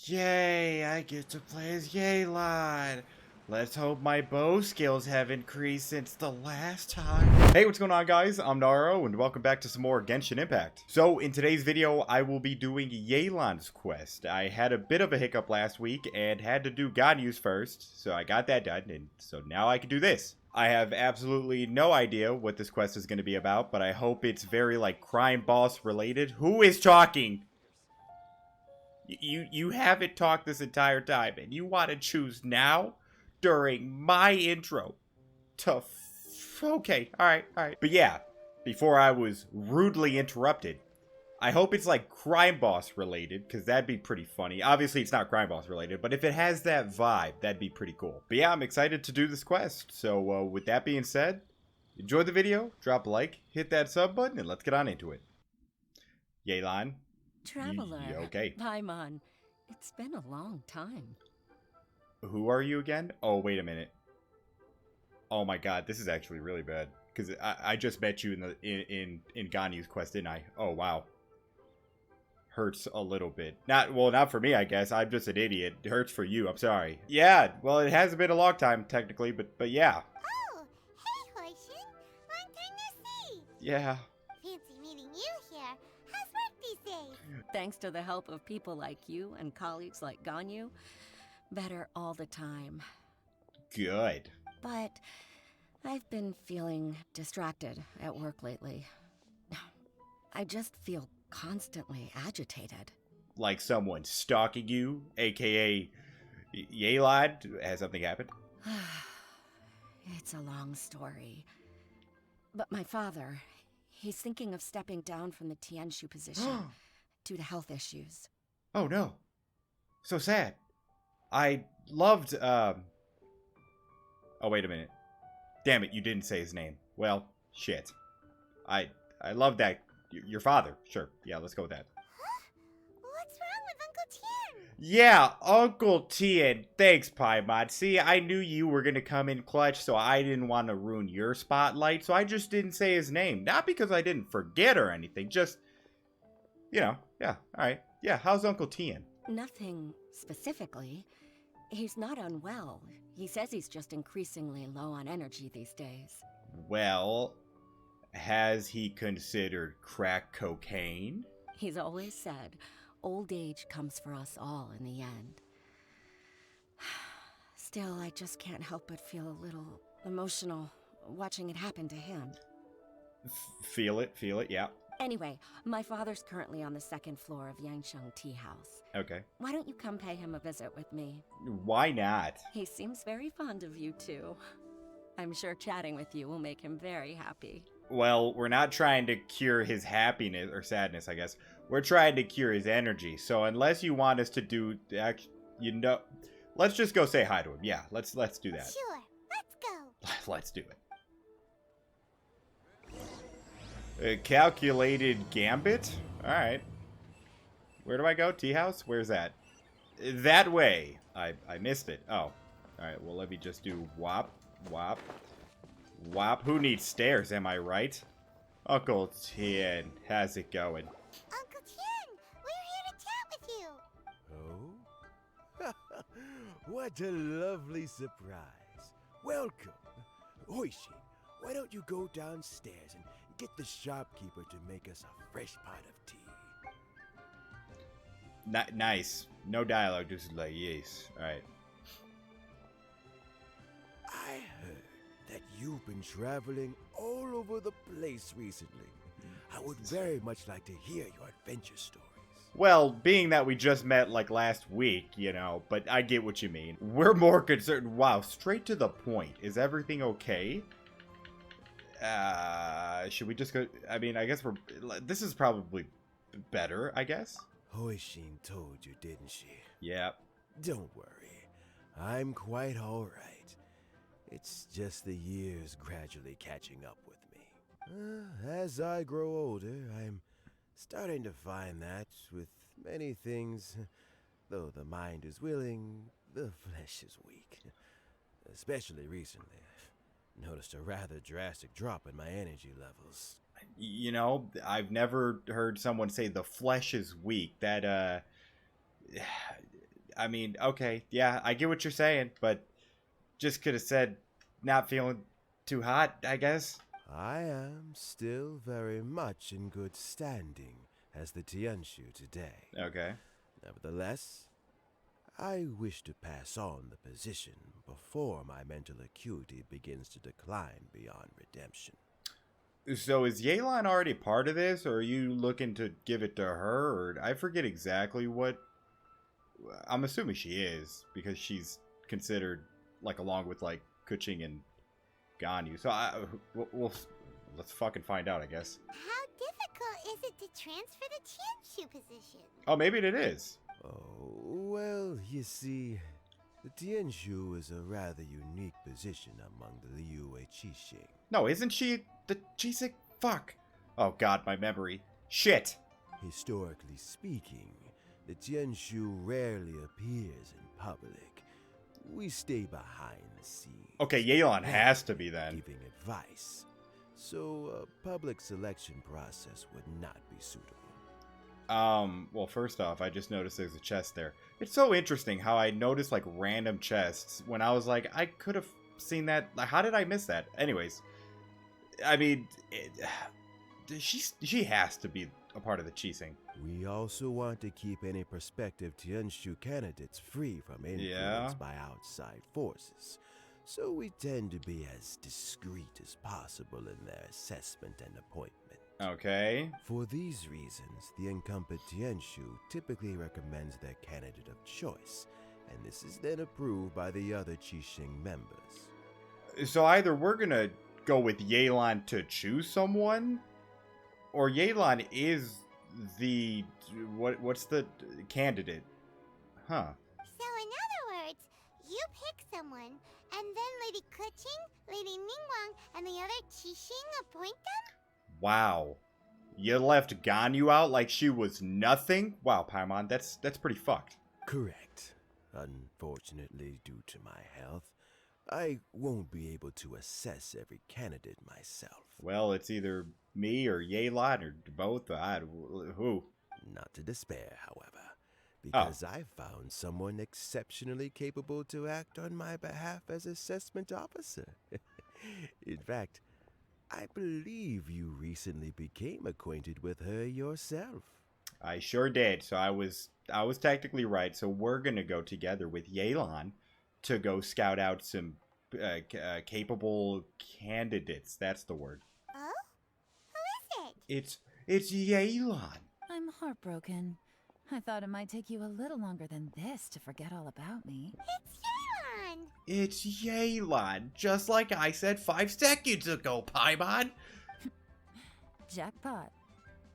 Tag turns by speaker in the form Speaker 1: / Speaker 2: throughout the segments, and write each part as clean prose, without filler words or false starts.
Speaker 1: Yay, I get to play as YELAN. Let's hope my bow skills have increased since the last time. Hey, what's going on, guys? I'm Naro, and welcome back to some more Genshin Impact. So, in today's video, I will be doing YELAN's quest. I had a bit of a hiccup last week and had to do Ganyu's first, so I got that done, and so now I can do this. I have absolutely no idea what this quest is going to be about, but I hope it's very, like, crime boss related. Who is talking? You haven't talked this entire time, and you want to choose now during my intro to okay, all right. But yeah, before I was rudely interrupted, I hope it's like crime boss related, because that'd be pretty funny. Obviously, it's not crime boss related, but if it has that vibe, that'd be pretty cool. But yeah, I'm excited to do this quest. So with that being said, enjoy the video, drop a like, hit that sub button, and let's get on into it. YELAN.
Speaker 2: Traveler.
Speaker 1: Okay.
Speaker 2: Paimon. It's been a long time.
Speaker 1: Who are you again? Oh, wait a minute. Oh my god, this is actually really bad. Because I just met you in Ganyu's quest, didn't I? Oh, wow. Hurts a little bit. Not for me, I guess. I'm just an idiot. It hurts for you. I'm sorry. Yeah, well, it hasn't been a long time, technically, but yeah.
Speaker 3: Oh, hey, Hoishin. Long time no see.
Speaker 1: Yeah.
Speaker 3: Fancy meeting you here. How's work these days?
Speaker 2: Thanks to the help of people like you and colleagues like Ganyu, better all the time.
Speaker 1: Good.
Speaker 2: But I've been feeling distracted at work lately. I just feel constantly agitated.
Speaker 1: Like someone stalking you, aka YELAN? Has something happened?
Speaker 2: It's a long story. But my father, he's thinking of stepping down from the Tianshu position due to health issues.
Speaker 1: Oh no. So sad. I loved, Oh, wait a minute. Damn it, you didn't say his name. Well, shit. I love that. Your father. Sure. Yeah, let's go with that.
Speaker 3: Huh? What's wrong with Uncle Tian?
Speaker 1: Yeah, Uncle Tian. Thanks, Paimon. See, I knew you were going to come in clutch, so I didn't want to ruin your spotlight, so I just didn't say his name. Not because I didn't forget or anything, just, you know, yeah, alright. Yeah, how's Uncle Tian?
Speaker 2: Nothing specifically. He's not unwell. He says he's just increasingly low on energy these days.
Speaker 1: Well, has he considered crack cocaine?
Speaker 2: He's always said, old age comes for us all in the end. Still, I just can't help but feel a little emotional watching it happen to him.
Speaker 1: Feel it, yeah.
Speaker 2: Anyway, my father's currently on the second floor of Yangsheng Tea House.
Speaker 1: Okay.
Speaker 2: Why don't you come pay him a visit with me?
Speaker 1: Why not?
Speaker 2: He seems very fond of you, too. I'm sure chatting with you will make him very happy.
Speaker 1: Well, we're not trying to cure his happiness, or sadness, I guess. We're trying to cure his energy. So unless you want us to do, you know, let's just go say hi to him. Yeah, let's do that.
Speaker 3: Sure, let's go.
Speaker 1: Let's do it. A calculated gambit? Alright. Where do I go? Tea house? Where's that? That way. I missed it. Oh. Alright, well let me just do whop, whop, whop. Who needs stairs, am I right? Uncle Tian, how's it going?
Speaker 3: Uncle Tian, we're here to chat with you.
Speaker 4: Oh? What a lovely surprise. Welcome. Hoishi, why don't you go downstairs and get the shopkeeper to make us a fresh pot of tea?
Speaker 1: Nice. No dialogue, just like, yes. Alright.
Speaker 4: I heard that you've been traveling all over the place recently. I would very much like to hear your adventure stories.
Speaker 1: Well, being that we just met, like, last week, you know, but I get what you mean. We're more concerned. Wow, straight to the point. Is everything okay? Should we just go? I mean, I guess this is probably better, I guess.
Speaker 4: Hoishin told you, didn't she?
Speaker 1: Yeah.
Speaker 4: Don't worry. I'm quite alright. It's just the years gradually catching up with me. As I grow older, I'm starting to find that with many things, though the mind is willing, the flesh is weak. Especially recently, I've noticed a rather drastic drop in my energy levels.
Speaker 1: You know, I've never heard someone say the flesh is weak. That, I mean, okay, yeah, I get what you're saying, but just could have said not feeling too hot, I guess.
Speaker 4: I am still very much in good standing as the Tianshu today.
Speaker 1: Okay.
Speaker 4: Nevertheless, I wish to pass on the position before my mental acuity begins to decline beyond redemption.
Speaker 1: So is Yelan already part of this, or are you looking to give it to her? Or I forget exactly what. I'm assuming she is, because she's considered, like, along with, like, Kuching and Ganyu. So let's fucking find out, I guess.
Speaker 3: How difficult is it to transfer the Tianshu position?
Speaker 1: Oh, maybe it is.
Speaker 4: Oh, well, you see, the Tianshu is a rather unique position among the Liu Qixing.
Speaker 1: No, isn't she the Chisik? Fuck. Oh god, my memory. Shit.
Speaker 4: Historically speaking, the Tianshu rarely appears in public. We stay behind the scenes.
Speaker 1: Okay, Yelan has to be then.
Speaker 4: Giving advice. So a public selection process would not be suitable.
Speaker 1: Well, first off, I just noticed there's a chest there. It's so interesting how I noticed, like, random chests when I was like, I could have seen that. Like, how did I miss that? Anyways, I mean, she has to be a part of the Chising.
Speaker 4: We also want to keep any prospective Tianshu candidates free from influence by outside forces, so we tend to be as discreet as possible in their assessment and appointment.
Speaker 1: Okay.
Speaker 4: For these reasons, the incumbent Tianshu typically recommends their candidate of choice, and this is then approved by the other Qixing members.
Speaker 1: So either we're gonna go with Yelan to choose someone, or Yelan is the what's the candidate? Huh.
Speaker 3: So in other words, you pick someone, and then Lady Kuching, Lady Ningguang, and the other Qixing appoint them?
Speaker 1: Wow. You left Ganyu out like she was nothing? Wow, Paimon, that's pretty fucked.
Speaker 4: Correct. Unfortunately, due to my health, I won't be able to assess every candidate myself.
Speaker 1: Well, it's either me or Yelan or both. Who?
Speaker 4: Not to despair, however, because I found someone exceptionally capable to act on my behalf as assessment officer. In fact, I believe you recently became acquainted with her yourself.
Speaker 1: I sure did. So I was technically right. So we're gonna go together with Yelan to go scout out some capable candidates. That's the word.
Speaker 3: Oh? Who is it?
Speaker 1: It's Yelan.
Speaker 5: I'm heartbroken. I thought it might take you a little longer than this to forget all about me.
Speaker 3: It's Yelan!
Speaker 1: It's Yelan, just like I said 5 seconds ago, Paimon.
Speaker 5: Jackpot.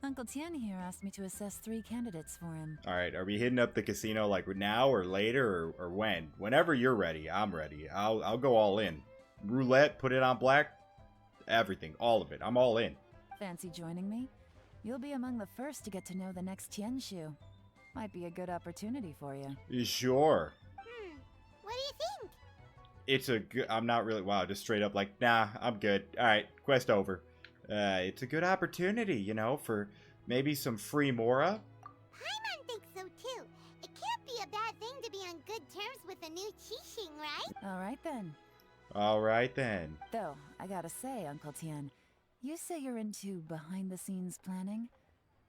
Speaker 5: Uncle Tien here asked me to assess 3 candidates for him.
Speaker 1: All right, are we hitting up the casino like now or later or when? Whenever you're ready, I'm ready. I'll go all in. Roulette, put it on black, everything, all of it. I'm all in.
Speaker 5: Fancy joining me? You'll be among the first to get to know the next Tianshu. Might be a good opportunity for you.
Speaker 1: Sure.
Speaker 3: What do you think?
Speaker 1: It's a good. I'm not really. Wow, just straight up like, nah, I'm good. All right, quest over. It's a good opportunity, you know, for maybe some free Mora.
Speaker 3: Paimon thinks so too. It can't be a bad thing to be on good terms with a new Qixing, right?
Speaker 5: Alright then.
Speaker 1: All right then.
Speaker 5: Though, I gotta say, Uncle Tien, you say you're into behind-the-scenes planning?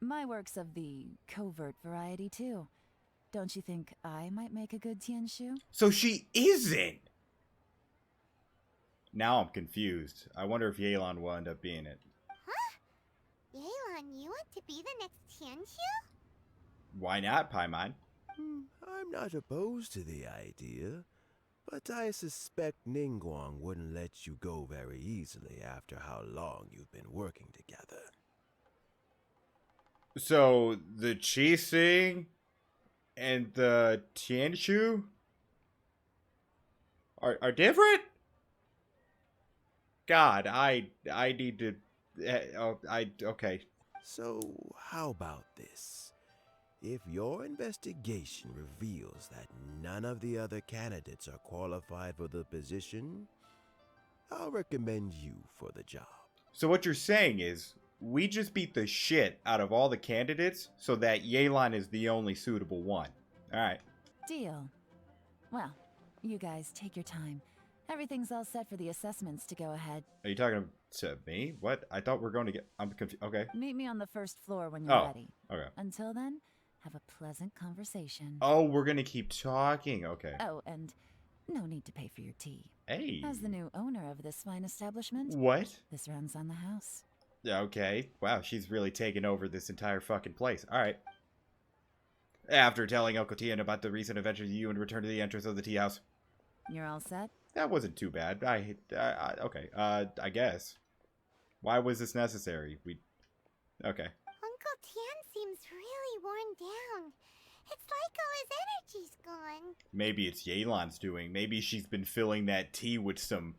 Speaker 5: My work's of the covert variety too. Don't you think I might make a good Tianshu?
Speaker 1: So she isn't. Now I'm confused. I wonder if Yelan will end up being it.
Speaker 3: Huh? Yelan, you want to be the next Tianshu?
Speaker 1: Why not, Paimon?
Speaker 4: I'm not opposed to the idea, but I suspect Ningguang wouldn't let you go very easily after how long you've been working together.
Speaker 1: So the Qixing and the Tianshu are different? God, I need to. Okay.
Speaker 4: So, how about this? If your investigation reveals that none of the other candidates are qualified for the position, I'll recommend you for the job.
Speaker 1: So what you're saying is, we just beat the shit out of all the candidates so that Yelan is the only suitable one. Alright.
Speaker 5: Deal. Well, you guys take your time. Everything's all set for the assessments to go ahead.
Speaker 1: Are you talking to me? What? I thought we're going to get... I'm confused. Okay.
Speaker 5: Meet me on the first floor when you're ready.
Speaker 1: Okay.
Speaker 5: Until then, have a pleasant conversation.
Speaker 1: Oh, we're going to keep talking. Okay.
Speaker 5: Oh, and no need to pay for your tea.
Speaker 1: Hey.
Speaker 5: As the new owner of this fine establishment,
Speaker 1: What?
Speaker 5: this runs on the house.
Speaker 1: Okay. Wow, she's really taken over this entire fucking place. All right. After telling Uncle Tian about the recent adventures, you and return to the entrance of the tea house.
Speaker 5: You're all set?
Speaker 1: That wasn't too bad. Okay. I guess. Why was this necessary? Okay.
Speaker 3: Uncle Tian seems really worn down. It's like all his energy's gone.
Speaker 1: Maybe it's Yelan's doing. Maybe she's been filling that tea with some...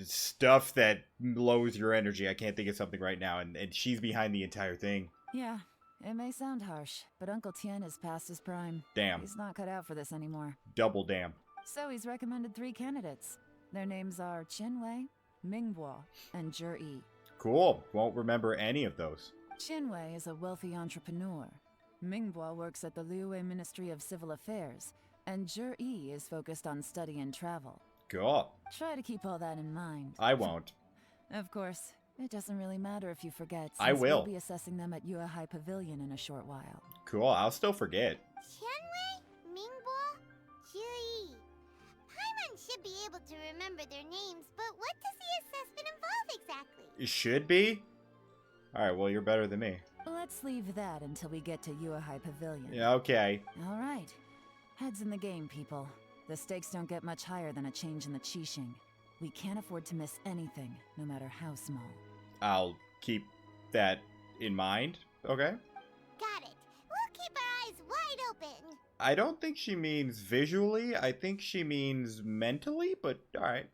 Speaker 1: stuff that lowers your energy. I can't think of something right now, and she's behind the entire thing.
Speaker 5: Yeah, it may sound harsh, but Uncle Tian is past his prime.
Speaker 1: Damn.
Speaker 5: He's not cut out for this anymore.
Speaker 1: Double damn.
Speaker 5: So he's recommended 3 candidates. Their names are Qinwei, Mingbo, and Zhi.
Speaker 1: Cool. Won't remember any of those.
Speaker 5: Qinwei is a wealthy entrepreneur. Mingbo works at the Liyue Ministry of Civil Affairs, and Zhi is focused on study and travel.
Speaker 1: Cool.
Speaker 5: Try to keep all that in mind.
Speaker 1: I won't.
Speaker 5: Of course, it doesn't really matter if you forget, since
Speaker 1: I will.
Speaker 5: we'll be assessing them at Yuehai Pavilion in a short while.
Speaker 1: Cool. I'll still forget.
Speaker 3: Qianwei, Mingbo, Zhi. Paimon should be able to remember their names, but what does the assessment involve exactly?
Speaker 1: It should be? Alright, well, you're better than me.
Speaker 5: Let's leave that until we get to Yuehai Pavilion.
Speaker 1: Yeah, okay.
Speaker 5: All right. Heads in the game, people. The stakes don't get much higher than a change in the Qixing. We can't afford to miss anything, no matter how small.
Speaker 1: I'll keep that in mind. Okay.
Speaker 3: Got it. We'll keep our eyes wide open.
Speaker 1: I don't think she means visually. I think she means mentally, but alright.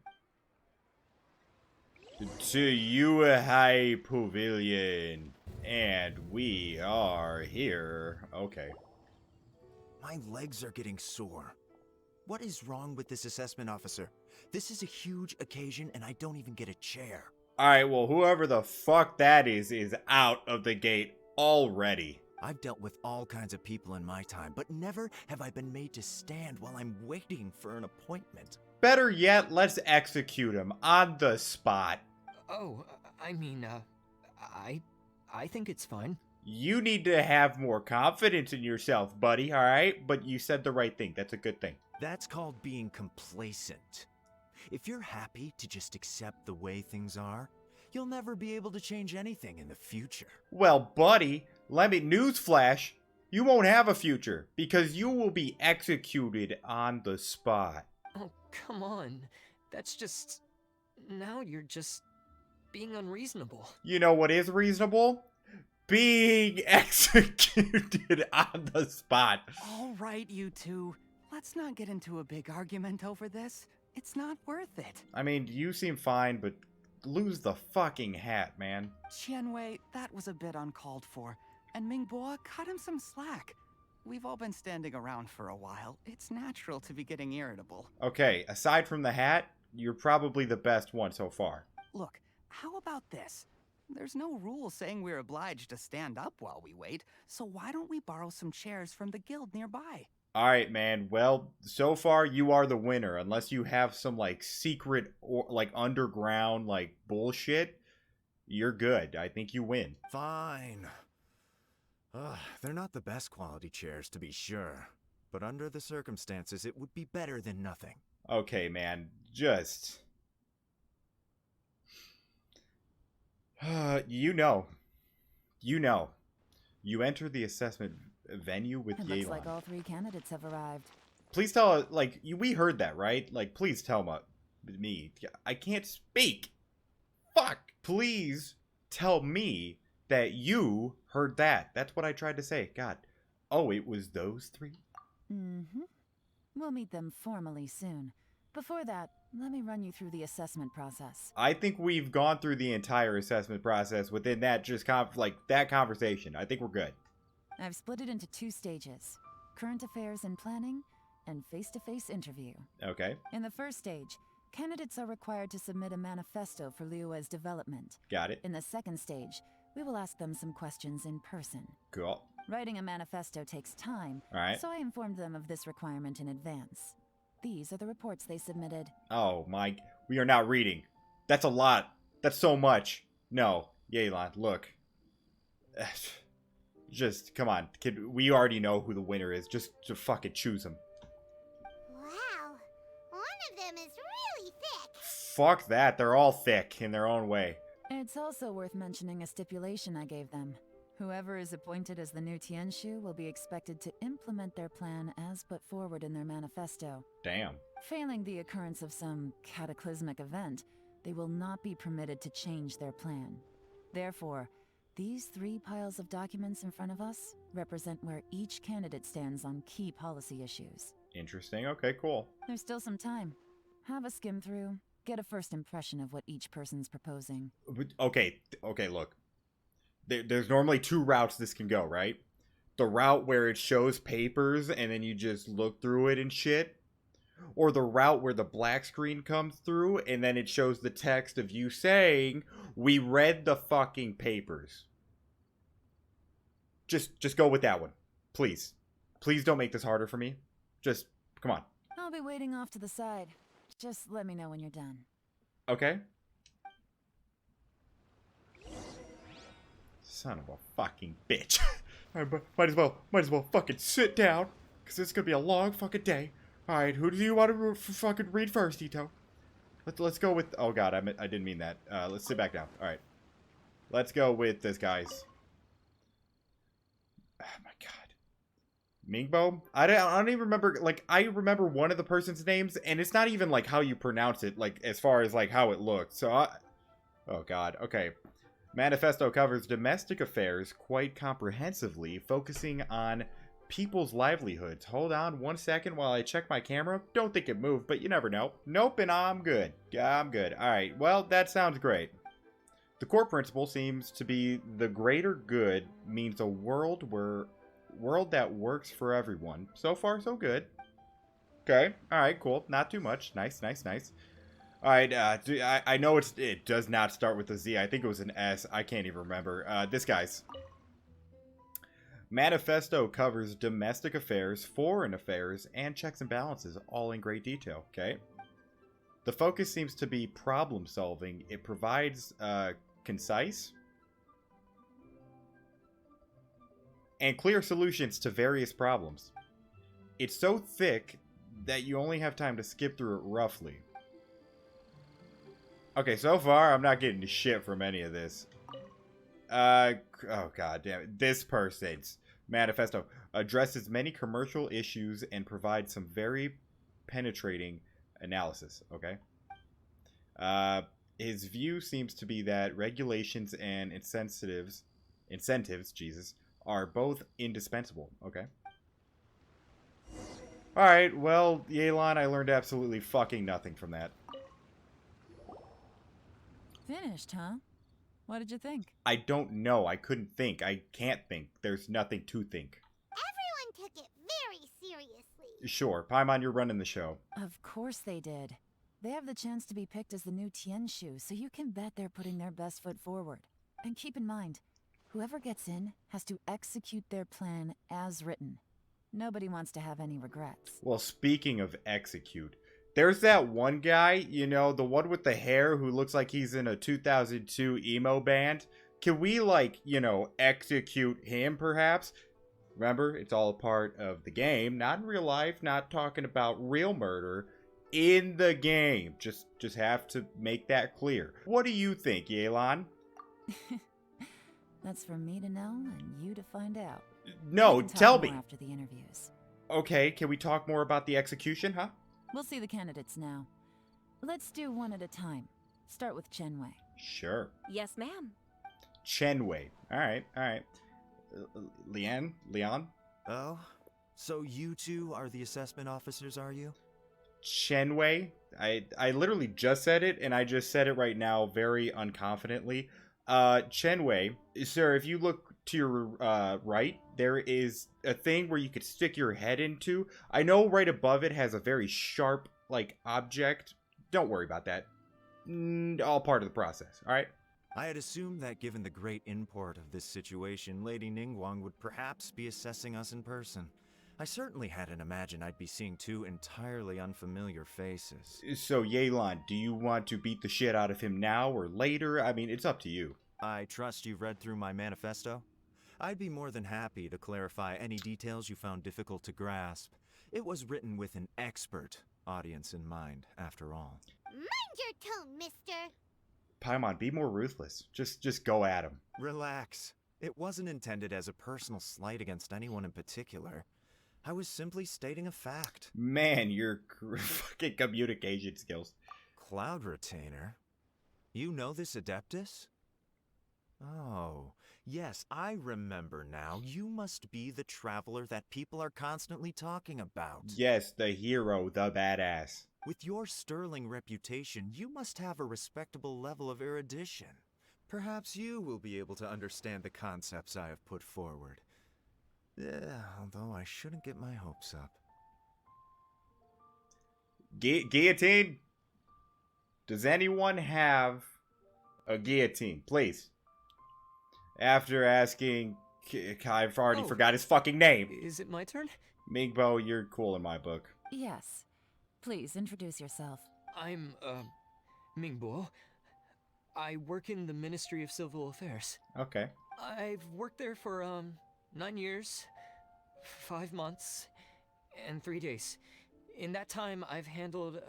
Speaker 1: To Yuehai Pavilion. And we are here. Okay.
Speaker 6: My legs are getting sore. What is wrong with this assessment officer? This is a huge occasion and I don't even get a chair.
Speaker 1: Alright, well, whoever the fuck that is out of the gate already.
Speaker 6: I've dealt with all kinds of people in my time, but never have I been made to stand while I'm waiting for an appointment.
Speaker 1: Better yet, let's execute him on the spot.
Speaker 7: Oh, I mean, I think it's fine.
Speaker 1: You need to have more confidence in yourself, buddy, alright? But you said the right thing. That's a good thing.
Speaker 6: That's called being complacent. If you're happy to just accept the way things are, you'll never be able to change anything in the future.
Speaker 1: Well, buddy, let me newsflash. You won't have a future because you will be executed on the spot.
Speaker 7: Oh, come on. That's just... Now you're just being unreasonable.
Speaker 1: You know what is reasonable? Being executed on the spot.
Speaker 8: All right, you two. Let's not get into a big argument over this. It's not worth it.
Speaker 1: I mean, you seem fine, but lose the fucking hat, man.
Speaker 8: Qianwei, that was a bit uncalled for. And Mingbo, cut him some slack. We've all been standing around for a while. It's natural to be getting irritable.
Speaker 1: Okay, aside from the hat, you're probably the best one so far.
Speaker 8: Look, how about this? There's no rule saying we're obliged to stand up while we wait, so why don't we borrow some chairs from the guild nearby?
Speaker 1: Alright, man. Well, so far you are the winner. Unless you have some, like, secret or, like, underground, like, bullshit, you're good. I think you win.
Speaker 6: Fine. They're not the best quality chairs, to be sure. But under the circumstances, it would be better than nothing.
Speaker 1: Okay, man. Just... You know. You enter the assessment venue with
Speaker 5: It
Speaker 1: Yelan.
Speaker 5: looks like all 3 candidates have arrived.
Speaker 1: Please tell, like, we heard that, right? Like, please tell me. I can't speak. Fuck. Please tell me that you heard that. That's what I tried to say. God. Oh, it was those 3?
Speaker 5: Mm-hmm. We'll meet them formally soon. Before that, let me run you through the assessment process.
Speaker 1: I think we've gone through the entire assessment process within that that conversation. I think we're good.
Speaker 5: I've split it into 2 stages. Current affairs and planning, and face-to-face interview.
Speaker 1: Okay.
Speaker 5: In the first stage, candidates are required to submit a manifesto for Liyue's development.
Speaker 1: Got it.
Speaker 5: In the second stage, we will ask them some questions in person.
Speaker 1: Cool.
Speaker 5: Writing a manifesto takes time,
Speaker 1: Alright.
Speaker 5: so I informed them of this requirement in advance. These are the reports they submitted.
Speaker 1: Oh my, we are not reading. That's a lot. That's so much. No, Yelan, look. Just, come on, kid, we already know who the winner is. Just fucking choose him.
Speaker 3: Wow, one of them is really thick.
Speaker 1: Fuck that, they're all thick in their own way.
Speaker 5: It's also worth mentioning a stipulation I gave them. Whoever is appointed as the new Tianshu will be expected to implement their plan as put forward in their manifesto.
Speaker 1: Damn.
Speaker 5: Failing the occurrence of some cataclysmic event, they will not be permitted to change their plan. Therefore, these 3 piles of documents in front of us represent where each candidate stands on key policy issues.
Speaker 1: Interesting, okay, cool.
Speaker 5: There's still some time. Have a skim through, get a first impression of what each person's proposing.
Speaker 1: Okay, look. There's normally 2 routes this can go, right? The route where it shows papers and then you just look through it and shit. Or the route where the black screen comes through and then it shows the text of you saying, we read the fucking papers. Just go with that one. Please. Please don't make this harder for me. Just, come on.
Speaker 5: I'll be waiting off to the side. Just let me know when you're done.
Speaker 1: Okay. Son of a fucking bitch. I might as well fucking sit down. Because this is going to be a long fucking day. Alright, who do you want to fucking read first, Ito? Let's go with... Oh god, I didn't mean that. Let's sit back down. Alright. Let's go with this guy's. Oh my god. Mingbo? I don't even remember... Like, I remember one of the person's names, and it's not even, like, how you pronounce it, like, as far as, like, how it looked. So, oh god, okay. Manifesto covers domestic affairs quite comprehensively, focusing on people's livelihoods. Hold on 1 second while I check my camera. Don't think it moved, but you never know. Nope, and I'm good. I'm good. Alright, well, that sounds great. The core principle seems to be the greater good means a world that works for everyone. So far, so good. Okay, alright, cool. Not too much. Nice. Alright, I know it does not start with a Z. I think it was an S. I can't even remember. This guy's. Manifesto covers domestic affairs, foreign affairs, and checks and balances, all in great detail, okay? The focus seems to be problem solving. It provides concise and clear solutions to various problems. It's so thick that you only have time to skip through it roughly. Okay, so far, I'm not getting shit from any of this. Oh god damn it. This person's manifesto addresses many commercial issues and provides some very penetrating analysis, okay? His view seems to be that regulations and incentives, Jesus, are both indispensable, okay? Alright, well, Yelan, I learned absolutely fucking nothing from that.
Speaker 5: Finished, huh? What did you think?
Speaker 1: I don't know. I couldn't think. I can't think. There's nothing to think.
Speaker 3: Everyone took it very seriously.
Speaker 1: Sure. Paimon, you're running the show.
Speaker 5: Of course they did. They have the chance to be picked as the new Tianshu, so you can bet they're putting their best foot forward. And keep in mind, whoever gets in has to execute their plan as written. Nobody wants to have any regrets.
Speaker 1: Well, speaking of execute, there's that one guy, you know, the one with the hair who looks like he's in a 2002 emo band. Can we, like, you know, execute him, perhaps? Remember, it's all a part of the game, not in real life, not talking about real murder. In the game. Just have to make that clear. What do you think, Yelan?
Speaker 5: That's for me to know and you to find out.
Speaker 1: No,
Speaker 5: We can talk
Speaker 1: tell
Speaker 5: more
Speaker 1: me.
Speaker 5: after the interviews.
Speaker 1: Okay, can we talk more about the execution, huh?
Speaker 5: We'll see the candidates now. Let's do one at a time. Start with Chenwei.
Speaker 1: Sure.
Speaker 2: Yes, ma'am.
Speaker 1: Chenwei. Alright. Leon?
Speaker 6: Oh? So you two are the assessment officers, are you?
Speaker 1: Chenwei? I literally just said it, and I just said it right now very unconfidently. Chenwei, sir, if you look to your right, there is a thing where you could stick your head into. I know right above it has a very sharp, like, object. Don't worry about that. All part of the process, alright?
Speaker 6: I had assumed that given the great import of this situation, Lady Ningguang would perhaps be assessing us in person. I certainly hadn't imagined I'd be seeing two entirely unfamiliar faces.
Speaker 1: So, Yelan, do you want to beat the shit out of him now or later? I mean, it's up to you.
Speaker 6: I trust you've read through my manifesto? I'd be more than happy to clarify any details you found difficult to grasp. It was written with an expert audience in mind, after all.
Speaker 3: Mind your tone, mister.
Speaker 1: Paimon, be more ruthless. Just go at him.
Speaker 6: Relax. It wasn't intended as a personal slight against anyone in particular. I was simply stating a fact.
Speaker 1: Man, your fucking communication skills.
Speaker 6: Cloud Retainer? You know this Adeptus? Oh, yes, I remember now. You must be the traveler that people are constantly talking about.
Speaker 1: Yes, the hero, the badass.
Speaker 6: With your sterling reputation, you must have a respectable level of erudition. Perhaps you will be able to understand the concepts I have put forward. Although I shouldn't get my hopes up.
Speaker 1: Guillotine? Does anyone have a guillotine? Please. After asking... I've already forgot his fucking name.
Speaker 7: Is it my turn?
Speaker 1: Mingbo, you're cool in my book.
Speaker 5: Yes. Please introduce yourself.
Speaker 7: I'm, Mingbo. I work in the Ministry of Civil Affairs.
Speaker 1: Okay.
Speaker 7: I've worked there for, 9 years, 5 months, and 3 days. In that time, I've handled,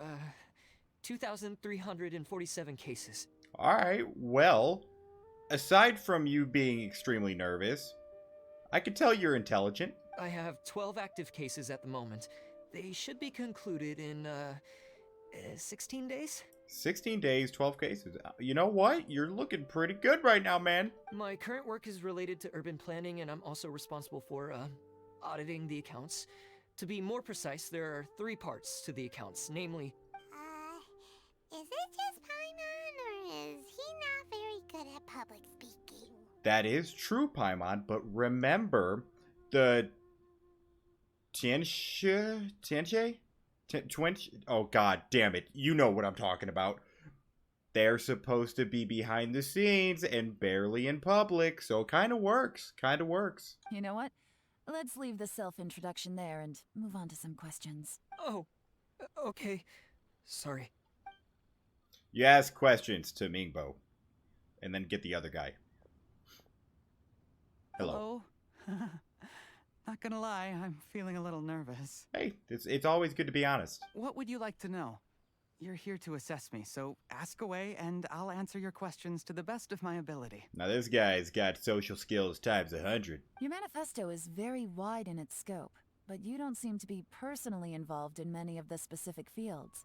Speaker 7: 2,347 cases.
Speaker 1: Alright, well, aside from you being extremely nervous, I can tell you're intelligent.
Speaker 7: I have 12 active cases at the moment. They should be concluded in, 16 days?
Speaker 1: 16 days, 12 cases. You know what? You're looking pretty good right now, man.
Speaker 7: My current work is related to urban planning, and I'm also responsible for, auditing the accounts. To be more precise, there are 3 parts to the accounts, namely...
Speaker 3: Is it just Paimon, or is he not very good at public speaking?
Speaker 1: That is true, Paimon, but remember, the... Tianche? Oh, god damn it. You know what I'm talking about. They're supposed to be behind the scenes and barely in public, so it kind of works. Kind of works.
Speaker 5: You know what? Let's leave the self-introduction there and move on to some questions.
Speaker 7: Oh, okay. Sorry.
Speaker 1: You ask questions to Mingbo, and then get the other guy. Hello.
Speaker 8: Not gonna lie, I'm feeling a little nervous.
Speaker 1: Hey, it's always good to be honest.
Speaker 8: What would you like to know? You're here to assess me, so ask away and I'll answer your questions to the best of my ability.
Speaker 1: Now this guy's got social skills times 100.
Speaker 5: Your manifesto is very wide in its scope, but you don't seem to be personally involved in many of the specific fields.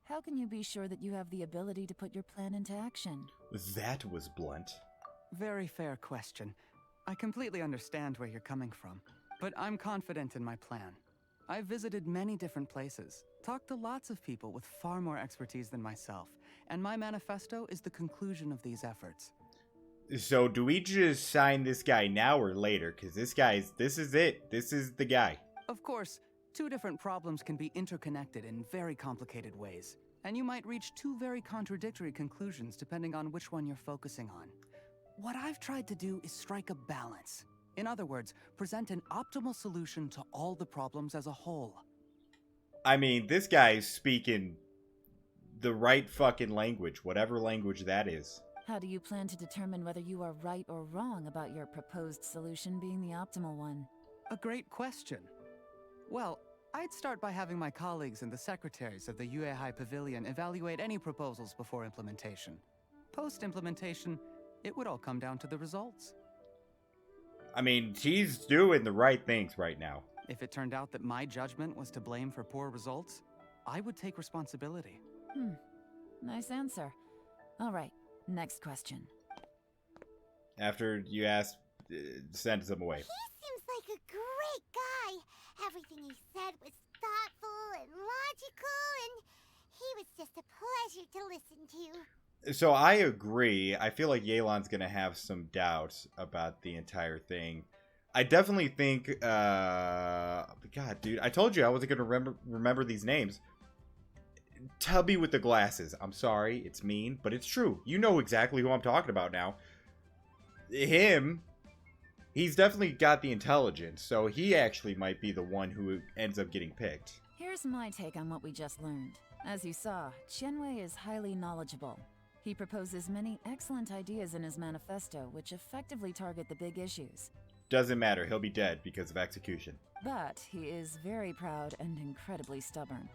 Speaker 5: How can you be sure that you have the ability to put your plan into action?
Speaker 1: That was blunt.
Speaker 8: Very fair question. I completely understand where you're coming from, but I'm confident in my plan. I've visited many different places, talked to lots of people with far more expertise than myself, and my manifesto is the conclusion of these efforts.
Speaker 1: So do we just sign this guy now or later? Because this is it. This is the guy.
Speaker 8: Of course, 2 different problems can be interconnected in very complicated ways, and you might reach 2 very contradictory conclusions depending on which one you're focusing on. What I've tried to do is strike a balance. In other words, present an optimal solution to all the problems as a whole.
Speaker 1: I mean, this guy's speaking the right fucking language, whatever language that is.
Speaker 5: How do you plan to determine whether you are right or wrong about your proposed solution being the optimal one?
Speaker 8: A great question. Well, I'd start by having my colleagues and the secretaries of the Yuehai Pavilion evaluate any proposals before implementation. Post-implementation, it would all come down to the results.
Speaker 1: I mean, he's doing the right things right now.
Speaker 8: If it turned out that my judgment was to blame for poor results, I would take responsibility.
Speaker 5: Nice answer. All right, next question.
Speaker 1: After you ask, send him away.
Speaker 3: He seems like a great guy. Everything he said was thoughtful and logical, and he was just a pleasure to listen to.
Speaker 1: So I agree. I feel like Yelan's gonna have some doubts about the entire thing. I definitely think, God, dude, I told you I wasn't gonna remember these names. Tubby with the glasses. I'm sorry, it's mean, but it's true. You know exactly who I'm talking about now. Him, he's definitely got the intelligence, so he actually might be the one who ends up getting picked.
Speaker 5: Here's my take on what we just learned. As you saw, Qianwei is highly knowledgeable. He proposes many excellent ideas in his manifesto, which effectively target the big issues.
Speaker 1: Doesn't matter, he'll be dead because of execution.
Speaker 5: But he is very proud and incredibly stubborn.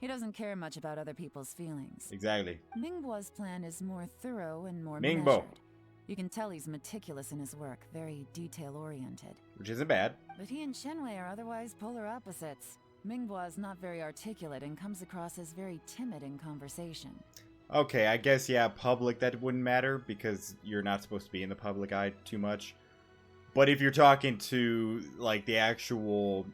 Speaker 5: He doesn't care much about other people's feelings.
Speaker 1: Exactly.
Speaker 5: Mingbo's plan is more thorough and more
Speaker 1: Mingbo.
Speaker 5: measured. You can tell he's meticulous in his work, very detail-oriented.
Speaker 1: Which isn't bad.
Speaker 5: But he and Qianwei are otherwise polar opposites. Mingbo is not very articulate and comes across as very timid in conversation.
Speaker 1: Okay, I guess, yeah, public, that wouldn't matter because you're not supposed to be in the public eye too much. But if you're talking to, like, the actual,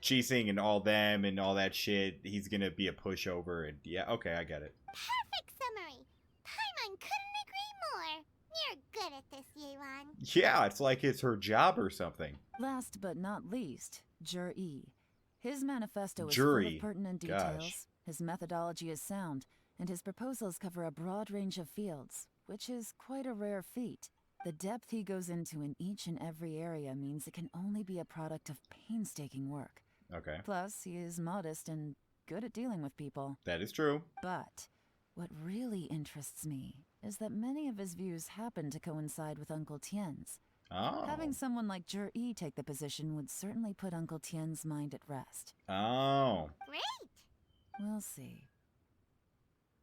Speaker 1: Cheesing and all them and all that shit, he's gonna be a pushover, and yeah, okay, I get it.
Speaker 3: Perfect summary. Paimon couldn't agree more. You're good at this, YELAN.
Speaker 1: Yeah, it's like it's her job or something.
Speaker 5: Last but not least, Jur-E. His manifesto is
Speaker 1: Jur-E.
Speaker 5: full of pertinent details,
Speaker 1: Gosh.
Speaker 5: his methodology is sound, and his proposals cover a broad range of fields, which is quite a rare feat. The depth he goes into in each and every area means it can only be a product of painstaking work.
Speaker 1: Okay,
Speaker 5: Plus, he is modest and good at dealing with people.
Speaker 1: that is true.
Speaker 5: But what really interests me is that many of his views happen to coincide with Uncle Tien's.
Speaker 1: Oh.
Speaker 5: Having someone like Jur-E take the position would certainly put Uncle Tien's mind at rest.
Speaker 1: Oh.
Speaker 3: Great.
Speaker 5: We'll see.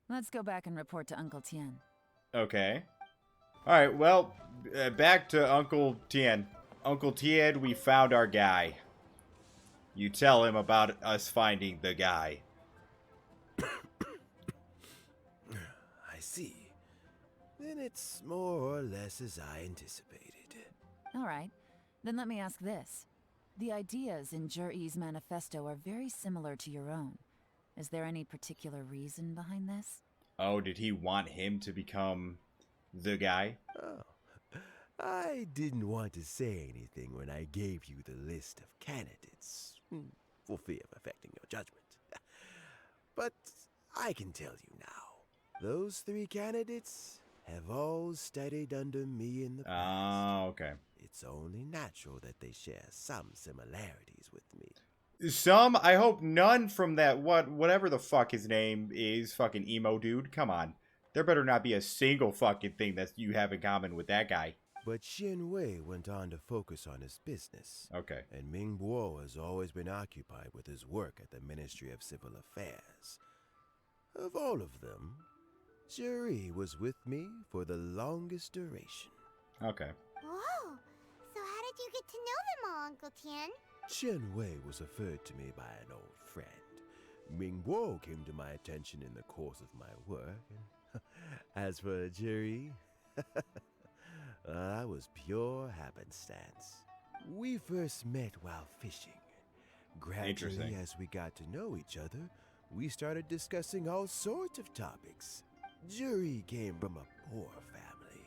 Speaker 5: Let's go back and report to Uncle Tien.
Speaker 1: Okay. Alright, well, back to Uncle Tien. Uncle Tien, we found our guy. You tell him about us finding the guy.
Speaker 4: I see. Then it's more or less as I anticipated.
Speaker 5: All right, then let me ask this. The ideas in Jur-E's manifesto are very similar to your own. Is there any particular reason behind this?
Speaker 1: Oh, did he want him to become the guy?
Speaker 4: Oh, I didn't want to say anything when I gave you the list of candidates, for fear of affecting your judgment. But I can tell you now, those 3 candidates have all studied under me in the past.
Speaker 1: Oh, okay.
Speaker 4: It's only natural that they share some similarities with me.
Speaker 1: Some? I hope none from that, whatever the fuck his name is, fucking emo dude. Come on. There better not be a single fucking thing that you have in common with that guy.
Speaker 4: But Qianwei went on to focus on his business.
Speaker 1: Okay.
Speaker 4: And Mingbo has always been occupied with his work at the Ministry of Civil Affairs. Of all of them, Jur-E was with me for the longest duration.
Speaker 1: Okay.
Speaker 3: Whoa. So how did you get to know them all, Uncle Tien?
Speaker 4: Qianwei was referred to me by an old friend. Mingbo came to my attention in the course of my work, and as for Jur-E, I was pure happenstance. We first met while fishing. Gradually,
Speaker 1: Interesting.
Speaker 4: as we got to know each other, we started discussing all sorts of topics. Jur-E came from a poor family,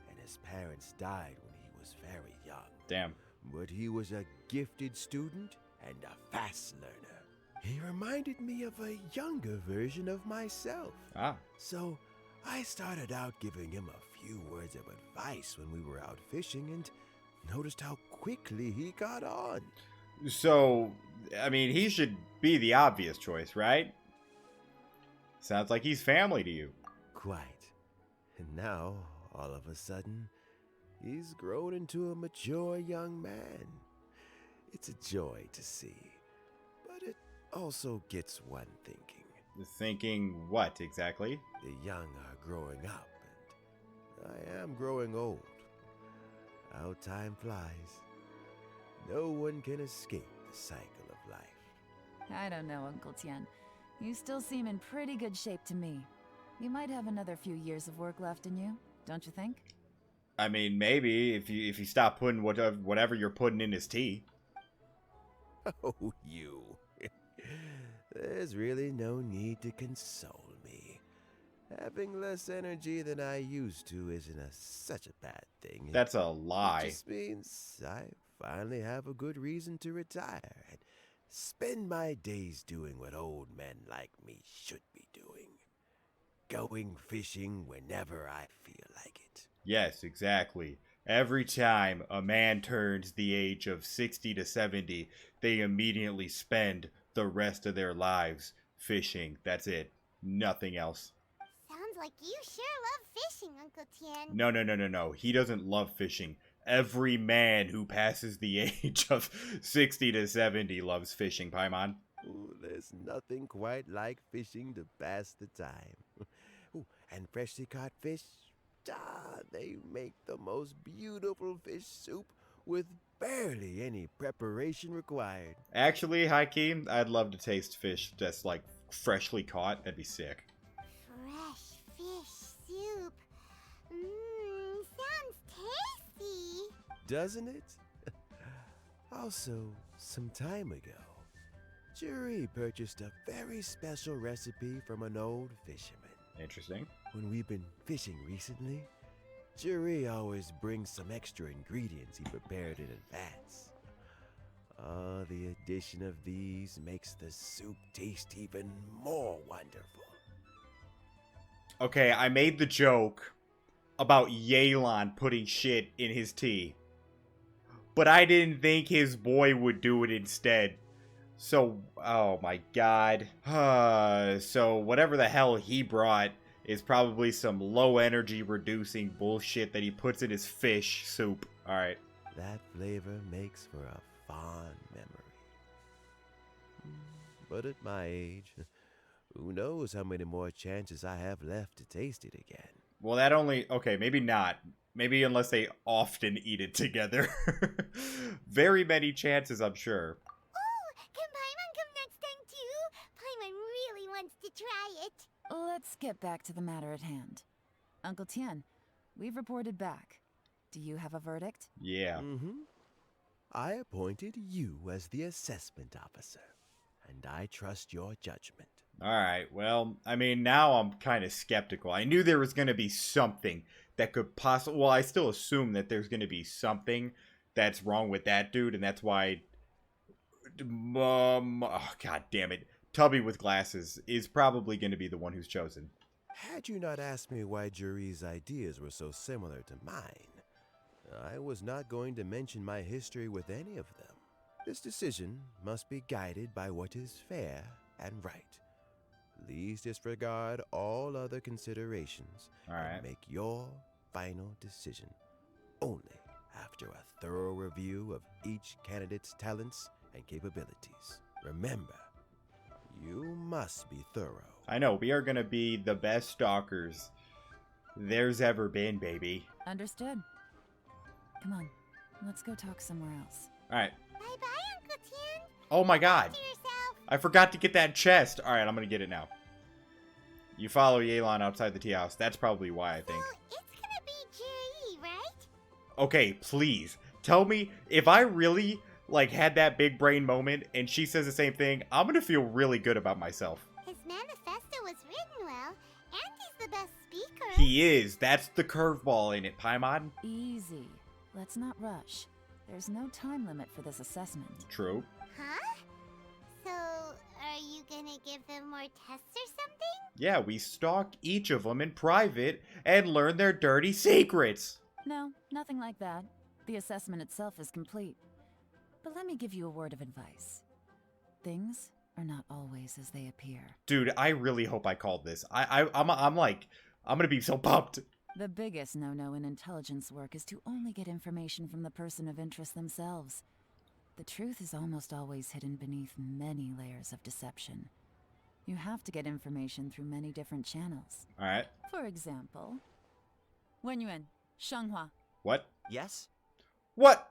Speaker 4: and his parents died when he was very young.
Speaker 1: Damn.
Speaker 4: But he was a gifted student and a fast learner. He reminded me of a younger version of myself.
Speaker 1: Ah.
Speaker 4: So I started out giving him a few words of advice when we were out fishing and noticed how quickly he got on.
Speaker 1: So, I mean, he should be the obvious choice, right? Sounds like he's family to you.
Speaker 4: Quite. And now, all of a sudden, he's grown into a mature young man. It's a joy to see, but it also gets one thinking.
Speaker 1: Thinking what, exactly?
Speaker 4: The young are growing up, and I am growing old. How time flies. No one can escape the cycle of life.
Speaker 5: I don't know, Uncle Tien. You still seem in pretty good shape to me. You might have another few years of work left in you, don't you think?
Speaker 1: I mean, maybe if you stop putting whatever you're putting in his tea.
Speaker 4: Oh, you. There's really no need to console me. Having less energy than I used to isn't such a bad thing.
Speaker 1: That's a
Speaker 4: It
Speaker 1: lie.
Speaker 4: just means I finally have a good reason to retire and spend my days doing what old men like me should be doing. Going fishing whenever I feel like it.
Speaker 1: Yes, exactly. Every time a man turns the age of 60 to 70, they immediately spend the rest of their lives fishing. That's it. Nothing else.
Speaker 3: Sounds like you sure love fishing, Uncle Tien.
Speaker 1: No. He doesn't love fishing. Every man who passes the age of 60 to 70 loves fishing, Paimon.
Speaker 4: Ooh, there's nothing quite like fishing to pass the time. Ooh, and freshly caught fish, they make the most beautiful fish soup with barely any preparation required.
Speaker 1: Actually, Hakeem, I'd love to taste fish that's like freshly caught. That'd be sick.
Speaker 3: Fresh fish soup. Sounds tasty.
Speaker 4: Doesn't it? Also, some time ago, Jury purchased a very special recipe from an old fisherman.
Speaker 1: Interesting.
Speaker 4: When we've been fishing recently, Jury always brings some extra ingredients he prepared in advance. The addition of these makes the soup taste even more wonderful.
Speaker 1: Okay, I made the joke about YELAN putting shit in his tea. But I didn't think his boy would do it instead. So, oh my god. So whatever the hell he brought is probably some low energy reducing bullshit that he puts in his fish soup. Alright.
Speaker 4: That flavor makes for a fond memory. But at my age, who knows how many more chances I have left to taste it again.
Speaker 1: Well, that only... Okay, maybe not. Maybe unless they often eat it together. Very many chances, I'm sure.
Speaker 3: Can Paimon come next time too? Paimon really wants to try it.
Speaker 5: Let's get back to the matter at hand. Uncle Tien, we've reported back. Do you have a verdict?
Speaker 1: Yeah.
Speaker 4: I appointed you as the assessment officer, and I trust your judgment.
Speaker 1: Alright, well, I mean, now I'm kind of skeptical. I knew there was going to be something that could possibly... Well, I still assume that there's going to be something that's wrong with that dude, and that's why... oh, god damn it. Tubby with glasses is probably going to be the one who's chosen.
Speaker 4: Had you not asked me why Jury's ideas were so similar to mine, I was not going to mention my history with any of them. This decision must be guided by what is fair and right. Please disregard all other considerations and make your final decision only after a thorough review of each candidate's talents and capabilities. Remember, you must be thorough.
Speaker 1: I know, we are going to be the best stalkers there's ever been, baby.
Speaker 5: Understood. Come on, let's go talk somewhere else.
Speaker 1: Alright.
Speaker 3: Bye-bye, Uncle Tien.
Speaker 1: Oh my god.
Speaker 3: To yourself.
Speaker 1: I forgot to get that chest. Alright, I'm going to get it now. You follow YELAN outside the tea house. That's probably why, I think.
Speaker 3: So it's gonna be Juri, right?
Speaker 1: Okay, please. Tell me, if I really, like, had that big brain moment and she says the same thing, I'm going to feel really good about myself.
Speaker 3: His manifesto was written well, and he's the best speaker.
Speaker 1: He is. That's the curveball in it, Paimon.
Speaker 5: Easy. Let's not rush. There's no time limit for this assessment.
Speaker 1: True.
Speaker 3: Huh? So, are you gonna give them more tests or something?
Speaker 1: Yeah, we stalk each of them in private and learn their dirty secrets.
Speaker 5: No, nothing like that. The assessment itself is complete. But let me give you a word of advice. Things are not always as they appear.
Speaker 1: Dude, I really hope I called this. I'm gonna be so pumped.
Speaker 5: The biggest no-no in intelligence work is to only get information from the person of interest themselves. The truth is almost always hidden beneath many layers of deception. You have to get information through many different channels.
Speaker 1: Alright.
Speaker 5: For example, Wenyuan, Shanghua.
Speaker 1: What?
Speaker 6: Yes?
Speaker 1: What?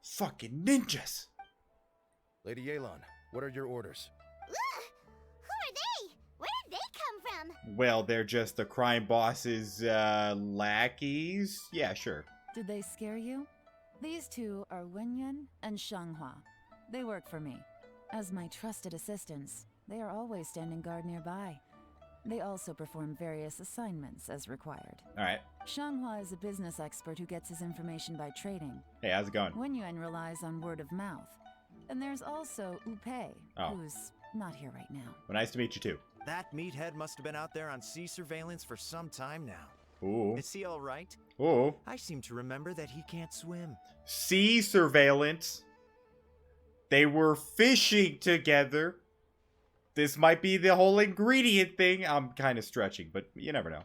Speaker 1: Fucking ninjas.
Speaker 9: Lady Yelan, what are your orders?
Speaker 3: Ugh! Who are they? Where did they come from?
Speaker 1: Well, they're just the crime boss's, lackeys? Yeah, sure.
Speaker 5: Did they scare you? These two are Wenyuan and Shanghua. They work for me. As my trusted assistants, they are always standing guard nearby. They also perform various assignments as required.
Speaker 1: Alright.
Speaker 5: Shanghua is a business expert who gets his information by trading.
Speaker 1: Hey, how's it going?
Speaker 5: Wenyuan relies on word of mouth. And there's also Upe,
Speaker 1: Oh.
Speaker 5: who's not here right now.
Speaker 1: Well, nice to meet you, too.
Speaker 6: That meathead must have been out there on sea surveillance for some time now.
Speaker 1: Ooh.
Speaker 6: Is he all right?
Speaker 1: Ooh.
Speaker 6: I seem to remember that he can't swim.
Speaker 1: Sea surveillance. They were fishing together. This might be the whole ingredient thing. I'm kind of stretching, but you never know.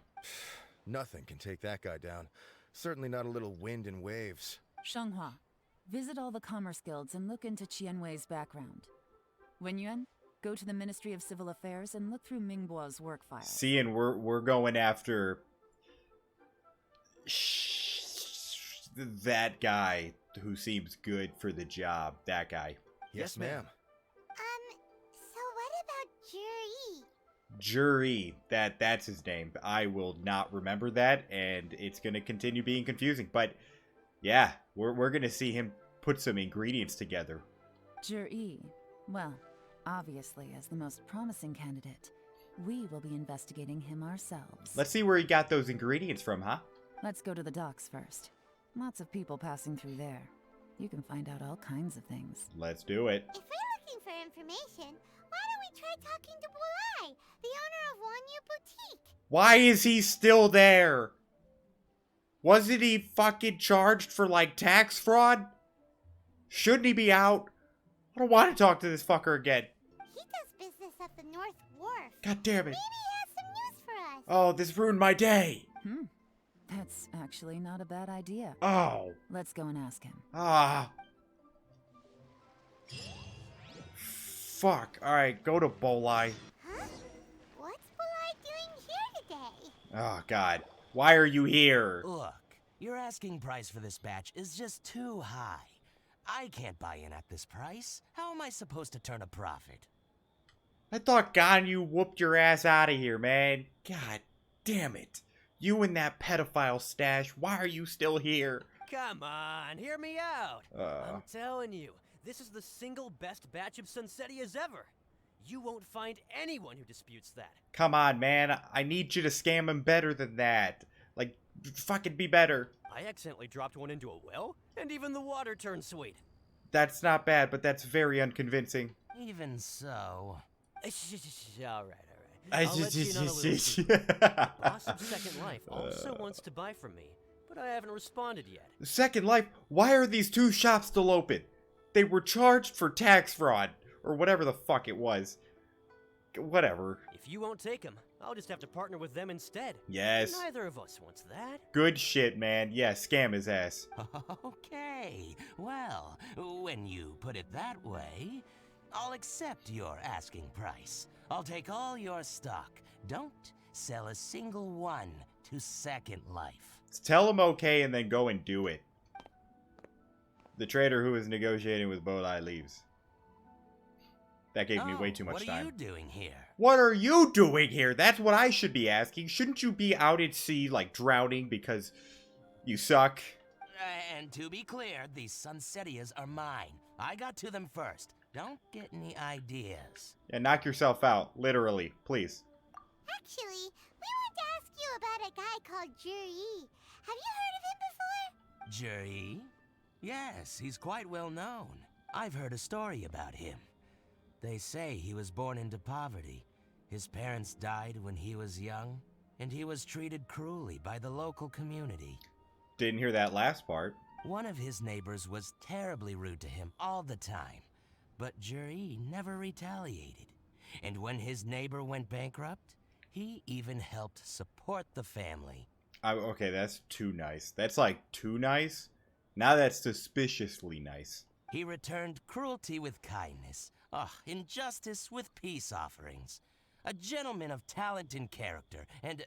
Speaker 9: Nothing can take that guy down. Certainly not a little wind and waves.
Speaker 5: Shanghua, visit all the commerce guilds and look into Qianwei's background. Wenyuan, go to the Ministry of Civil Affairs and look through Mingbo's work files.
Speaker 1: See, and we're going after that guy who seems good for the job. That guy.
Speaker 9: Yes, ma'am.
Speaker 3: So what about Jury?
Speaker 1: Jury. That's his name. I will not remember that, and it's gonna continue being confusing. But yeah, we're gonna see him put some ingredients together.
Speaker 5: Zhi, well, obviously as the most promising candidate, we will be investigating him ourselves.
Speaker 1: Let's see where he got those ingredients from, huh?
Speaker 5: Let's go to the docks first. Lots of people passing through there. You can find out all kinds of things.
Speaker 1: Let's do it.
Speaker 3: If we're looking for information, why don't we try talking to Bulai, the owner of Wanyu Boutique?
Speaker 1: Why is he still there? Wasn't he fucking charged for, like, tax fraud? Shouldn't he be out? I don't want to talk to this fucker again.
Speaker 3: He does business at the North Wharf.
Speaker 1: God damn it.
Speaker 3: Maybe he has some news for us.
Speaker 1: Oh, this ruined my day.
Speaker 5: That's actually not a bad idea.
Speaker 1: Oh.
Speaker 5: Let's go and ask him.
Speaker 1: Ah. Fuck. Alright, go to Bolai.
Speaker 3: Huh? What's Bulai doing here today?
Speaker 1: Oh, God. Why are you here?
Speaker 10: Look, your asking price for this batch is just too high. I can't buy in at this price. How am I supposed to turn a profit?
Speaker 1: I thought Ganyu whooped your ass out of here, man. God damn it. You and that pedophile stash, why are you still here?
Speaker 10: Come on, hear me out. I'm telling you, this is the single best batch of Sunsetias ever. You won't find anyone who disputes that.
Speaker 1: Come on, man. I need you to scam him better than that. Like, fucking be better.
Speaker 10: I accidentally dropped one into a well, and even the water turned sweet.
Speaker 1: That's not bad, but that's very unconvincing.
Speaker 10: Even so. All right. I'll let you in on a little secret. The boss of Second Life also wants to buy from me, but I haven't responded yet.
Speaker 1: Second Life, why are these two shops still open? They were charged for tax fraud, or whatever the fuck it was. Whatever.
Speaker 10: If you won't take him, I'll just have to partner with them instead.
Speaker 1: Yes.
Speaker 10: Neither of us wants that.
Speaker 1: Good shit, man. Yeah, scam his ass.
Speaker 10: Okay, well, when you put it that way, I'll accept your asking price. I'll take all your stock. Don't sell a single one to Second Life.
Speaker 1: Tell him okay and then go and do it. The trader who is negotiating with Bolai leaves. That gave me way too much time.
Speaker 10: What are you doing here?
Speaker 1: What are you doing here? That's what I should be asking. Shouldn't you be out at sea, like, drowning because you suck?
Speaker 10: And to be clear, these Sunsetias are mine. I got to them first. Don't get any ideas.
Speaker 1: And knock yourself out, literally, please.
Speaker 3: Actually, we want to ask you about a guy called Jury. Have you heard of him before?
Speaker 10: Jury? Yes, he's quite well known. I've heard a story about him. They say he was born into poverty. His parents died when he was young, and he was treated cruelly by the local community.
Speaker 1: Didn't hear that last part.
Speaker 10: One of his neighbors was terribly rude to him all the time. But Jury never retaliated. And when his neighbor went bankrupt, he even helped support the family.
Speaker 1: Okay, that's too nice. That's like too nice. Now that's suspiciously nice.
Speaker 10: He returned cruelty with kindness. Injustice with peace offerings. A gentleman of talent and character. And,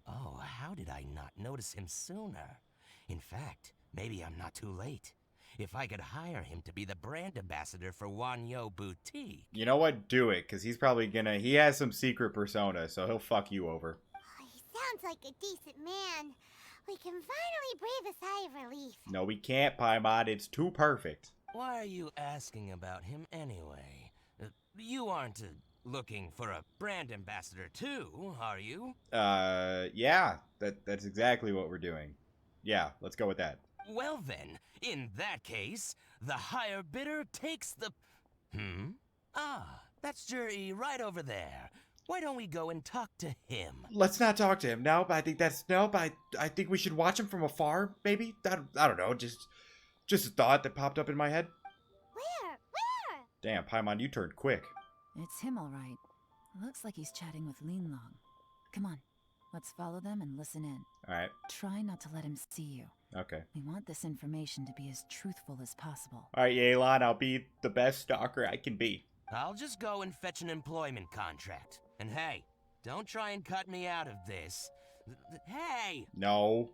Speaker 10: how did I not notice him sooner? In fact, maybe I'm not too late. If I could hire him to be the brand ambassador for Wanyu Boutique.
Speaker 1: You know what? Do it, because he's probably gonna... He has some secret persona, so he'll fuck you over.
Speaker 3: Oh, he sounds like a decent man. We can finally breathe a sigh of relief.
Speaker 1: No, we can't, Paimon. It's too perfect.
Speaker 10: Why are you asking about him anyway? You aren't looking for a brand ambassador too, are you?
Speaker 1: Yeah. That's exactly what we're doing. Yeah, let's go with that.
Speaker 10: Well then, in that case, the higher bidder takes the... Ah, that's Juri right over there. Why don't we go and talk to him?
Speaker 1: Let's not talk to him. No, but I think that's... No, but I think we should watch him from afar, maybe? I don't know, just a thought that popped up in my head.
Speaker 3: Where?
Speaker 1: Damn, Paimon, you turned quick.
Speaker 5: It's him, all right. Looks like he's chatting with Linlong. Come on, let's follow them and listen in.
Speaker 1: Alright,
Speaker 5: Try not to let him see you.
Speaker 1: okay.
Speaker 5: We want this information to be as truthful as possible.
Speaker 1: Alright, YELAN, I'll be the best stalker I can be.
Speaker 10: I'll just go and fetch an employment contract. And hey, don't try and cut me out of this. Hey!
Speaker 1: No.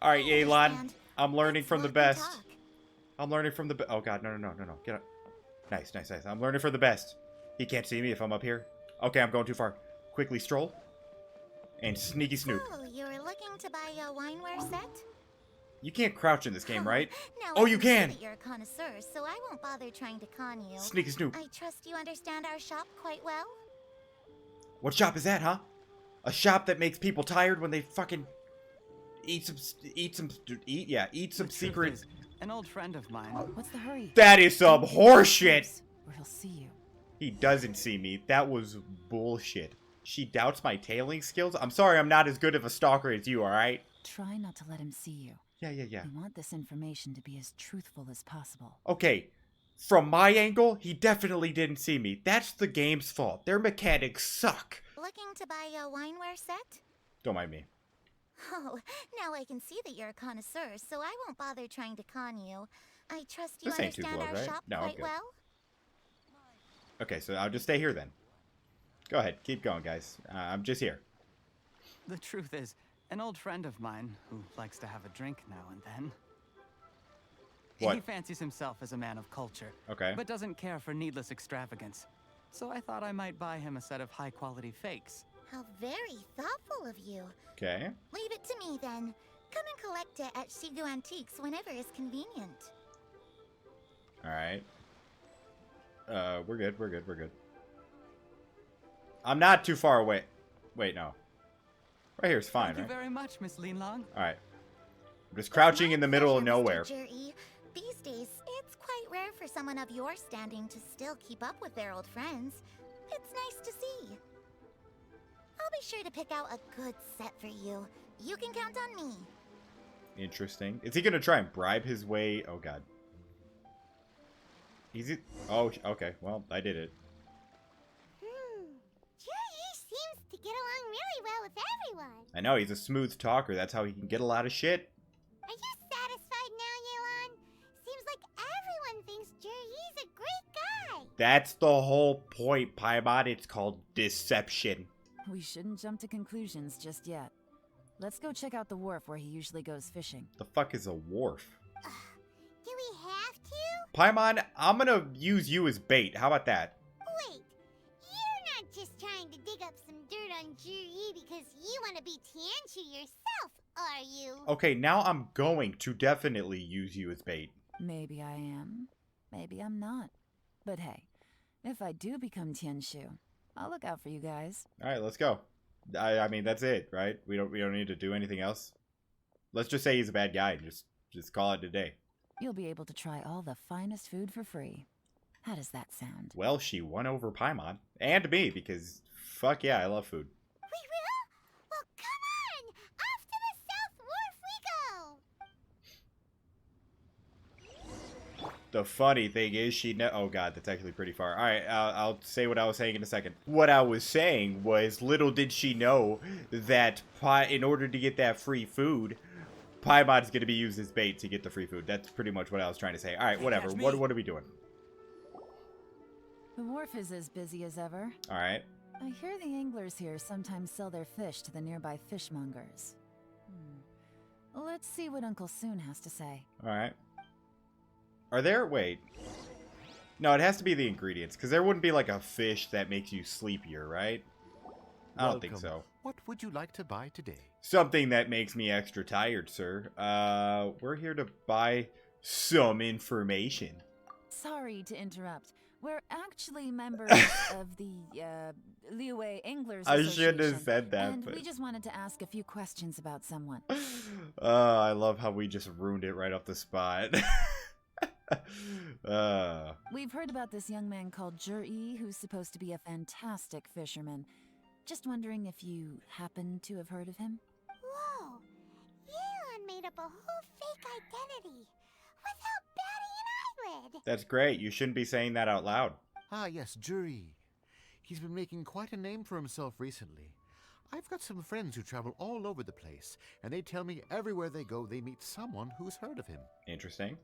Speaker 1: Alright, YELAN, I'm learning from the best. I'm learning from the oh god, no. Get up. Nice. I'm learning from the best. He can't see me if I'm up here. Okay, I'm going too far. Quickly stroll. And sneaky snoop.
Speaker 3: Oh, you were looking to buy a wineware set?
Speaker 1: You can't crouch in this game, right?
Speaker 3: Now
Speaker 1: Oh,
Speaker 3: I
Speaker 1: you
Speaker 3: see
Speaker 1: can!
Speaker 3: that you're a connoisseur, so I won't bother trying to con you.
Speaker 1: Sneaky snoop.
Speaker 3: I trust you understand our shop quite well.
Speaker 1: What shop is that, huh? A shop that makes people tired when they fucking eat some
Speaker 8: The truth
Speaker 1: secret.
Speaker 8: is, an old friend of mine.
Speaker 5: What's the hurry?
Speaker 1: That is some horseshit!
Speaker 5: Or he'll see you.
Speaker 1: He doesn't see me. That was bullshit. She doubts my tailing skills? I'm sorry I'm not as good of a stalker as you, alright?
Speaker 5: Try not to let him see you.
Speaker 1: Yeah.
Speaker 5: We want this information to be as truthful as possible.
Speaker 1: Okay, from my angle, he definitely didn't see me. That's the game's fault. Their mechanics suck.
Speaker 3: Looking to buy a wineware set?
Speaker 1: Don't mind me.
Speaker 3: Oh, now I can see that you're a connoisseur, so I won't bother trying to con you. I trust you
Speaker 1: This ain't too
Speaker 3: understand
Speaker 1: close,
Speaker 3: our
Speaker 1: right?
Speaker 3: shop
Speaker 1: No, I'm
Speaker 3: quite
Speaker 1: good.
Speaker 3: well.
Speaker 1: Okay, so I'll just stay here then. Go ahead, keep going, guys. I'm just here.
Speaker 8: The truth is, an old friend of mine who likes to have a drink now and then.
Speaker 1: What?
Speaker 8: He fancies himself as a man of culture,
Speaker 1: Okay.
Speaker 8: but doesn't care for needless extravagance. So I thought I might buy him a set of high-quality fakes.
Speaker 3: How very thoughtful of you.
Speaker 1: Okay.
Speaker 3: Leave it to me then. Come and collect it at Shigu Antiques whenever is convenient.
Speaker 1: Alright. We're good. I'm not too far away. Wait, no. Right here is fine,
Speaker 8: Thank you
Speaker 1: right?
Speaker 8: very much, Miss Linlong.
Speaker 1: Alright. I'm just crouching in the middle of
Speaker 3: Pleasure,
Speaker 1: nowhere.
Speaker 3: Mr. Juri. These days, it's quite rare for someone of your standing to still keep up with their old friends. It's nice to see. I'll be sure to pick out a good set for you. You can count on me.
Speaker 1: Interesting. Is he gonna try and bribe his way? Oh god. Easy. Oh, okay. Well, I did it.
Speaker 3: Juri seems to get along really well with everyone.
Speaker 1: I know, he's a smooth talker. That's how he can get a lot of shit.
Speaker 3: Are you satisfied now, YELAN? Seems like everyone thinks Juri's a great guy.
Speaker 1: That's the whole point, Paimon. It's called deception.
Speaker 5: We shouldn't jump to conclusions just yet. Let's go check out the wharf where he usually goes fishing.
Speaker 1: The fuck is a wharf?
Speaker 3: Do we have to?
Speaker 1: Paimon, I'm gonna use you as bait. How about that?
Speaker 3: Wait, you're not just trying to dig up some dirt on Juri because you want to be Tianshu yourself, are you?
Speaker 1: Okay, now I'm going to definitely use you as bait.
Speaker 5: Maybe I am. Maybe I'm not. But hey, if I do become Tianshu, I'll look out for you guys.
Speaker 1: Alright, let's go. I mean, that's it, right? We don't need to do anything else. Let's just say he's a bad guy and just call it a day.
Speaker 5: You'll be able to try all the finest food for free. How does that sound?
Speaker 1: Well, she won over Paimon. And me, because fuck yeah, I love food.
Speaker 3: We will? Well, come on! Off to the South Wharf we go!
Speaker 1: The funny thing is oh god, that's actually pretty far. Alright, I'll say what I was saying in a second. What I was saying was, little did she know that in order to get that free food, Paimon's gonna be used as bait to get the free food. That's pretty much what I was trying to say. Alright, whatever. What are we doing?
Speaker 5: The wharf is as busy as ever.
Speaker 1: Alright.
Speaker 5: I hear the anglers here sometimes sell their fish to the nearby fishmongers. Let's see what Uncle Soon has to say.
Speaker 1: Alright. Are there... Wait. No, it has to be the ingredients, because there wouldn't be like a fish that makes you sleepier, right? I don't think so.
Speaker 9: What would you like to buy today?
Speaker 1: Something that makes me extra tired, sir. We're here to buy some information.
Speaker 5: Sorry to interrupt, We're actually members of the Liyue Anglers
Speaker 1: I
Speaker 5: Association.
Speaker 1: shouldn't have said that,
Speaker 5: And
Speaker 1: but
Speaker 5: we just wanted to ask a few questions about someone.
Speaker 1: I love how we just ruined it right off the spot.
Speaker 5: We've heard about this young man called Jur-E, who's supposed to be a fantastic fisherman. Just wondering if you happen to have heard of him?
Speaker 3: Whoa! Yelan made up a whole fake identity without batting an eyelid!
Speaker 1: That's great. You shouldn't be saying that out loud.
Speaker 11: Ah, yes, Juri. He's been making quite a name for himself recently. I've got some friends who travel all over the place, and they tell me everywhere they go they meet someone who's heard of him.
Speaker 1: Interesting.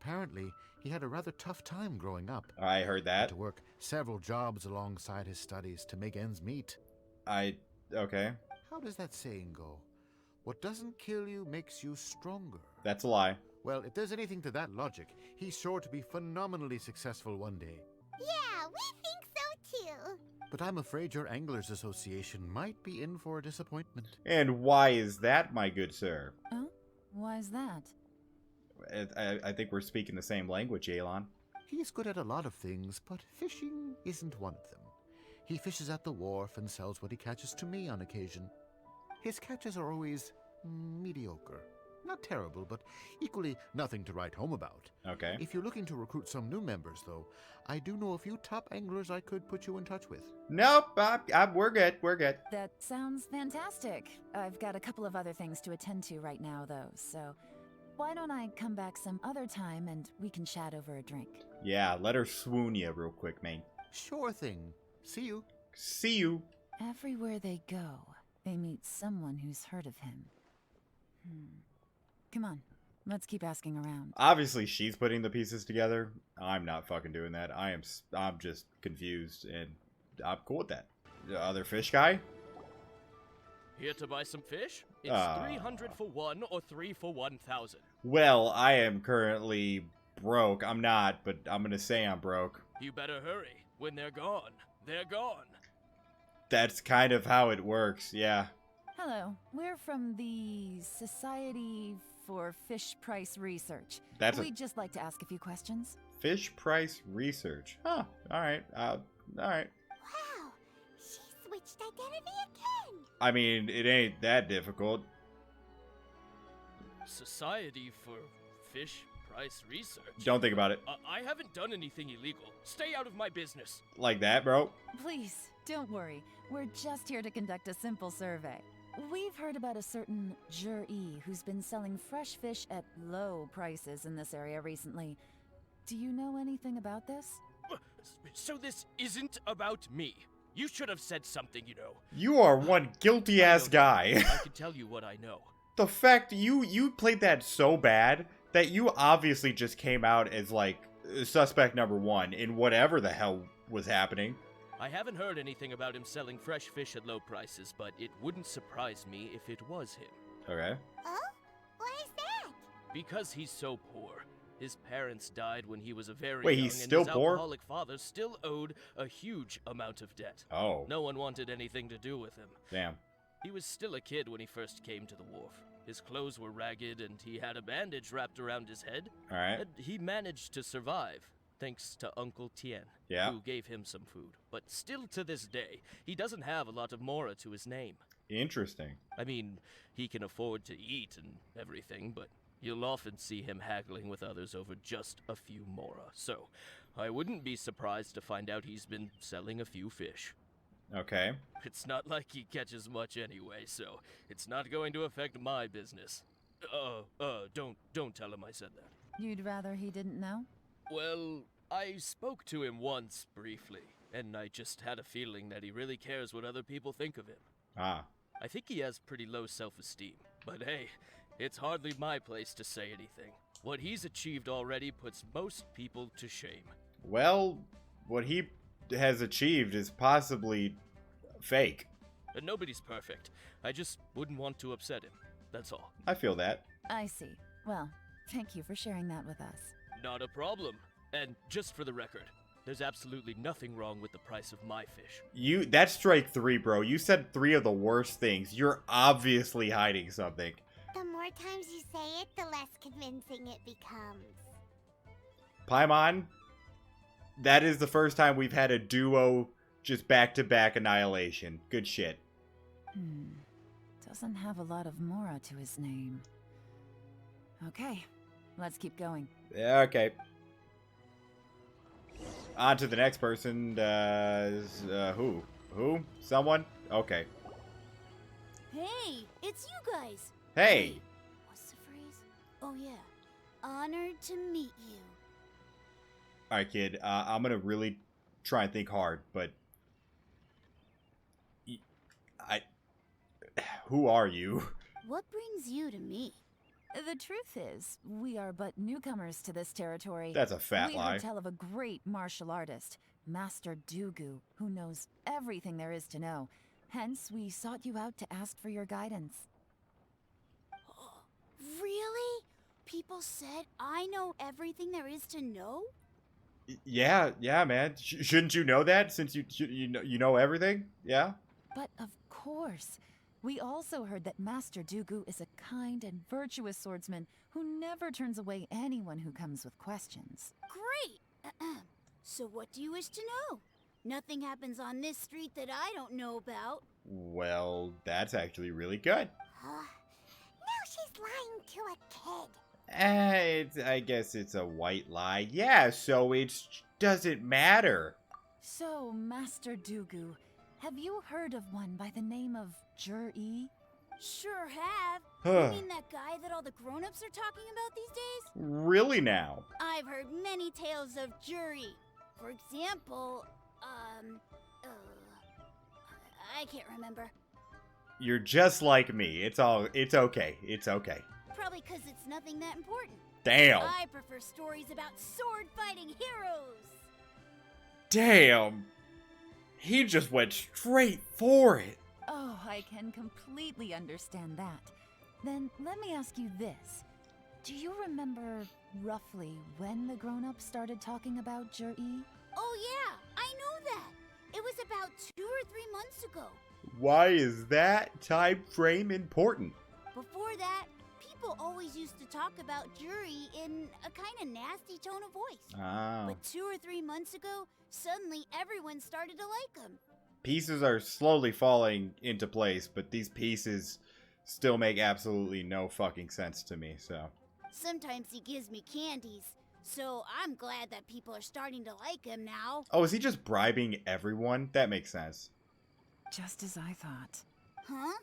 Speaker 11: Apparently, he had a rather tough time growing up.
Speaker 1: I heard
Speaker 11: Had
Speaker 1: that.
Speaker 11: to work several jobs alongside his studies to make ends meet.
Speaker 1: Okay.
Speaker 11: How does that saying go? What doesn't kill you makes you stronger.
Speaker 1: That's a lie.
Speaker 11: Well, if there's anything to that logic, he's sure to be phenomenally successful one day.
Speaker 3: Yeah, we think so too.
Speaker 11: But I'm afraid your Anglers Association might be in for a disappointment.
Speaker 1: And why is that, my good sir?
Speaker 5: Oh? Why is that?
Speaker 1: I think we're speaking the same language, Yelan.
Speaker 11: He's good at a lot of things, but fishing isn't one of them. He fishes at the wharf and sells what he catches to me on occasion. His catches are always mediocre. Not terrible, but equally nothing to write home about.
Speaker 1: Okay.
Speaker 11: If you're looking to recruit some new members, though, I do know a few top anglers I could put you in touch with.
Speaker 1: Nope, we're good. We're good.
Speaker 5: That sounds fantastic. I've got a couple of other things to attend to right now, though, so why don't I come back some other time and we can chat over a drink?
Speaker 1: Yeah, let her swoon you real quick, man.
Speaker 11: Sure thing. See you.
Speaker 1: See you.
Speaker 5: Everywhere they go, they meet someone who's heard of him. Come on, let's keep asking around.
Speaker 1: Obviously, she's putting the pieces together. I'm not fucking doing that. I'm just confused, and I'm cool with that. The other fish guy?
Speaker 12: Here to buy some fish? It's 300 for one or 3 for 1,000.
Speaker 1: Well, I am currently broke. I'm not, but I'm gonna say I'm broke.
Speaker 12: You better hurry. When they're gone, they're gone.
Speaker 1: That's kind of how it works, yeah.
Speaker 5: Hello, we're from the Society for Fish Price Research. We'd just like to ask a few questions.
Speaker 1: Fish price research. Huh, alright, alright.
Speaker 3: Wow, she switched identity again!
Speaker 1: I mean, it ain't that difficult.
Speaker 12: Society for Fish Price Research?
Speaker 1: Don't think about it.
Speaker 12: I haven't done anything illegal. Stay out of my business.
Speaker 1: Like that, bro?
Speaker 5: Please, don't worry. We're just here to conduct a simple survey. We've heard about a certain Jur-E who's been selling fresh fish at low prices in this area recently. Do you know anything about this?
Speaker 12: So this isn't about me. You should have said something, you know.
Speaker 1: You are one guilty-ass guy.
Speaker 12: I can tell you what I know.
Speaker 1: The fact you played that so bad that you obviously just came out as, like, suspect number one in whatever the hell was happening.
Speaker 12: I haven't heard anything about him selling fresh fish at low prices, but it wouldn't surprise me if it was him.
Speaker 1: Okay.
Speaker 3: Oh? Why is that?
Speaker 12: Because he's so poor. His parents died when he was a very
Speaker 1: Wait,
Speaker 12: young,
Speaker 1: he's still
Speaker 12: and his
Speaker 1: poor?
Speaker 12: alcoholic father still owed a huge amount of debt.
Speaker 1: Oh.
Speaker 12: No one wanted anything to do with him.
Speaker 1: Damn.
Speaker 12: He was still a kid when he first came to the wharf. His clothes were ragged and he had a bandage wrapped around his head.
Speaker 1: Alright.
Speaker 12: He managed to survive, thanks to Uncle Tien,
Speaker 1: Yeah.
Speaker 12: who gave him some food. But still to this day, he doesn't have a lot of mora to his name.
Speaker 1: Interesting.
Speaker 12: I mean, he can afford to eat and everything, but you'll often see him haggling with others over just a few mora. So, I wouldn't be surprised to find out he's been selling a few fish.
Speaker 1: Okay.
Speaker 12: It's not like he catches much anyway, so it's not going to affect my business. Don't tell him I said that.
Speaker 5: You'd rather he didn't know?
Speaker 12: Well, I spoke to him once, briefly, and I just had a feeling that he really cares what other people think of him.
Speaker 1: Ah.
Speaker 12: I think he has pretty low self-esteem, but hey, it's hardly my place to say anything. What he's achieved already puts most people to shame.
Speaker 1: Well, what he has achieved is possibly fake.
Speaker 12: And nobody's perfect. I just wouldn't want to upset him. That's all.
Speaker 1: I feel that.
Speaker 5: I see. Well, thank you for sharing that with us.
Speaker 12: Not a problem. And just for the record, there's absolutely nothing wrong with the price of my fish.
Speaker 1: That's strike 3, bro. You said 3 of the worst things. You're obviously hiding something.
Speaker 3: The more times you say it, the less convincing it becomes.
Speaker 1: Paimon, That is the first time we've had a duo just back-to-back annihilation. Good shit.
Speaker 5: Doesn't have a lot of Mora to his name. Okay, let's keep going.
Speaker 1: Yeah, okay. On to the next person. Who? Who? Someone? Okay.
Speaker 13: Hey, it's you guys.
Speaker 1: Hey!
Speaker 13: Wait, what's the phrase? Oh yeah. Honored to meet you.
Speaker 1: Alright, kid. I'm gonna really try and think hard, but... Who are you?
Speaker 13: What brings you to me?
Speaker 5: The truth is, we are but newcomers to this territory.
Speaker 1: That's a fat
Speaker 5: we
Speaker 1: lie.
Speaker 5: heard tell of a great martial artist, Master Dugu, who knows everything there is to know. Hence, we sought you out to ask for your guidance.
Speaker 13: Really? People said I know everything there is to know?
Speaker 1: Yeah, man. Shouldn't you know that since you know everything? Yeah?
Speaker 5: But of course. We also heard that Master Dugu is a kind and virtuous swordsman who never turns away anyone who comes with questions.
Speaker 13: Great! So what do you wish to know? Nothing happens on this street that I don't know about.
Speaker 1: Well, that's actually really good.
Speaker 3: Now she's lying to a kid.
Speaker 1: I guess it's a white lie. Yeah, so it doesn't matter.
Speaker 5: So, Master Dugu, have you heard of one by the name of Jur-E?
Speaker 13: Sure have. You mean that guy that all the grown-ups are talking about these days?
Speaker 1: Really now?
Speaker 13: I've heard many tales of Juri. For example, I can't remember.
Speaker 1: You're just like me. It's okay. It's okay.
Speaker 13: Probably because it's nothing that important.
Speaker 1: Damn.
Speaker 13: I prefer stories about sword-fighting heroes.
Speaker 1: Damn. He just went straight for it.
Speaker 5: Oh, I can completely understand that. Then let me ask you this. Do you remember roughly when the grown-ups started talking about Jur-E?
Speaker 13: Oh yeah, I know that. It was about 2 or 3 months ago.
Speaker 1: Why is that time frame important?
Speaker 13: Before that, people always used to talk about Juri in a kind of nasty tone of voice.
Speaker 1: Oh.
Speaker 13: But 2 or 3 months ago, suddenly everyone started to like him.
Speaker 1: Pieces are slowly falling into place, but these pieces still make absolutely no fucking sense to me, so.
Speaker 13: Sometimes he gives me candies, so I'm glad that people are starting to like him now.
Speaker 1: Oh, is he just bribing everyone? That makes sense.
Speaker 5: Just as I thought.
Speaker 13: Huh?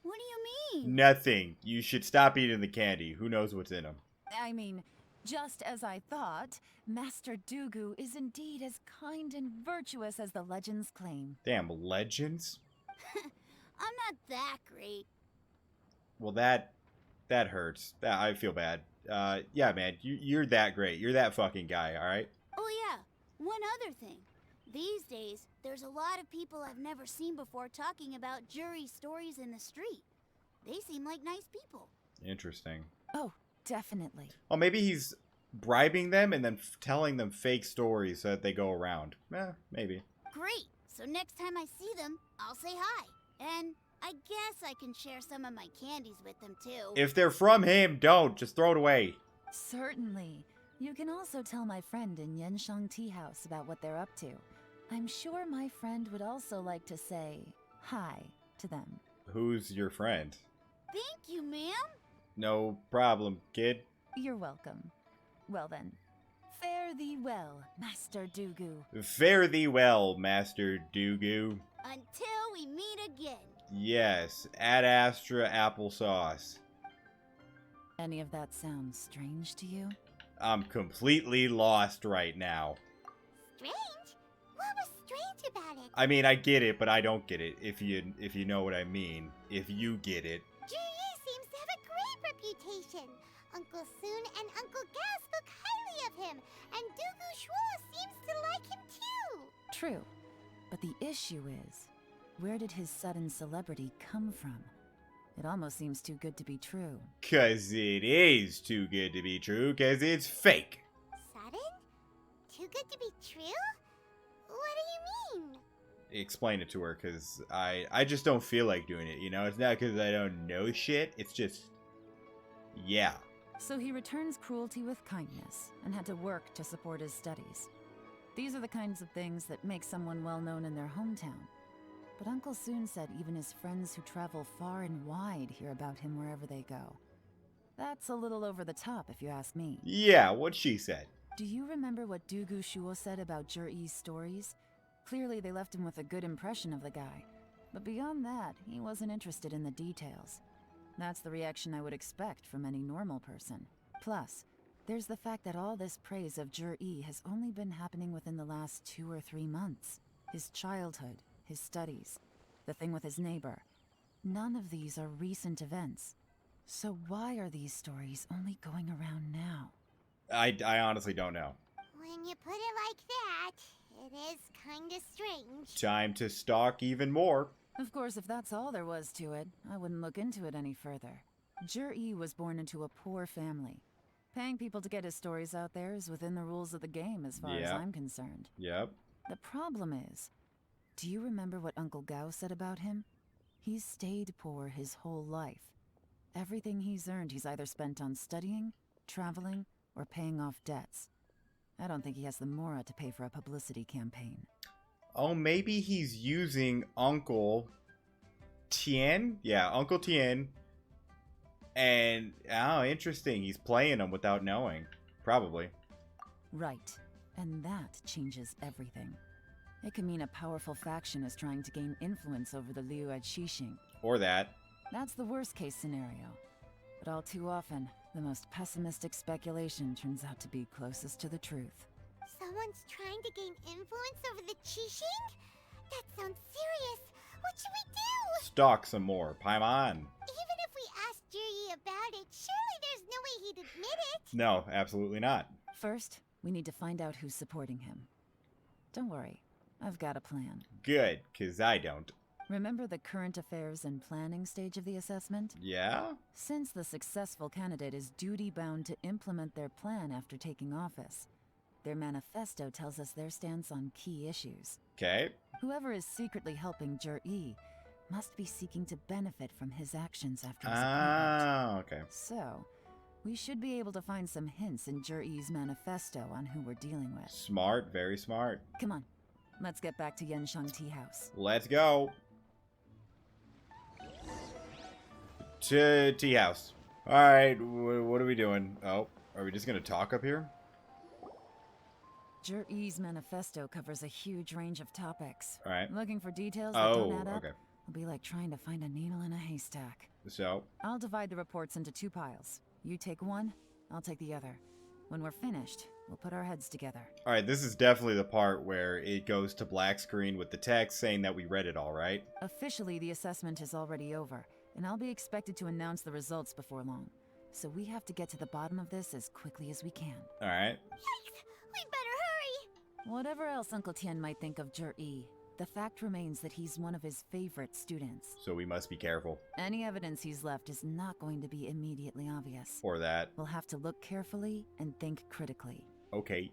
Speaker 13: What do you mean?
Speaker 1: Nothing. You should stop eating the candy. Who knows what's in them?
Speaker 5: I mean, just as I thought, Master Dugu is indeed as kind and virtuous as the legends claim.
Speaker 1: Damn, legends?
Speaker 13: I'm not that great.
Speaker 1: Well, that hurts. I feel bad. Yeah, man, you're that great. You're that fucking guy, alright?
Speaker 13: Oh yeah, one other thing. These days, there's a lot of people I've never seen before talking about Juri stories in the street. They seem like nice people.
Speaker 1: Interesting.
Speaker 5: Oh, definitely.
Speaker 1: Well, maybe he's bribing them and then telling them fake stories so that they go around. Maybe.
Speaker 13: Great. So next time I see them, I'll say hi. And I guess I can share some of my candies with them too.
Speaker 1: If they're from him, don't. Just throw it away.
Speaker 5: Certainly. You can also tell my friend in Yenshang Tea House about what they're up to. I'm sure my friend would also like to say hi to them.
Speaker 1: Who's your friend?
Speaker 13: Thank you, ma'am.
Speaker 1: No problem, kid.
Speaker 5: You're welcome. Well then, fare thee well, Master Dugu.
Speaker 1: Fare thee well, Master Dugu.
Speaker 13: Until we meet again.
Speaker 1: Yes, Ad Astra applesauce.
Speaker 5: Any of that sound strange to you?
Speaker 1: I'm completely lost right now.
Speaker 3: Strange? What was strange about it?
Speaker 1: I mean, I get it, but I don't get it. If you know what I mean. If you get it.
Speaker 3: Juri seems to have a great reputation. Uncle Soon and Uncle Gas spoke highly of him, and Dugu Shuo seems to like him too.
Speaker 5: True. But the issue is, where did his sudden celebrity come from? It almost seems too good to be true.
Speaker 1: 'Cause it is too good to be true, 'cause it's fake.
Speaker 3: Sudden? Too good to be true? What do you mean?
Speaker 1: Explain it to her, 'cause I just don't feel like doing it, you know? It's not 'cause I don't know shit, it's just... yeah.
Speaker 5: So he returns cruelty with kindness, and had to work to support his studies. These are the kinds of things that make someone well known in their hometown. But Uncle Soon said even his friends who travel far and wide hear about him wherever they go. That's a little over the top, if you ask me.
Speaker 1: Yeah, what she said.
Speaker 5: Do you remember what Dugu Shuo said about Jur-E's stories? Clearly they left him with a good impression of the guy. But beyond that, he wasn't interested in the details. That's the reaction I would expect from any normal person. Plus, there's the fact that all this praise of Jur-E has only been happening within the last 2 or 3 months. His childhood, his studies, the thing with his neighbor. None of these are recent events. So why are these stories only going around now?
Speaker 1: I honestly don't know.
Speaker 3: When you put it like that, it is kinda strange.
Speaker 1: Time to stalk even more.
Speaker 5: Of course, if that's all there was to it, I wouldn't look into it any further. Jur-E was born into a poor family. Paying people to get his stories out there is within the rules of the game as far as I'm concerned.
Speaker 1: Yep.
Speaker 5: The problem is, do you remember what Uncle Gao said about him? He's stayed poor his whole life. Everything he's earned he's either spent on studying, traveling, or paying off debts. I don't think he has the mora to pay for a publicity campaign.
Speaker 1: Oh, maybe he's using Uncle Tien? Yeah, Uncle Tien. And, oh, interesting. He's playing him without knowing. Probably.
Speaker 5: Right. And that changes everything. It could mean a powerful faction is trying to gain influence over the Liu at Xixing.
Speaker 1: Or that.
Speaker 5: That's the worst case scenario. But all too often, the most pessimistic speculation turns out to be closest to the truth.
Speaker 3: Someone's trying to gain influence over the Qixing? That sounds serious. What should we do?
Speaker 1: Stalk some more. Paimon.
Speaker 3: Even if we asked Juri about it, surely there's no way he'd admit it.
Speaker 1: No, absolutely not.
Speaker 5: First, we need to find out who's supporting him. Don't worry, I've got a plan.
Speaker 1: Good, because I don't.
Speaker 5: Remember the current affairs and planning stage of the assessment?
Speaker 1: Yeah?
Speaker 5: Since the successful candidate is duty-bound to implement their plan after taking office, their manifesto tells us their stance on key issues.
Speaker 1: Okay.
Speaker 5: Whoever is secretly helping Jur-E must be seeking to benefit from his actions after his appointment.
Speaker 1: Ah, okay.
Speaker 5: So, we should be able to find some hints in Jur-E's manifesto on who we're dealing with.
Speaker 1: Smart, very smart.
Speaker 5: Come on, let's get back to Yenshang Tea House.
Speaker 1: Let's go. To tea house. Alright, what are we doing? Oh, are we just gonna talk up here?
Speaker 5: Jur-E's manifesto covers a huge range of topics.
Speaker 1: Alright.
Speaker 5: Looking for details that don't add up?
Speaker 1: Okay.
Speaker 5: Will be like trying to find a needle in a haystack.
Speaker 1: So?
Speaker 5: I'll divide the reports into 2 piles. You take one, I'll take the other. When we're finished, we'll put our heads together.
Speaker 1: Alright, this is definitely the part where it goes to black screen with the text saying that we read it all, right?
Speaker 5: Officially, the assessment is already over, and I'll be expected to announce the results before long. So we have to get to the bottom of this as quickly as we can.
Speaker 1: Alright.
Speaker 3: Yikes! We better hurry!
Speaker 5: Whatever else Uncle Tien might think of Jur-E, the fact remains that he's one of his favorite students.
Speaker 1: So we must be careful.
Speaker 5: Any evidence he's left is not going to be immediately obvious.
Speaker 1: For that.
Speaker 5: We'll have to look carefully and think critically.
Speaker 1: Okay.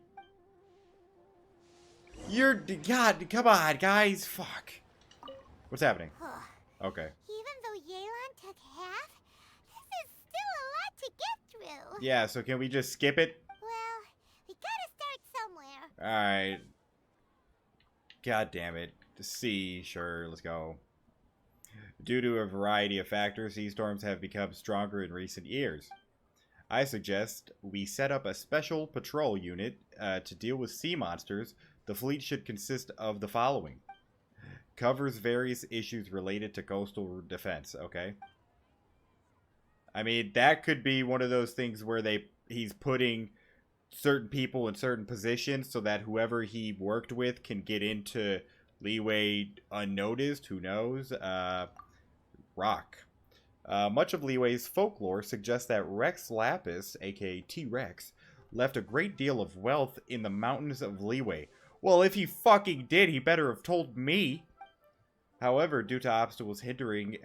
Speaker 1: God, come on, guys. Fuck. What's happening? Okay.
Speaker 3: Even though YELAN took half, this is still a lot to get through.
Speaker 1: Yeah, so can we just skip it?
Speaker 3: Well, we gotta start somewhere.
Speaker 1: Alright. God damn it. C, sure, let's go. Due to a variety of factors, these storms have become stronger in recent years. I suggest we set up a special patrol unit to deal with sea monsters. The fleet should consist of the following. Covers various issues related to coastal defense, okay? I mean, that could be one of those things where he's putting certain people in certain positions so that whoever he worked with can get into Leeway unnoticed. Who knows? Rock. Much of Leeway's folklore suggests that Rex Lapis, aka T-Rex, left a great deal of wealth in the mountains of Leeway. Well, if he fucking did, he better have told me. However, due to obstacles hindering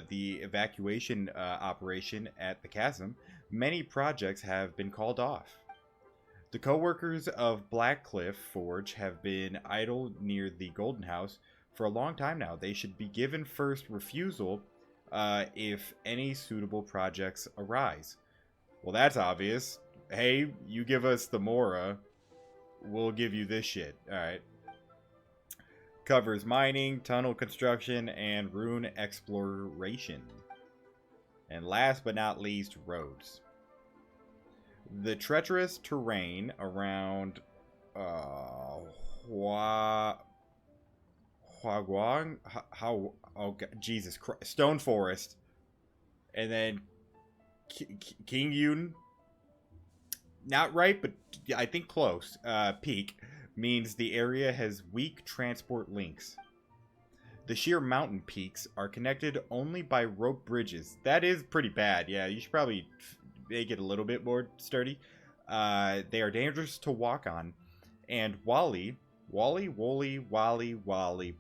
Speaker 1: the evacuation operation at the chasm, many projects have been called off. The co-workers of Blackcliff Forge have been idle near the Golden House for a long time now. They should be given first refusal if any suitable projects arise. Well, that's obvious. Hey, you give us the Mora. we'll give you this shit. Alright. Covers mining, tunnel construction, and rune exploration. And last but not least, roads. The treacherous terrain around Huaguang, how, oh God, Jesus Christ, Stone Forest, and then King Yun, not right, but I think close, Peak, means the area has weak transport links. The sheer mountain peaks are connected only by rope bridges. That is pretty bad. Yeah, you should probably make it a little bit more sturdy. They are dangerous to walk on. And Wally,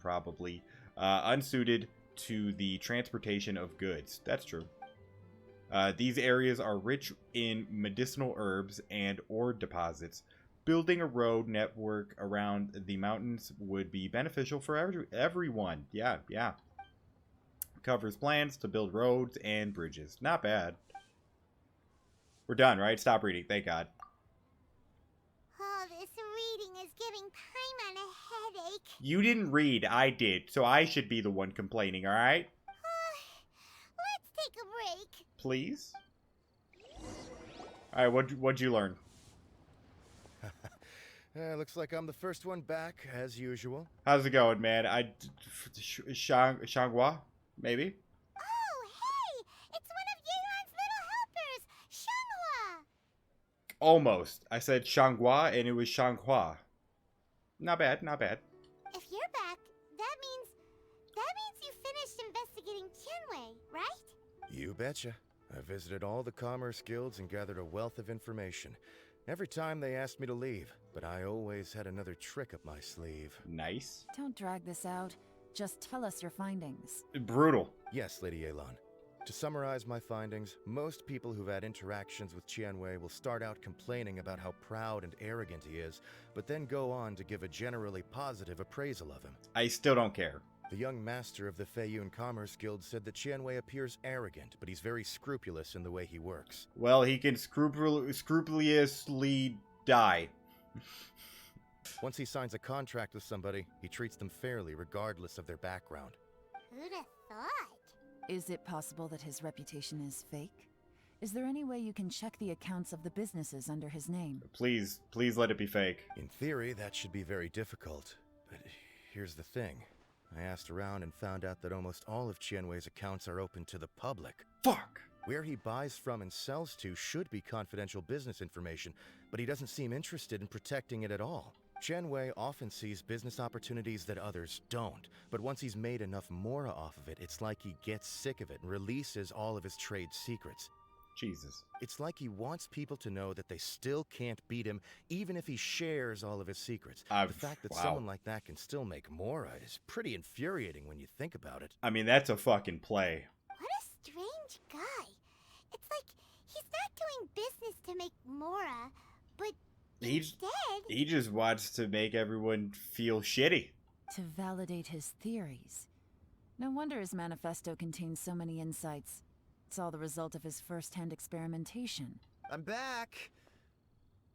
Speaker 1: probably, unsuited to the transportation of goods. That's true. These areas are rich in medicinal herbs and ore deposits. Building a road network around the mountains would be beneficial for everyone. Yeah. Covers plans to build roads and bridges. Not bad. We're done, right? Stop reading. Thank God.
Speaker 3: Oh, this reading is giving Paimon a headache.
Speaker 1: You didn't read. I did. So I should be the one complaining, alright?
Speaker 3: Let's take a break.
Speaker 1: Please? Alright, what'd you learn?
Speaker 9: Looks like I'm the first one back, as usual.
Speaker 1: How's it going, man? Shanghua? Maybe?
Speaker 3: Oh, hey! It's one of Yelan's little helpers, Shanghua!
Speaker 1: Almost. I said Shanghua and it was Shanghua. Not bad, not bad.
Speaker 3: If you're back, that means you finished investigating Tianwei, right?
Speaker 9: You betcha. I visited all the commerce guilds and gathered a wealth of information. Every time they asked me to leave, but I always had another trick up my sleeve.
Speaker 1: Nice.
Speaker 5: Don't drag this out. Just tell us your findings.
Speaker 1: Brutal.
Speaker 9: Yes, Lady YELAN. To summarize my findings, most people who've had interactions with Tianwei will start out complaining about how proud and arrogant he is, but then go on to give a generally positive appraisal of him.
Speaker 1: I still don't care.
Speaker 9: The young master of the Feiyun Commerce Guild said that Tianwei appears arrogant, but he's very scrupulous in the way he works.
Speaker 1: Well, he can scrupulously die.
Speaker 9: Once he signs a contract with somebody, he treats them fairly regardless of their background.
Speaker 3: Who'd have thought?
Speaker 5: Is it possible that his reputation is fake? Is there any way you can check the accounts of the businesses under his name?
Speaker 1: Please let it be fake.
Speaker 9: In theory, that should be very difficult. But here's the thing. I asked around and found out that almost all of Tianwei's accounts are open to the public.
Speaker 1: Fuck!
Speaker 9: Where he buys from and sells to should be confidential business information, but he doesn't seem interested in protecting it at all. Tianwei often sees business opportunities that others don't, but once he's made enough mora off of it, it's like he gets sick of it and releases all of his trade secrets.
Speaker 1: Jesus.
Speaker 9: It's like he wants people to know that they still can't beat him, even if he shares all of his secrets. The fact that someone like that can still make mora is pretty infuriating when you think about it.
Speaker 1: I mean, that's a fucking play.
Speaker 3: What a strange guy. It's like he's not doing business to make mora, but instead...
Speaker 1: He just wants to make everyone feel shitty.
Speaker 5: To validate his theories. No wonder his manifesto contains so many insights. It's all the result of his first-hand experimentation.
Speaker 6: I'm back!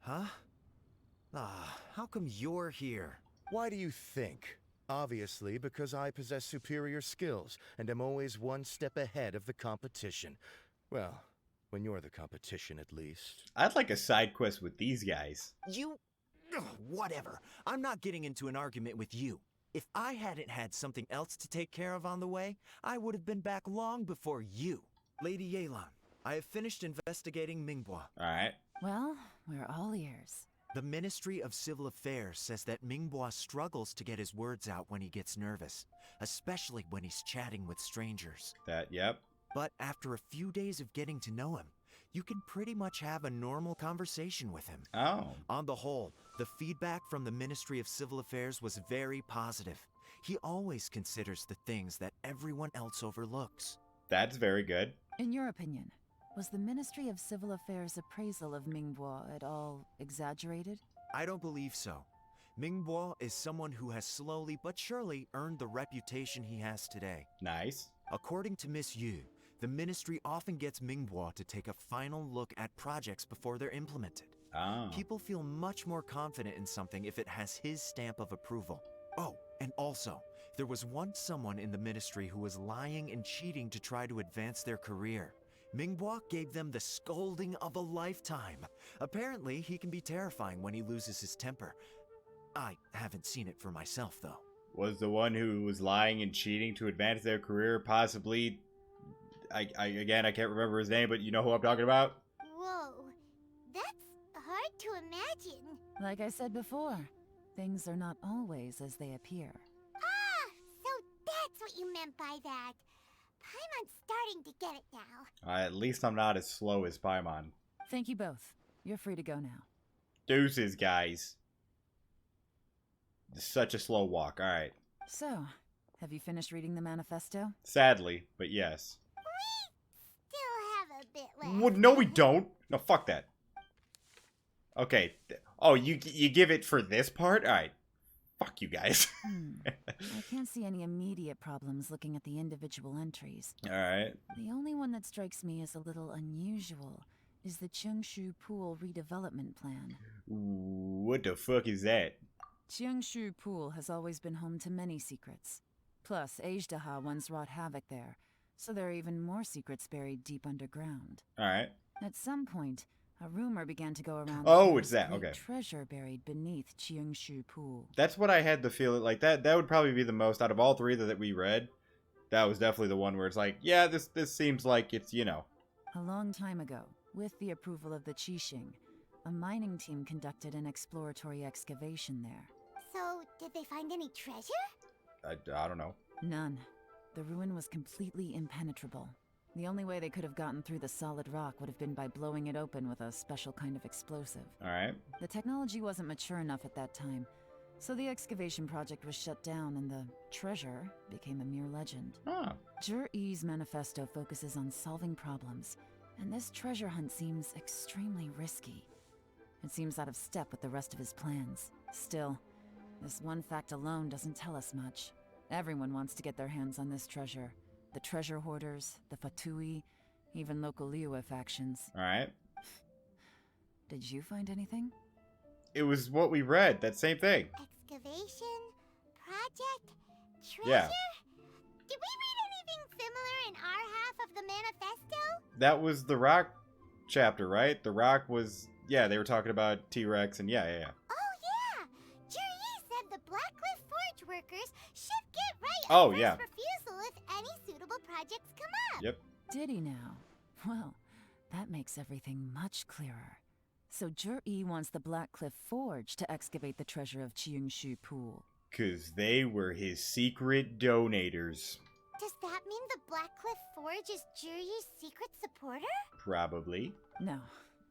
Speaker 6: Huh? How come you're here?
Speaker 9: Why do you think? Obviously, because I possess superior skills, and am always one step ahead of the competition. Well, when you're the competition, at least.
Speaker 1: I'd like a side quest with these guys.
Speaker 6: Whatever. I'm not getting into an argument with you. If I hadn't had something else to take care of on the way, I would have been back long before you. Lady YELAN, I have finished investigating Minghua.
Speaker 1: Alright.
Speaker 5: Well, we're all ears.
Speaker 6: The Ministry of Civil Affairs says that Minghua struggles to get his words out when he gets nervous, especially when he's chatting with strangers.
Speaker 1: Yep.
Speaker 6: But after a few days of getting to know him, you can pretty much have a normal conversation with him.
Speaker 1: Oh.
Speaker 6: On the whole, the feedback from the Ministry of Civil Affairs was very positive. He always considers the things that everyone else overlooks.
Speaker 1: That's very good.
Speaker 5: In your opinion, was the Ministry of Civil Affairs' appraisal of Minghua at all exaggerated?
Speaker 6: I don't believe so. Minghua is someone who has slowly but surely earned the reputation he has today.
Speaker 1: Nice.
Speaker 6: According to Miss Yu, the Ministry often gets Minghua to take a final look at projects before they're implemented.
Speaker 1: Ah.
Speaker 6: People feel much more confident in something if it has his stamp of approval. Oh, and also, there was once someone in the ministry who was lying and cheating to try to advance their career. Minghua gave them the scolding of a lifetime. Apparently, he can be terrifying when he loses his temper. I haven't seen it for myself, though.
Speaker 1: Was the one who was lying and cheating to advance their career possibly... Again, I can't remember his name, but you know who I'm talking about?
Speaker 3: Whoa, that's hard to imagine.
Speaker 5: Like I said before, things are not always as they appear.
Speaker 3: Ah, so that's what you meant by that. Paimon's starting to get it now.
Speaker 1: At least I'm not as slow as Paimon.
Speaker 5: Thank you both. You're free to go now.
Speaker 1: Deuces, guys. Such a slow walk. Alright.
Speaker 5: So, have you finished reading the manifesto?
Speaker 1: Sadly, but yes.
Speaker 3: We still have a bit left.
Speaker 1: What? No, we don't. No, fuck that. Okay. Oh, you give it for this part? Alright. Fuck you guys.
Speaker 5: I can't see any immediate problems looking at the individual entries.
Speaker 1: Alright.
Speaker 5: The only one that strikes me as a little unusual is the Cheongshu Pool redevelopment plan.
Speaker 1: What the fuck is that?
Speaker 5: Cheongshu Pool has always been home to many secrets. Plus, Ajdaha once wrought havoc there, so there are even more secrets buried deep underground.
Speaker 1: Alright.
Speaker 5: At some point, a rumor began to go around.
Speaker 1: Oh, it's that.
Speaker 5: great
Speaker 1: Okay.
Speaker 5: Treasure buried beneath Cheongshu Pool.
Speaker 1: That's what I had the feeling like that would probably be the most out of all three that we read. That was definitely the one where it's like, yeah, this seems like it's, you know.
Speaker 5: A long time ago, with the approval of the Qixing, a mining team conducted an exploratory excavation there.
Speaker 3: So, did they find any treasure?
Speaker 1: I don't know.
Speaker 5: None. The ruin was completely impenetrable. The only way they could have gotten through the solid rock would have been by blowing it open with a special kind of explosive.
Speaker 1: Alright.
Speaker 5: The technology wasn't mature enough at that time, so the excavation project was shut down and the treasure became a mere legend.
Speaker 1: Ah.
Speaker 5: Jur-E's manifesto focuses on solving problems, and this treasure hunt seems extremely risky. It seems out of step with the rest of his plans. Still, this one fact alone doesn't tell us much. Everyone wants to get their hands on this treasure. The treasure hoarders, the Fatui, even local Liyue factions.
Speaker 1: Alright.
Speaker 5: Did you find anything?
Speaker 1: It was what we read, that same thing.
Speaker 3: Excavation? Project? Treasure?
Speaker 1: Yeah.
Speaker 3: Did we read anything similar in our half of the manifesto?
Speaker 1: That was the Rock chapter, right? The Rock was... Yeah, they were talking about T-Rex and yeah.
Speaker 3: Oh yeah! Juri said the Blackcliff Forge workers should get right
Speaker 1: Oh,
Speaker 3: on
Speaker 1: yeah.
Speaker 3: first refusal if any suitable projects come up.
Speaker 1: Yep.
Speaker 5: Did he now? Well, that makes everything much clearer. So Jur-E wants the Blackcliff Forge to excavate the treasure of Cheongshu Pool.
Speaker 1: 'Cause they were his secret donators.
Speaker 3: Does that mean the Blackcliff Forge is Juri's secret supporter?
Speaker 1: Probably.
Speaker 5: No,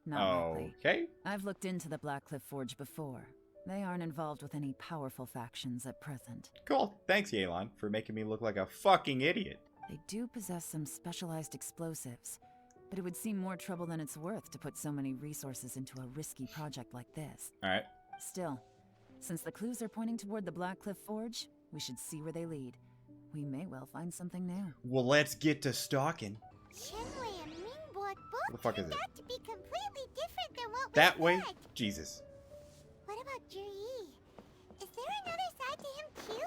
Speaker 5: not likely.
Speaker 1: Okay.
Speaker 5: I've looked into the Blackcliff Forge before. They aren't involved with any powerful factions at present.
Speaker 1: Cool. Thanks, YELAN, for making me look like a fucking idiot.
Speaker 5: They do possess some specialized explosives, but it would seem more trouble than it's worth to put so many resources into a risky project like this.
Speaker 1: Alright.
Speaker 5: Still, since the clues are pointing toward the Blackcliff Forge, we should see where they lead. We may well find something new.
Speaker 1: Well, let's get to stalking.
Speaker 3: Shenwei and Mingbot
Speaker 1: What the
Speaker 3: both
Speaker 1: fuck is
Speaker 3: turned
Speaker 1: it?
Speaker 3: out to be completely different than what
Speaker 1: That
Speaker 3: we
Speaker 1: way?
Speaker 3: thought.
Speaker 1: Jesus.
Speaker 3: What about Juri? Is there another side to him too?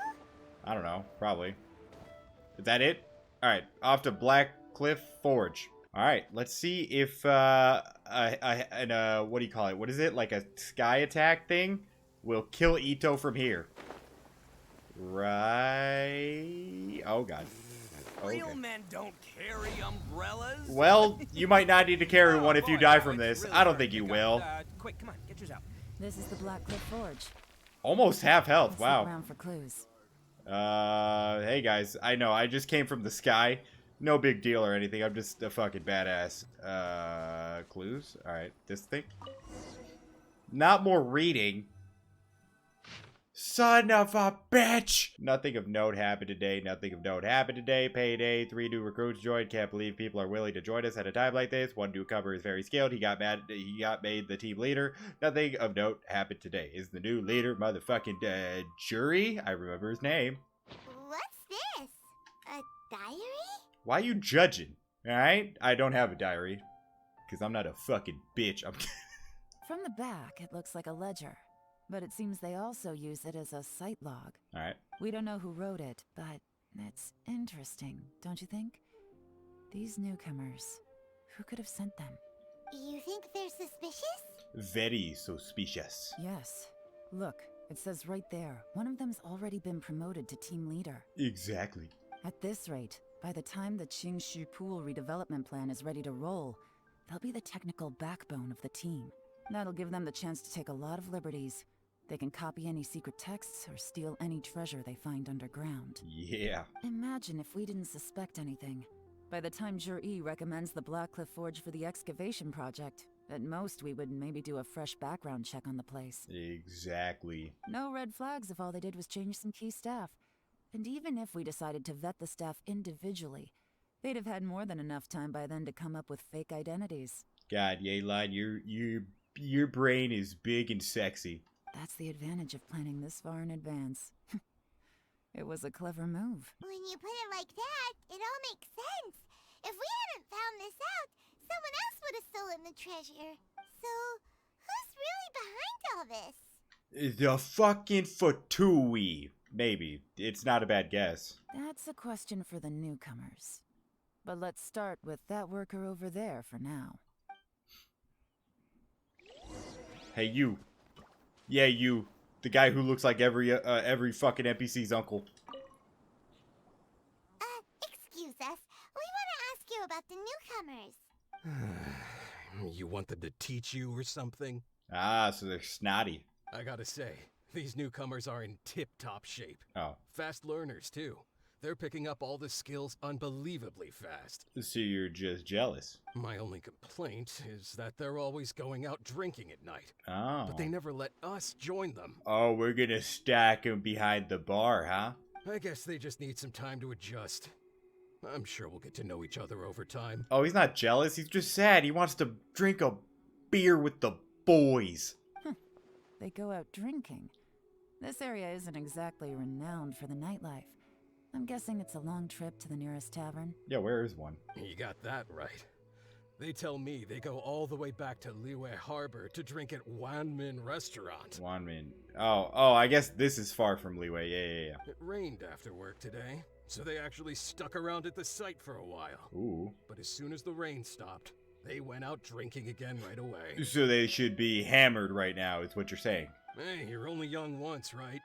Speaker 1: I don't know. Probably. Is that it? Alright. Off to Blackcliff Forge. Alright. Let's see if, what do you call it? What is it? Like a sky attack thing? Will kill Ito from here. Right. Oh, God. Okay.
Speaker 10: Real men don't carry umbrellas.
Speaker 1: Well, you might not need to carry one if you die from this. I don't think you will.
Speaker 10: Quick, come on, get yours out.
Speaker 5: This is the Blackcliff Forge.
Speaker 1: Almost half health.
Speaker 5: Let's look
Speaker 1: Wow.
Speaker 5: around for clues.
Speaker 1: Hey guys, I know, I just came from the sky. No big deal or anything, I'm just a fucking badass. Clues? Alright, this thing. Not more reading. Son of a bitch! Nothing of note happened today, nothing of note happened today. Payday, 3 new recruits joined, can't believe people are willing to join us at a time like this. One newcomer is very skilled, he got made the team leader. Nothing of note happened today. Is the new leader motherfucking, Juri? I remember his name.
Speaker 3: What's this? A diary?
Speaker 1: Why you judging? Alright? I don't have a diary. Because I'm not a fucking bitch. I'm
Speaker 5: From the back, it looks like a ledger. But it seems they also use it as a site log.
Speaker 1: Alright.
Speaker 5: We don't know who wrote it, but it's interesting, don't you think? These newcomers, who could have sent them?
Speaker 3: You think they're suspicious?
Speaker 1: Very suspicious.
Speaker 5: Yes. Look, it says right there, one of them's already been promoted to team leader.
Speaker 1: Exactly.
Speaker 5: At this rate, by the time the Qingshu Pool redevelopment plan is ready to roll, they'll be the technical backbone of the team. That'll give them the chance to take a lot of liberties. They can copy any secret texts or steal any treasure they find underground.
Speaker 1: Yeah.
Speaker 5: Imagine if we didn't suspect anything. By the time Jur-E recommends the Blackcliff Forge for the excavation project, at most we would maybe do a fresh background check on the place.
Speaker 1: Exactly.
Speaker 5: No red flags if all they did was change some key staff. And even if we decided to vet the staff individually, they'd have had more than enough time by then to come up with fake identities.
Speaker 1: God, YELAN, your brain is big and sexy.
Speaker 5: That's the advantage of planning this far in advance. It was a clever move.
Speaker 3: When you put it like that, it all makes sense. If we hadn't found this out, someone else would have stolen the treasure. So, who's really behind all this?
Speaker 1: The fucking Fatui. Maybe. It's not a bad guess.
Speaker 5: That's a question for the newcomers. But let's start with that worker over there for now.
Speaker 1: Hey, you. Yeah, you. The guy who looks like every fucking NPC's uncle.
Speaker 3: Excuse us. We want to ask you about the newcomers.
Speaker 14: You want them to teach you or something?
Speaker 1: Ah, so they're snotty.
Speaker 14: I gotta say, these newcomers are in tip-top shape.
Speaker 1: Oh.
Speaker 14: Fast learners, too. They're picking up all the skills unbelievably fast.
Speaker 1: So you're just jealous.
Speaker 14: My only complaint is that they're always going out drinking at night.
Speaker 1: Oh.
Speaker 14: But they never let us join them.
Speaker 1: Oh, we're gonna stack them behind the bar, huh?
Speaker 14: I guess they just need some time to adjust. I'm sure we'll get to know each other over time.
Speaker 1: Oh, he's not jealous. He's just sad. He wants to drink a beer with the boys.
Speaker 5: They go out drinking. This area isn't exactly renowned for the nightlife. I'm guessing it's a long trip to the nearest tavern.
Speaker 1: Yeah, where is one?
Speaker 14: You got that right. They tell me they go all the way back to Liyue Harbor to drink at Wanmin Restaurant.
Speaker 1: Wanmin. Oh, I guess this is far from Liyue. Yeah.
Speaker 14: It rained after work today, so they actually stuck around at the site for a while.
Speaker 1: Ooh.
Speaker 14: But as soon as the rain stopped, they went out drinking again right away.
Speaker 1: So they should be hammered right now, is what you're saying.
Speaker 14: Hey, you're only young once, right?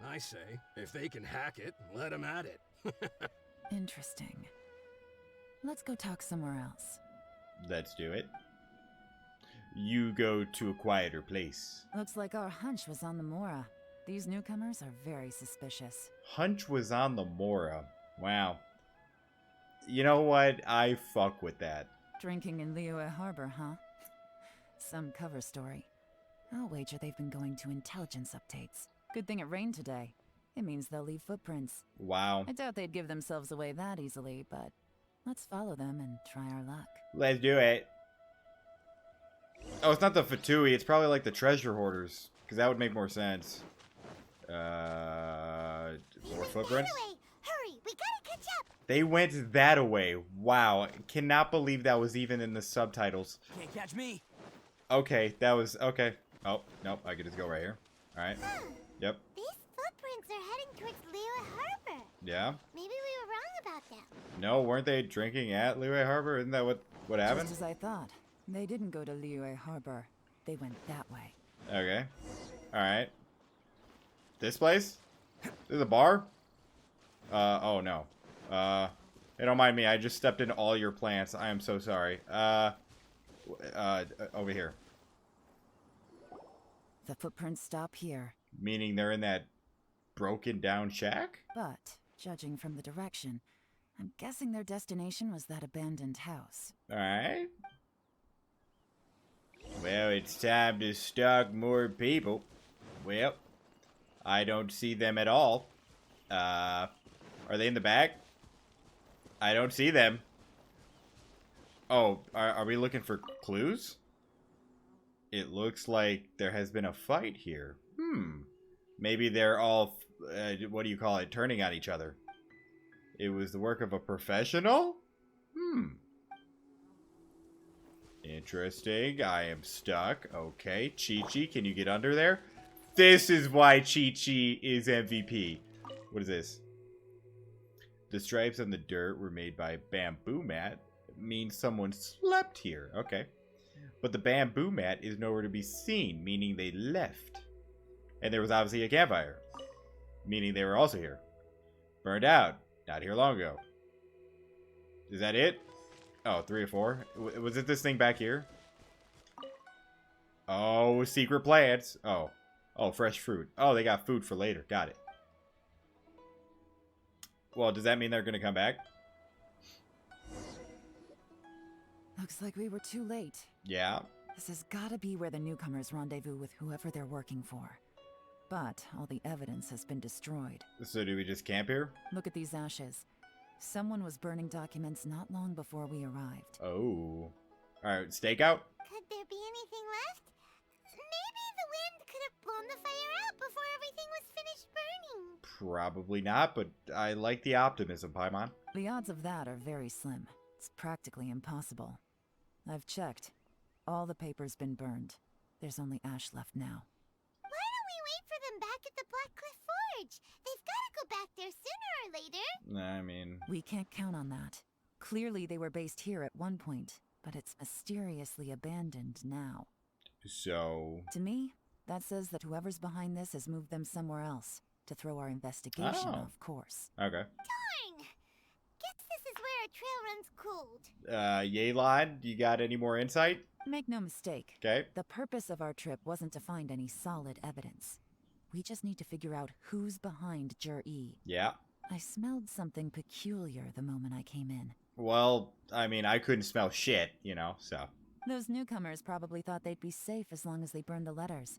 Speaker 14: I say, if they can hack it, let them at it.
Speaker 5: Interesting. Let's go talk somewhere else.
Speaker 1: Let's do it. You go to a quieter place.
Speaker 5: Looks like our hunch was on the Mora. These newcomers are very suspicious.
Speaker 1: Hunch was on the Mora. Wow. You know what? I fuck with that.
Speaker 5: Drinking in Liyue Harbor, huh? Some cover story. I'll wager they've been going to intelligence updates. Good thing it rained today. It means they'll leave footprints.
Speaker 1: Wow.
Speaker 5: I doubt they'd give themselves away that easily, but let's follow them and try our luck.
Speaker 1: Let's do it. Oh, it's not the Fatui. It's probably like the treasure hoarders. Because that would make more sense. More footprints?
Speaker 3: Hurry, we gotta catch up.
Speaker 1: They went that away. Wow. I cannot believe that was even in the subtitles.
Speaker 10: Can't catch me.
Speaker 1: Okay, that was... Okay. Oh, nope. I could just go right here. Alright. Yep.
Speaker 3: These footprints are heading towards Liyue Harbor.
Speaker 1: Yeah?
Speaker 3: Maybe we were wrong about them.
Speaker 1: No, weren't they drinking at Liyue Harbor? Isn't that what happened?
Speaker 5: Just as I thought. They didn't go to Liyue Harbor. They went that way.
Speaker 1: Okay. Alright. This place? This is a bar? Oh no. Hey, don't mind me. I just stepped in all your plants. I am so sorry. Over here.
Speaker 5: The footprints stop here.
Speaker 1: Meaning they're in that broken down shack?
Speaker 5: But, judging from the direction, I'm guessing their destination was that abandoned house.
Speaker 1: Alright. Well, it's time to stalk more people. Well, I don't see them at all. Are they in the back? I don't see them. Oh, are we looking for clues? It looks like there has been a fight here. Maybe they're all, what do you call it, turning on each other. It was the work of a professional? Interesting. I am stuck. Okay. Chi-Chi, can you get under there? This is why Chi-Chi is MVP. What is this? The stripes on the dirt were made by a bamboo mat. It means someone slept here. Okay. But the bamboo mat is nowhere to be seen, meaning they left. And there was obviously a campfire, meaning they were also here. Burned out. Not here long ago. Is that it? Oh, 3 or 4. Was it this thing back here? Oh, secret plants. Oh. Oh, fresh fruit. Oh, they got food for later. Got it. Well, does that mean they're going to come back?
Speaker 5: Looks like we were too late.
Speaker 1: Yeah.
Speaker 5: This has gotta be where the newcomers rendezvous with whoever they're working for. But all the evidence has been destroyed.
Speaker 1: So do we just camp here?
Speaker 5: Look at these ashes. Someone was burning documents not long before we arrived.
Speaker 1: Oh. Alright, stakeout?
Speaker 3: Could there be anything left? Maybe the wind could have blown the fire out before everything was finished burning.
Speaker 1: Probably not, but I like the optimism, Paimon.
Speaker 5: The odds of that are very slim. It's practically impossible. I've checked. All the paper's been burned. There's only ash left now.
Speaker 3: Why don't we wait for them back at the Black Cliff Forge? They've got to go back there sooner or later.
Speaker 1: I mean...
Speaker 5: We can't count on that. Clearly they were based here at one point, but it's mysteriously abandoned now.
Speaker 1: So...
Speaker 5: To me, that says that whoever's behind this has moved them somewhere else to throw our investigation off course.
Speaker 1: Okay.
Speaker 3: Darn! Guess this is where a trail runs cold.
Speaker 1: YELAN, you got any more insight?
Speaker 5: Make no mistake.
Speaker 1: Okay.
Speaker 5: The purpose of our trip wasn't to find any solid evidence. We just need to figure out who's behind Jur-E.
Speaker 1: Yeah.
Speaker 5: I smelled something peculiar the moment I came in.
Speaker 1: Well, I mean, I couldn't smell shit, you know, so...
Speaker 5: Those newcomers probably thought they'd be safe as long as they burned the letters.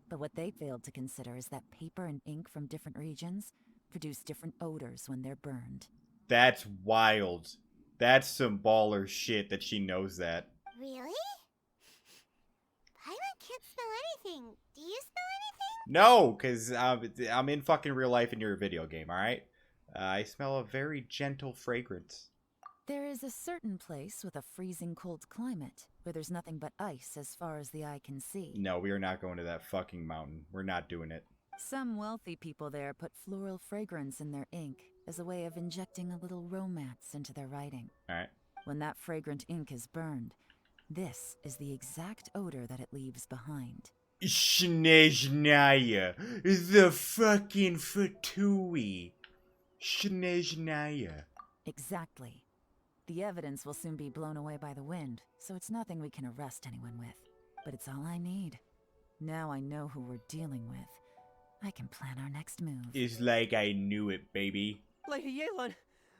Speaker 5: But what they failed to consider is that paper and ink from different regions produce different odors when they're burned.
Speaker 1: That's wild. That's some baller shit that she knows that.
Speaker 3: Really? Paimon can't smell anything. Do you smell anything?
Speaker 1: No, because I'm in fucking real life and you're a video game, alright? I smell a very gentle fragrance.
Speaker 5: There is a certain place with a freezing cold climate where there's nothing but ice as far as the eye can see.
Speaker 1: No, we are not going to that fucking mountain. We're not doing it.
Speaker 5: Some wealthy people there put floral fragrance in their ink as a way of injecting a little romance into their writing.
Speaker 1: Alright.
Speaker 5: When that fragrant ink is burned, this is the exact odor that it leaves behind.
Speaker 1: Snezhnaya. The fucking Fatui. Snezhnaya.
Speaker 5: Exactly. The evidence will soon be blown away by the wind, so it's nothing we can arrest anyone with. But it's all I need. Now I know who we're dealing with. I can plan our next move.
Speaker 1: It's like I knew it, baby.
Speaker 7: Lady YELAN!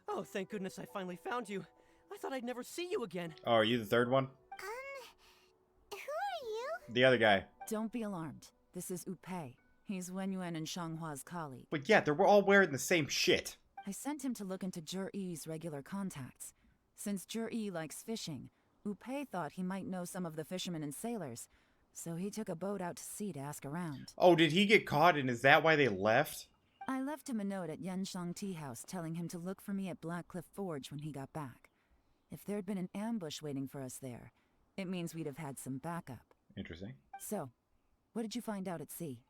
Speaker 7: Oh, thank goodness I finally found you. I thought I'd never see you again.
Speaker 1: Oh, are you the third one?
Speaker 3: Who are you?
Speaker 1: The other guy.
Speaker 5: Don't be alarmed. This is Upei. He's Wenyuan and Shanghua's colleague.
Speaker 1: But yeah, they're all wearing the same shit.
Speaker 5: I sent him to look into Jur-E's regular contacts. Since Jur-E likes fishing, Upei thought he might know some of the fishermen and sailors, so he took a boat out to sea to ask around.
Speaker 1: Oh, did he get caught and is that why they left?
Speaker 5: I left him a note at Yanshang Tea House telling him to look for me at Black Cliff Forge when he got back. If there'd been an ambush waiting for us there, it means we'd have had some backup.
Speaker 1: Interesting.
Speaker 5: So, what did you find out at sea?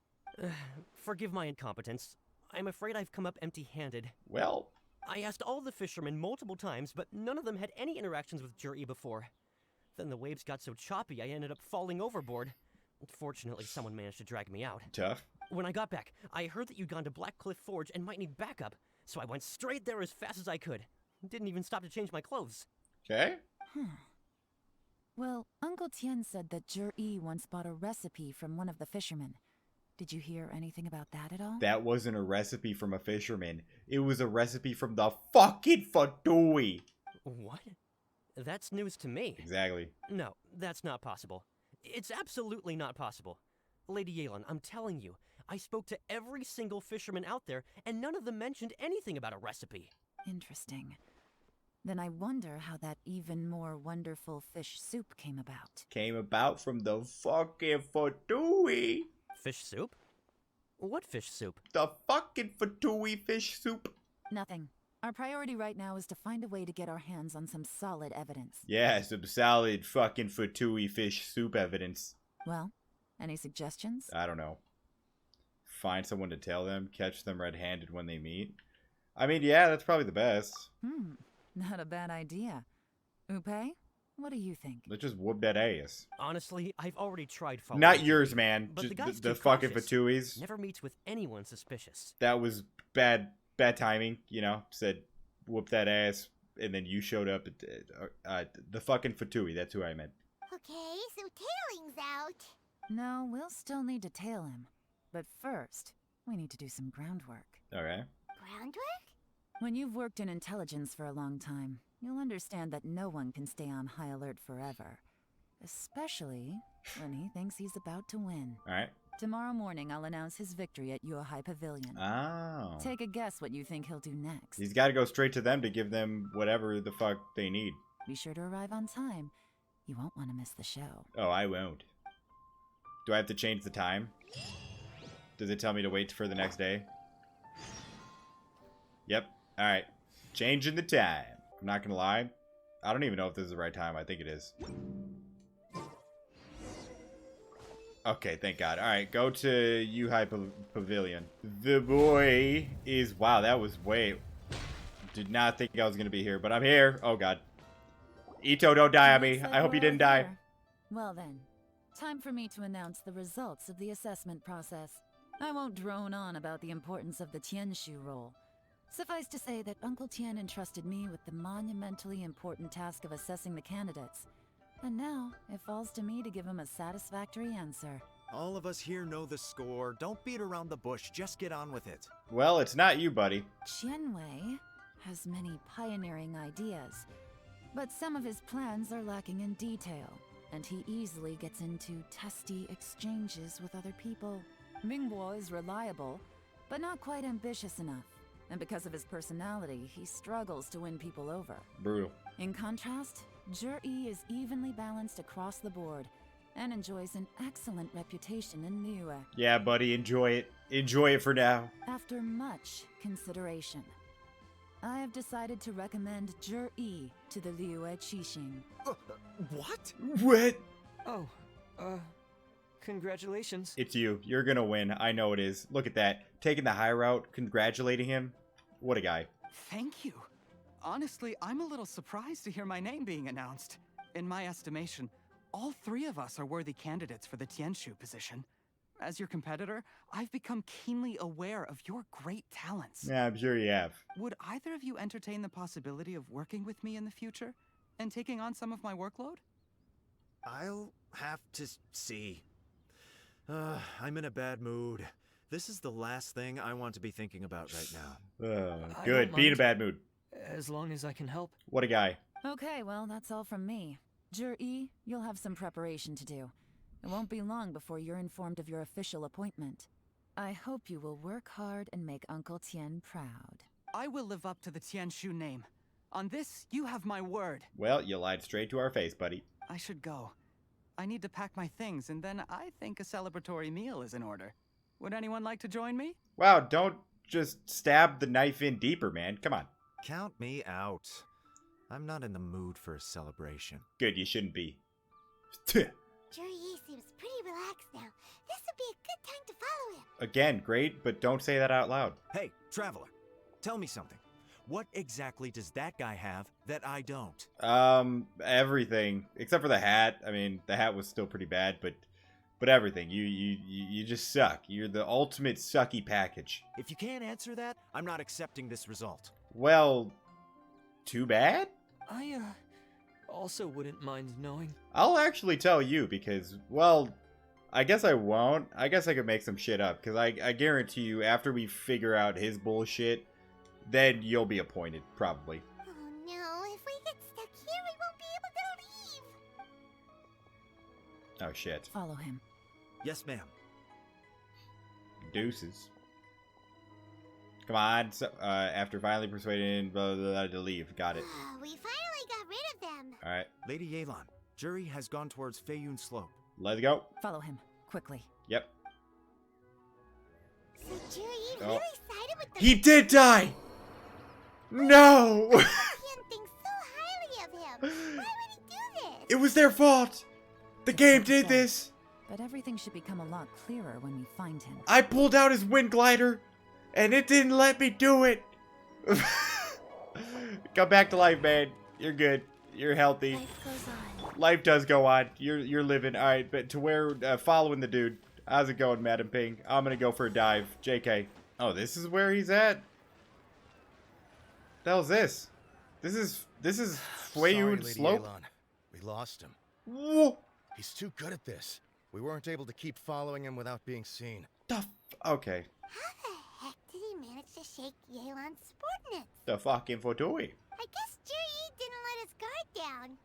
Speaker 15: Forgive my incompetence. I'm afraid I've come up empty-handed.
Speaker 1: Well...
Speaker 15: I asked all the fishermen multiple times, but none of them had any interactions with Jur-E before. Then the waves got so choppy I ended up falling overboard. Fortunately, someone managed to drag me out.
Speaker 1: Tough.
Speaker 15: When I got back, I heard that you'd gone to Black Cliff Forge and might need backup, so I went straight there as fast as I could. Didn't even stop to change my clothes.
Speaker 1: Okay.
Speaker 5: Well, Uncle Tien said that Jur-E once bought a recipe from one of the fishermen. Did you hear anything about that at all?
Speaker 1: That wasn't a recipe from a fisherman. It was a recipe from the fucking Fatui.
Speaker 15: What? That's news to me.
Speaker 1: Exactly.
Speaker 15: No, that's not possible. It's absolutely not possible. Lady YELAN, I'm telling you, I spoke to every single fisherman out there, and none of them mentioned anything about a recipe.
Speaker 5: Interesting. Then I wonder how that even more wonderful fish soup came about.
Speaker 1: Came about from the fucking Fatui.
Speaker 15: Fish soup? What fish soup?
Speaker 1: The fucking Fatui fish soup.
Speaker 5: Nothing. Our priority right now is to find a way to get our hands on some solid evidence.
Speaker 1: Yeah, some solid fucking fatui fish soup evidence.
Speaker 5: Well, any suggestions?
Speaker 1: I don't know. Find someone to tell them, catch them red-handed when they meet. I mean, yeah, that's probably the best.
Speaker 5: Not a bad idea. Upe, what do you think?
Speaker 1: Let's just whoop that ass.
Speaker 15: Honestly, I've already tried following
Speaker 1: Not yours,
Speaker 15: Jury,
Speaker 1: man.
Speaker 15: But the
Speaker 1: Just
Speaker 15: guy's
Speaker 1: the
Speaker 15: too
Speaker 1: fucking
Speaker 15: cautious.
Speaker 1: fatuis.
Speaker 15: Never meets with anyone suspicious.
Speaker 1: That was bad timing, you know. Said whoop that ass, and then you showed up at the fucking fatui. That's who I meant.
Speaker 3: Okay, so tailing's out.
Speaker 5: No, we'll still need to tail him. But first, we need to do some groundwork.
Speaker 1: Okay.
Speaker 3: Groundwork?
Speaker 5: When you've worked in intelligence for a long time, you'll understand that no one can stay on high alert forever. Especially when he thinks he's about to win.
Speaker 1: Alright.
Speaker 5: Tomorrow morning, I'll announce his victory at Yohai Pavilion.
Speaker 1: Oh.
Speaker 5: Take a guess what you think he'll do next.
Speaker 1: He's got to go straight to them to give them whatever the fuck they need.
Speaker 5: Be sure to arrive on time. You won't want to miss the show.
Speaker 1: Oh, I won't. Do I have to change the time? Does it tell me to wait for the next day? Yep. Alright. Changing the time. I'm not gonna lie. I don't even know if this is the right time. I think it is. Okay, thank God. Alright, go to Yuhai Pavilion. The boy is... Wow, that was way... Did not think I was gonna be here, but I'm here. Oh, God. Ito, don't die on me. I hope you didn't die.
Speaker 5: Well then, time for me to announce the results of the assessment process. I won't drone on about the importance of the Tianshu role. Suffice to say that Uncle Tien entrusted me with the monumentally important task of assessing the candidates. And now, it falls to me to give him a satisfactory answer.
Speaker 6: All of us here know the score. Don't beat around the bush. Just get on with it.
Speaker 1: Well, it's not you, buddy.
Speaker 5: Qianwei has many pioneering ideas, but some of his plans are lacking in detail, and he easily gets into testy exchanges with other people. Mingguo is reliable, but not quite ambitious enough, and because of his personality, he struggles to win people over.
Speaker 1: Brutal.
Speaker 5: In contrast, Zhi is evenly balanced across the board, and enjoys an excellent reputation in Liyue.
Speaker 1: Yeah, buddy, enjoy it. Enjoy it for now.
Speaker 5: After much consideration, I have decided to recommend Zhi to the Liyue Qixing.
Speaker 6: What?
Speaker 1: What?
Speaker 7: Oh, congratulations.
Speaker 1: It's you. You're gonna win. I know it is. Look at that. Taking the high route, congratulating him. What a guy.
Speaker 8: Thank you. Honestly, I'm a little surprised to hear my name being announced. In my estimation, all three of us are worthy candidates for the Tianshu position. As your competitor, I've become keenly aware of your great talents.
Speaker 1: Yeah, I'm sure you have.
Speaker 8: Would either of you entertain the possibility of working with me in the future and taking on some of my workload?
Speaker 6: I'll have to see. I'm in a bad mood. This is the last thing I want to be thinking about right now.
Speaker 1: Good. Be in a bad mood.
Speaker 7: As long as I can help.
Speaker 1: What a guy.
Speaker 5: Okay, well, that's all from me. Zhi, you'll have some preparation to do. It won't be long before you're informed of your official appointment. I hope you will work hard and make Uncle Tien proud.
Speaker 8: I will live up to the Tianshu name. On this, you have my word.
Speaker 1: Well, you lied straight to our face, buddy.
Speaker 8: I should go. I need to pack my things, and then I think a celebratory meal is in order. Would anyone like to join me?
Speaker 1: Wow, don't just stab the knife in deeper, man. Come on.
Speaker 6: Count me out. I'm not in the mood for a celebration.
Speaker 1: Good, you shouldn't be.
Speaker 3: Zhi seems pretty relaxed now. This would be a good time to follow him.
Speaker 1: Again, great, but don't say that out loud.
Speaker 6: Hey, Traveler, tell me something. What exactly does that guy have that I don't?
Speaker 1: Everything. Except for the hat. I mean, the hat was still pretty bad, but everything. You just suck. You're the ultimate sucky package.
Speaker 6: If you can't answer that, I'm not accepting this result.
Speaker 1: Well, too bad?
Speaker 7: I, also wouldn't mind knowing.
Speaker 1: I'll actually tell you because, well, I guess I won't. I guess I could make some shit up because I guarantee you after we figure out his bullshit, then you'll be appointed, probably.
Speaker 3: Oh no, if we get stuck here, we won't be able to leave.
Speaker 1: Oh shit.
Speaker 5: Follow him.
Speaker 6: Yes, ma'am.
Speaker 1: Deuces. Come on, so, after finally persuading blah, blah, blah, to leave. Got it.
Speaker 3: We finally got rid of them.
Speaker 1: Alright.
Speaker 6: Lady Yelan, Zhi has gone towards Feiyun Slope.
Speaker 1: Let's go.
Speaker 5: Follow him, quickly.
Speaker 1: Yep.
Speaker 3: So Zhi really sided with the...
Speaker 1: He did die! No!
Speaker 3: Tian thinks so highly of him. Why would he do this?
Speaker 1: It was their fault! The game did this!
Speaker 5: But everything should become a lot clearer when we find him.
Speaker 1: I pulled out his wind glider, and it didn't let me do it! Come back to life, man. You're good. You're healthy.
Speaker 3: Life goes on.
Speaker 1: Life does go on. You're living. Alright, but to where, following the dude. How's it going, Madam Ping? I'm gonna go for a dive. JK. Oh, this is where he's at? The hell's this? This is
Speaker 9: Sorry,
Speaker 1: Fuyun
Speaker 9: Lady
Speaker 1: Slope?
Speaker 9: YELAN. We lost him.
Speaker 1: Whoa.
Speaker 9: He's too good at this. We weren't able to keep following him without being seen.
Speaker 1: Okay.
Speaker 3: How the heck did he manage to shake Yelan's subordinates?
Speaker 1: The fucking Fotui.
Speaker 3: I guess Juri didn't let his guard down.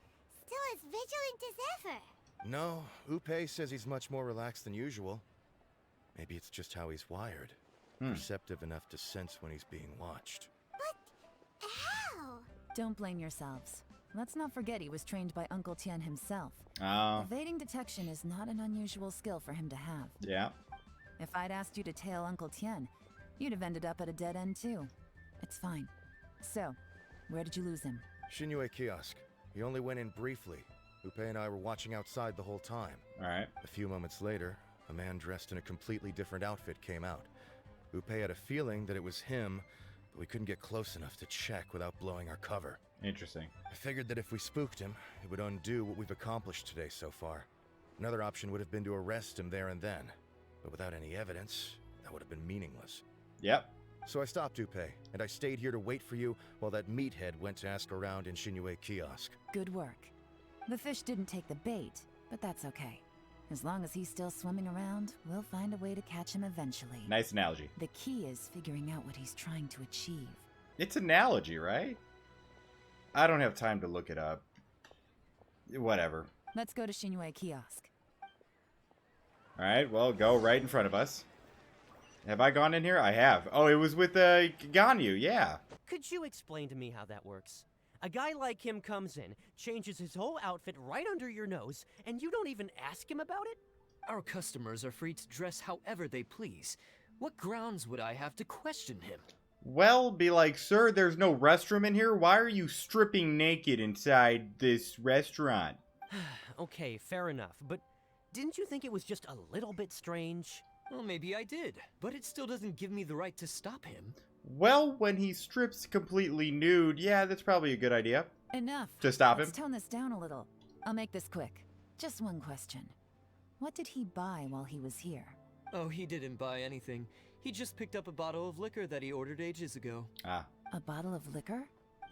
Speaker 3: Still as vigilant as ever.
Speaker 9: No, Upe says he's much more relaxed than usual. Maybe it's just how he's wired. Perceptive enough to sense when he's being watched.
Speaker 3: How?
Speaker 5: Don't blame yourselves. Let's not forget he was trained by Uncle Tian himself.
Speaker 1: Oh.
Speaker 5: Evading detection is not an unusual skill for him to have.
Speaker 1: Yeah.
Speaker 5: If I'd asked you to tail Uncle Tian, you'd have ended up at a dead end too. It's fine. So, where did you lose him?
Speaker 9: Shinue Kiosk. He only went in briefly. Upe and I were watching outside the whole time.
Speaker 1: Alright.
Speaker 9: A few moments later, a man dressed in a completely different outfit came out. Upe had a feeling that it was him, but we couldn't get close enough to check without blowing our cover.
Speaker 1: Interesting.
Speaker 9: I figured that if we spooked him, it would undo what we've accomplished today so far. Another option would have been to arrest him there and then, but without any evidence, that would have been meaningless.
Speaker 1: Yep.
Speaker 9: So I stopped Upe, and I stayed here to wait for you while that meathead went to ask around in Shinue Kiosk.
Speaker 5: Good work. The fish didn't take the bait, but that's okay. As long as he's still swimming around, we'll find a way to catch him eventually.
Speaker 1: Nice analogy.
Speaker 5: The key is figuring out what he's trying to achieve.
Speaker 1: It's analogy, right? I don't have time to look it up. Whatever.
Speaker 5: Let's go to Shinue Kiosk.
Speaker 1: Alright, well, go right in front of us. Have I gone in here? I have. Oh, it was with Ganyu, yeah.
Speaker 15: Could you explain to me how that works? A guy like him comes in, changes his whole outfit right under your nose, and you don't even ask him about it?
Speaker 7: Our customers are free to dress however they please. What grounds would I have to question him?
Speaker 1: Well, be like, sir, there's no restroom in here. Why are you stripping naked inside this restaurant?
Speaker 15: Okay, fair enough, but didn't you think it was just a little bit strange?
Speaker 7: Well, maybe I did, but it still doesn't give me the right to stop him.
Speaker 1: Well, when he strips completely nude, yeah, that's probably a good idea.
Speaker 5: Enough.
Speaker 1: To stop him?
Speaker 5: Let's tone this down a little. I'll make this quick. Just one question. What did he buy while he was here?
Speaker 7: Oh, he didn't buy anything. He just picked up a bottle of liquor that he ordered ages ago.
Speaker 1: Ah.
Speaker 5: A bottle of liquor?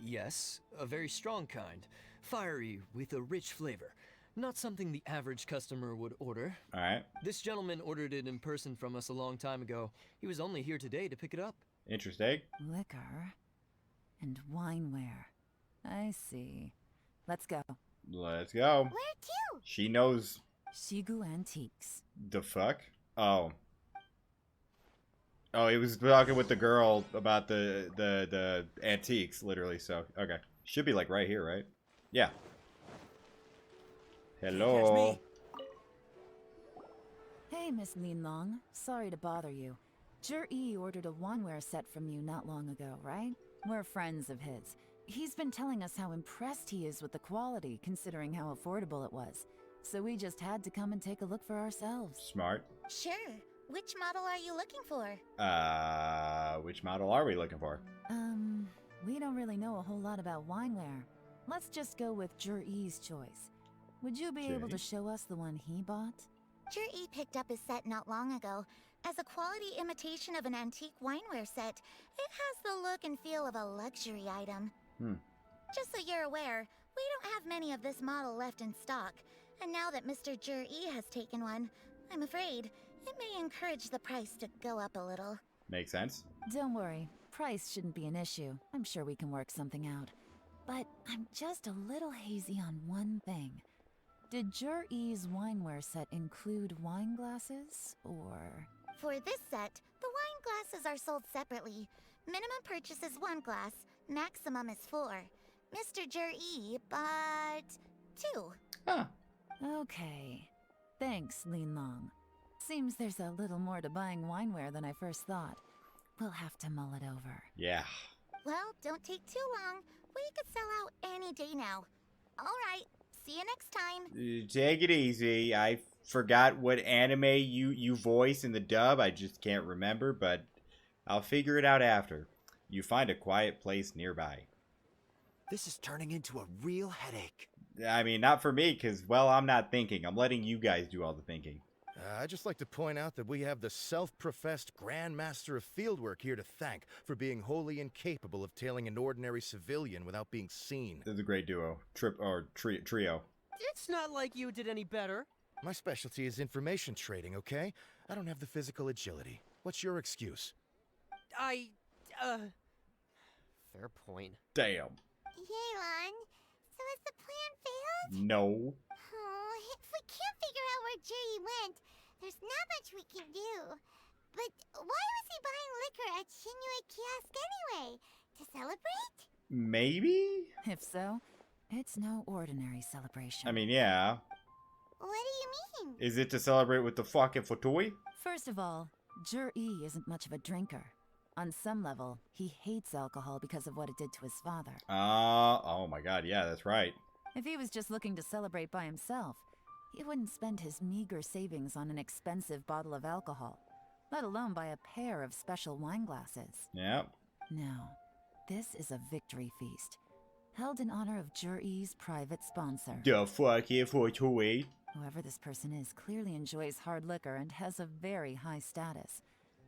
Speaker 7: Yes, a very strong kind. Fiery, with a rich flavor. Not something the average customer would order.
Speaker 1: Alright.
Speaker 7: This gentleman ordered it in person from us a long time ago. He was only here today to pick it up.
Speaker 1: Interesting.
Speaker 5: Liquor and wineware. I see. Let's go.
Speaker 1: Let's go.
Speaker 3: Where to?
Speaker 1: She knows.
Speaker 5: Shigu Antiques.
Speaker 1: The fuck? Oh. Oh, he was talking with the girl about the antiques, literally, so, okay. Should be, like, right here, right? Yeah. Hello.
Speaker 5: Hey, Miss Lin Long. Sorry to bother you. Jur-E ordered a wanware set from you not long ago, right? We're friends of his. He's been telling us how impressed he is with the quality, considering how affordable it was. So we just had to come and take a look for ourselves.
Speaker 1: Smart.
Speaker 3: Sure. Which model are you looking for?
Speaker 1: Which model are we looking for?
Speaker 5: We don't really know a whole lot about wineware. Let's just go with Jur-E's choice. Would you be able to show us the one he bought?
Speaker 3: Jur-E picked up his set not long ago. As a quality imitation of an antique wineware set, it has the look and feel of a luxury item. Just so you're aware, we don't have many of this model left in stock. And now that Mr. Jur-E has taken one, I'm afraid it may encourage the price to go up a little.
Speaker 1: Makes sense.
Speaker 5: Don't worry. Price shouldn't be an issue. I'm sure we can work something out. But I'm just a little hazy on one thing. Did Jur-E's wineware set include wine glasses, or...?
Speaker 3: For this set, the wine glasses are sold separately. Minimum purchase is 1 glass, maximum is 4. Mr. Jur-E bought 2.
Speaker 1: Huh.
Speaker 5: Okay. Thanks, Lin Long. Seems there's a little more to buying wineware than I first thought. We'll have to mull it over.
Speaker 1: Yeah.
Speaker 3: Well, don't take too long. We could sell out any day now. Alright, see you next time.
Speaker 1: Take it easy. I forgot what anime you voice in the dub. I just can't remember, but I'll figure it out after. You find a quiet place nearby.
Speaker 6: This is turning into a real headache.
Speaker 1: I mean, not for me, because, well, I'm not thinking. I'm letting you guys do all the thinking.
Speaker 9: I'd just like to point out that we have the self-professed Grand Master of Fieldwork here to thank for being wholly incapable of tailing an ordinary civilian without being seen.
Speaker 1: This is a great duo. Trio.
Speaker 15: It's not like you did any better.
Speaker 9: My specialty is information trading, okay? I don't have the physical agility. What's your excuse?
Speaker 15: Fair point.
Speaker 1: Damn.
Speaker 3: Yelan, so has the plan failed?
Speaker 1: No.
Speaker 3: Oh, if we can't figure out where Jerry went, there's not much we can do. But why was he buying liquor at Shinue Kiosk anyway? To celebrate?
Speaker 1: Maybe?
Speaker 5: If so, it's no ordinary celebration.
Speaker 1: I mean, yeah.
Speaker 3: What do you mean?
Speaker 1: Is it to celebrate with the fucking Fatui?
Speaker 5: First of all, Jur-E isn't much of a drinker. On some level, he hates alcohol because of what it did to his father.
Speaker 1: Oh my god, yeah, that's right.
Speaker 5: If he was just looking to celebrate by himself, he wouldn't spend his meager savings on an expensive bottle of alcohol, let alone buy a pair of special wine glasses.
Speaker 1: Yep.
Speaker 5: No, this is a victory feast, held in honor of Jur-E's private sponsor.
Speaker 1: The fucking Fatui.
Speaker 5: Whoever this person is clearly enjoys hard liquor and has a very high status.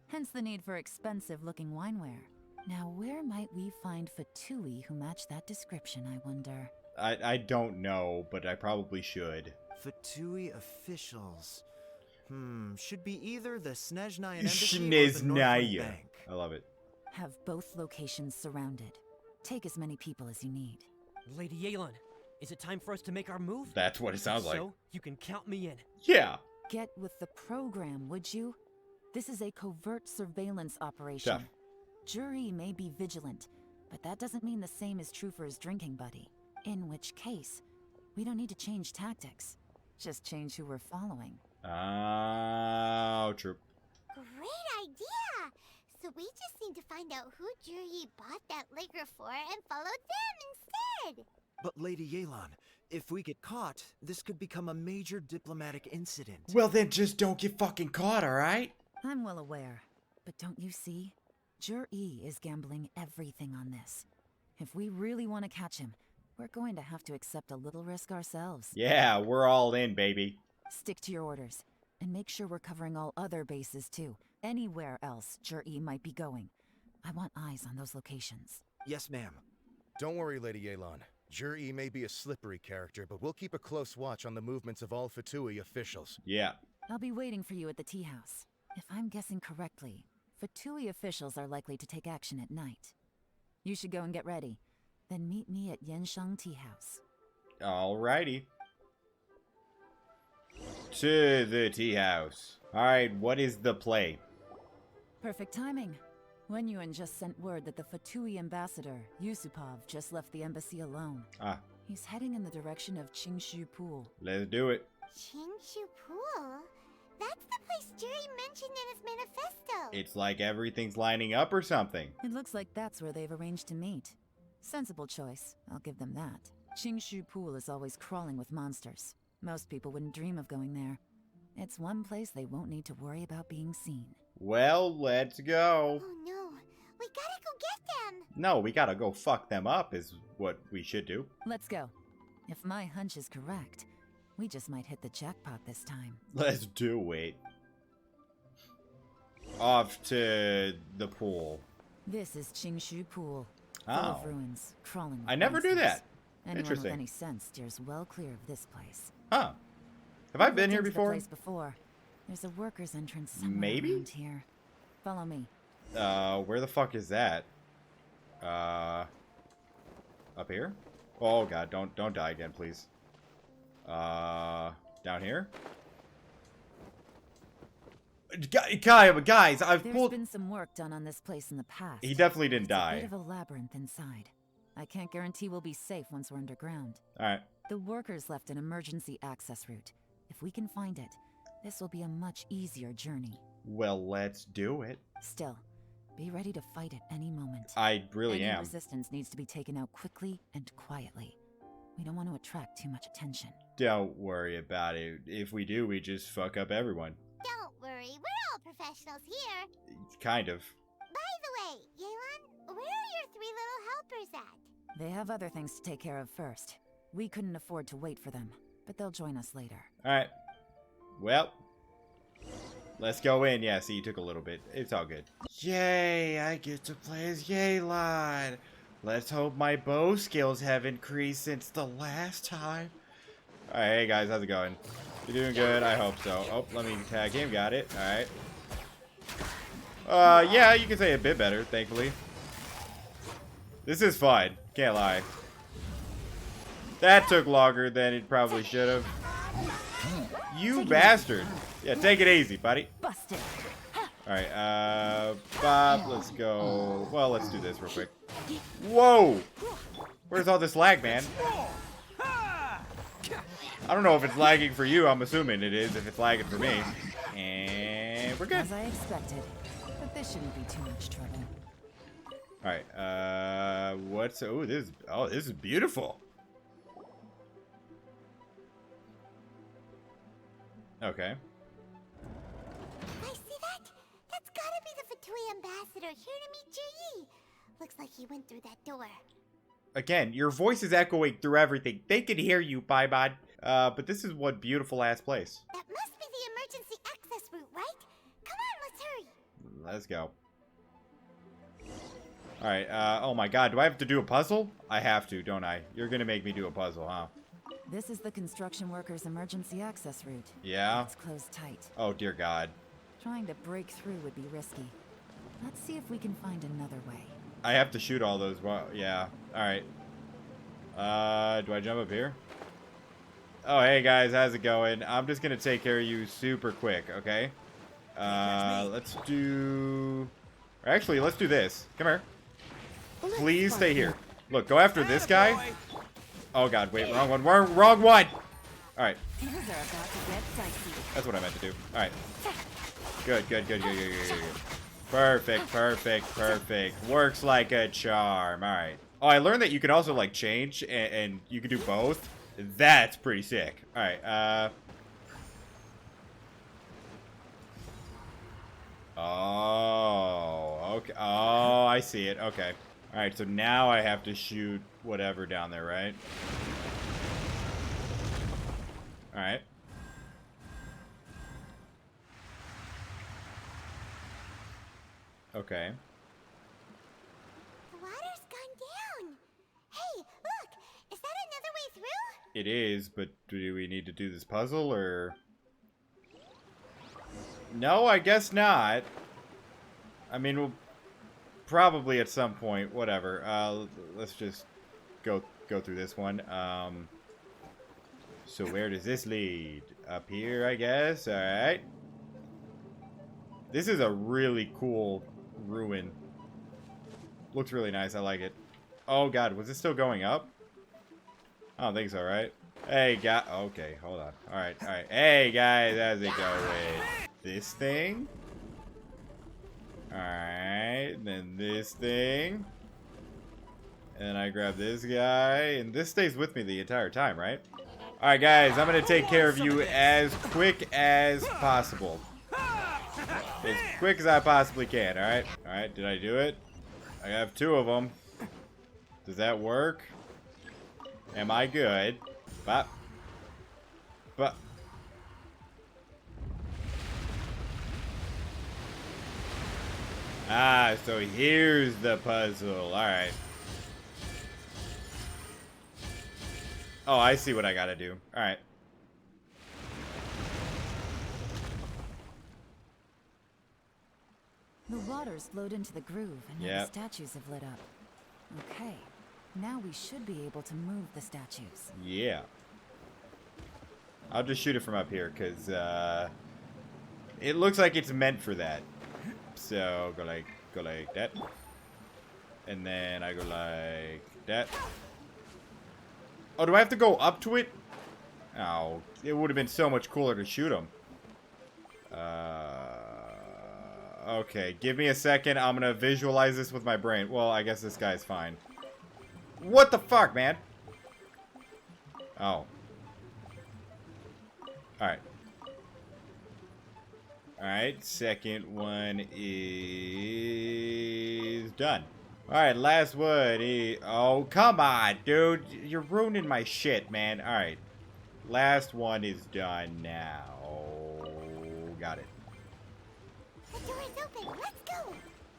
Speaker 5: Hence the need for expensive-looking wineware. Now, where might we find Fatui who match that description, I wonder?
Speaker 1: I don't know, but I probably should.
Speaker 6: Fatui officials. Should be either the Snezhnayan Embassy or the Northland
Speaker 1: Snezhnaya.
Speaker 6: Bank.
Speaker 1: I love it.
Speaker 5: Have both locations surrounded. Take as many people as you need.
Speaker 15: Lady Yelan, is it time for us to make our move?
Speaker 1: That's what it sounds like.
Speaker 15: So, you can count me in.
Speaker 1: Yeah.
Speaker 5: Get with the program, would you? This is a covert surveillance operation.
Speaker 1: Tough.
Speaker 5: Jur-E may be vigilant, but that doesn't mean the same is true for his drinking buddy. In which case, we don't need to change tactics. Just change who we're following.
Speaker 1: Oh, true.
Speaker 3: Great idea! So we just need to find out who Juri bought that liquor for and follow them instead!
Speaker 6: But Lady Yelan, if we get caught, this could become a major diplomatic incident.
Speaker 1: Well, then just don't get fucking caught, alright?
Speaker 5: I'm well aware, but don't you see? Jur-E is gambling everything on this. If we really want to catch him, we're going to have to accept a little risk ourselves.
Speaker 1: Yeah, we're all in, baby.
Speaker 5: Stick to your orders, and make sure we're covering all other bases too. Anywhere else Jur-E might be going. I want eyes on those locations.
Speaker 6: Yes, ma'am.
Speaker 9: Don't worry, Lady Yelan. Jur-E may be a slippery character, but we'll keep a close watch on the movements of all Fatui officials.
Speaker 1: Yeah.
Speaker 5: I'll be waiting for you at the tea house. If I'm guessing correctly, Fatui officials are likely to take action at night. You should go and get ready. Then meet me at Yenshang Tea House.
Speaker 1: Alrighty. To the tea house. Alright, what is the play?
Speaker 5: Perfect timing. Wenyuan just sent word that the Fatui ambassador, Yusupov, just left the embassy alone.
Speaker 1: Ah,
Speaker 5: He's heading in the direction of Qingshu Pool.
Speaker 1: let's do it.
Speaker 3: Qingshu Pool? That's the place Juri mentioned in his manifesto!
Speaker 1: It's like everything's lining up or something.
Speaker 5: It looks like that's where they've arranged to meet. Sensible choice, I'll give them that. Qingshu Pool is always crawling with monsters. Most people wouldn't dream of going there. It's one place they won't need to worry about being seen.
Speaker 1: Well, let's go.
Speaker 3: Oh no, we gotta go get them!
Speaker 1: No, we gotta go fuck them up is what we should do.
Speaker 5: Let's go. If my hunch is correct, we just might hit the jackpot this time.
Speaker 1: Let's do it. Off to the pool.
Speaker 5: This is Qingshu Pool. Full
Speaker 1: Oh.
Speaker 5: of ruins, crawling with
Speaker 1: I never knew
Speaker 5: monsters.
Speaker 1: that.
Speaker 5: Anyone
Speaker 1: Interesting.
Speaker 5: with any sense steers well clear of this place.
Speaker 1: Huh. Have I
Speaker 5: I've
Speaker 1: been
Speaker 5: looked
Speaker 1: here
Speaker 5: into the
Speaker 1: before?
Speaker 5: place before. There's a worker's entrance somewhere
Speaker 1: Maybe?
Speaker 5: around here. Follow me.
Speaker 1: Where the fuck is that? Up here? Oh god, don't die again, please. Down here? Guys, I've
Speaker 5: There's
Speaker 1: pulled...
Speaker 5: been some work done on this place in the past.
Speaker 1: He definitely didn't
Speaker 5: It's a
Speaker 1: die.
Speaker 5: bit of a labyrinth inside. I can't guarantee we'll be safe once we're underground.
Speaker 1: Alright.
Speaker 5: The workers left an emergency access route. If we can find it, this will be a much easier journey.
Speaker 1: Well, let's do it.
Speaker 5: Still, Be ready to fight at any moment.
Speaker 1: I really
Speaker 5: Any
Speaker 1: am.
Speaker 5: resistance needs to be taken out quickly and quietly. We don't want to attract too much attention.
Speaker 1: Don't worry about it. If we do, we just fuck up everyone.
Speaker 3: Don't worry, we're all professionals here.
Speaker 1: Kind of.
Speaker 3: By the way, Yelan, where are your 3 little helpers at?
Speaker 5: They have other things to take care of first. We couldn't afford to wait for them, but they'll join us later.
Speaker 1: Alright. Well. Let's go in. Yeah, see, you took a little bit. It's all good. Yay, I get to play as Yelan. Let's hope my bow skills have increased since the last time. Alright, hey guys, how's it going? You doing good? I hope so. Oh, let me tag him. Got it. Alright. Yeah, you can say a bit better, thankfully. This is fun. Can't lie. That took longer than it probably should have. You bastard. Yeah, take it easy, buddy.
Speaker 5: Busted.
Speaker 1: Alright, Bob, let's go. Well, let's do this real quick. Whoa! Where's all this lag, man? I don't know if it's lagging for you. I'm assuming it is if it's lagging for me. And we're good.
Speaker 5: As I expected. But this shouldn't be too much trouble.
Speaker 1: Alright, what's... Oh, this is beautiful. Okay.
Speaker 3: I see that? That's gotta be the Fatui ambassador here to meet Ji. Looks like he went through that door.
Speaker 1: Again, your voice is echoing through everything. They can hear you, Paimon. But this is one beautiful ass place.
Speaker 3: That must be the emergency access route, right? Come on, let's hurry.
Speaker 1: Let's go. Alright, oh my god, do I have to do a puzzle? I have to, don't I? You're gonna make me do a puzzle, huh?
Speaker 5: This is the construction workers' emergency access route.
Speaker 1: Yeah?
Speaker 5: It's closed tight.
Speaker 1: Oh, dear god.
Speaker 5: Trying to break through would be risky. Let's see if we can find another way.
Speaker 1: I have to shoot all those. Well, yeah. Alright. Do I jump up here? Oh, hey guys, how's it going? I'm just gonna take care of you super quick, okay? Let's do... Actually, let's do this. Come here. Please stay here. Look, go after this guy. Oh god, wait, wrong one. Wrong one! Alright.
Speaker 5: Things are about to get dicey.
Speaker 1: That's what I meant to do. Alright. Good. Perfect. Works like a charm. Alright. Oh, I learned that you can also, like, change, and you can do both. That's pretty sick. Alright, Oh, okay. Oh, I see it. Okay. Alright, so now I have to shoot whatever down there, right? Alright. Okay.
Speaker 3: The water's gone down. Hey, look! Is that another way through?
Speaker 1: It is, but do we need to do this puzzle, or... No, I guess not. I mean, we'll probably at some point, whatever. Let's just go through this one. So where does this lead? Up here, I guess. Alright. This is a really cool ruin. Looks really nice. I like it. Oh, God. Was it still going up? I don't think so, right? Hey, guys. Okay, hold on. Alright. Hey, guys. How's it going? This thing? Alright. Then this thing. And I grab this guy. And this stays with me the entire time, right? Alright, guys. I'm going to take care of you as quick as possible. As quick as I possibly can, alright? Alright, did I do it? I have 2 of them. Does that work? Am I good? But. Ah, so here's the puzzle. Alright. Oh, I see what I gotta do. Alright.
Speaker 5: The water's flowed into the groove, and now the statues have lit up. Okay. Now we should be able to move the statues.
Speaker 1: Yeah. I'll just shoot it from up here, because, it looks like it's meant for that. So, go like that. And then I go like that. Oh, do I have to go up to it? Oh, it would have been so much cooler to shoot them. Okay, give me a second. I'm gonna visualize this with my brain. Well, I guess this guy's fine. What the fuck, man? Oh. Alright. Alright, second one is done. Alright, last one is... Oh, come on, dude. You're ruining my shit, man. Alright. Last one is done now. Got it.
Speaker 3: The door is open. Let's go.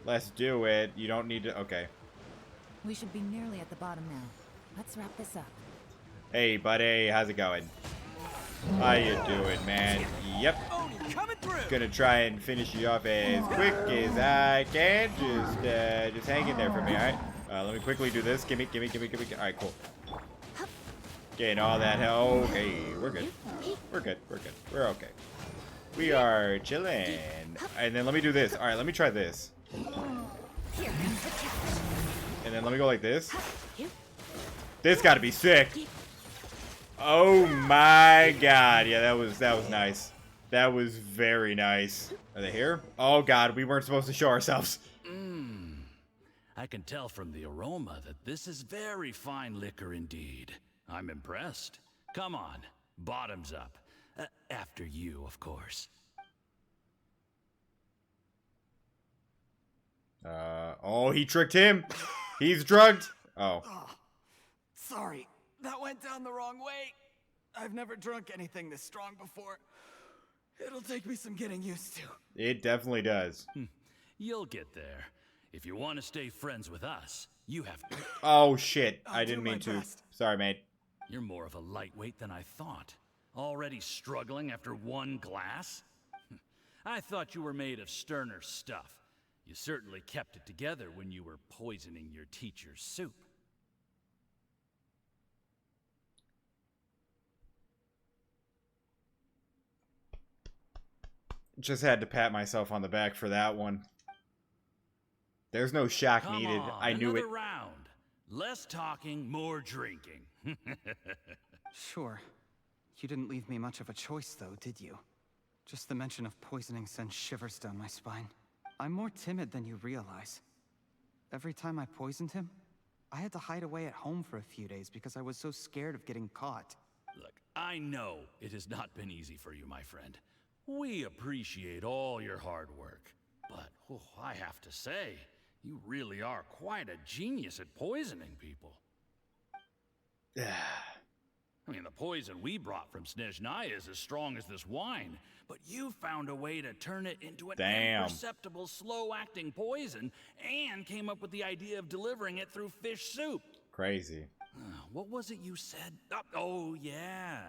Speaker 1: Let's do it. You don't need to... Okay.
Speaker 5: We should be nearly at the bottom now. Let's wrap this up.
Speaker 1: Hey, buddy. How's it going? How you doing, man? Yep. Gonna try and finish you off as quick as I can. Just hang in there for me, alright? Let me quickly do this. Gimme. Alright, cool. Getting all that hell. Okay, we're good. We're okay. We are chilling. And then let me do this. Alright, let me try this. And then let me go like this. This gotta be sick. Oh my god. Yeah, that was nice. That was very nice. Are they here? Oh god, we weren't supposed to show ourselves.
Speaker 16: I can tell from the aroma that this is very fine liquor indeed. I'm impressed. Come on, bottoms up. After you, of course.
Speaker 1: Oh, he tricked him. He's drugged. Oh.
Speaker 8: Sorry, that went down the wrong way. I've never drunk anything this strong before. It'll take me some getting used to.
Speaker 1: It definitely does.
Speaker 16: You'll get there. If you want to stay friends with us, you have to...
Speaker 1: Oh, shit. I didn't mean to. Sorry, mate.
Speaker 16: You're more of a lightweight than I thought. Already struggling after one glass? I thought you were made of sterner stuff. You certainly kept it together when you were poisoning your teacher's soup.
Speaker 1: Just had to pat myself on the back for that one. There's no shock needed. I knew it.
Speaker 16: Round. Less talking, more drinking.
Speaker 8: Sure. You didn't leave me much of a choice, though, did you? Just the mention of poisoning sends shivers down my spine. I'm more timid than you realize. Every time I poisoned him, I had to hide away at home for a few days because I was so scared of getting caught.
Speaker 16: Look, I know it has not been easy for you, my friend. We appreciate all your hard work. But, I have to say, you really are quite a genius at poisoning people. I mean, the poison we brought from Snezhnaya is as strong as this wine, but you found a way to turn it into an imperceptible, slow-acting poison, and came up with the idea of delivering it through fish soup.
Speaker 1: Crazy.
Speaker 16: What was it you said? Oh, yeah.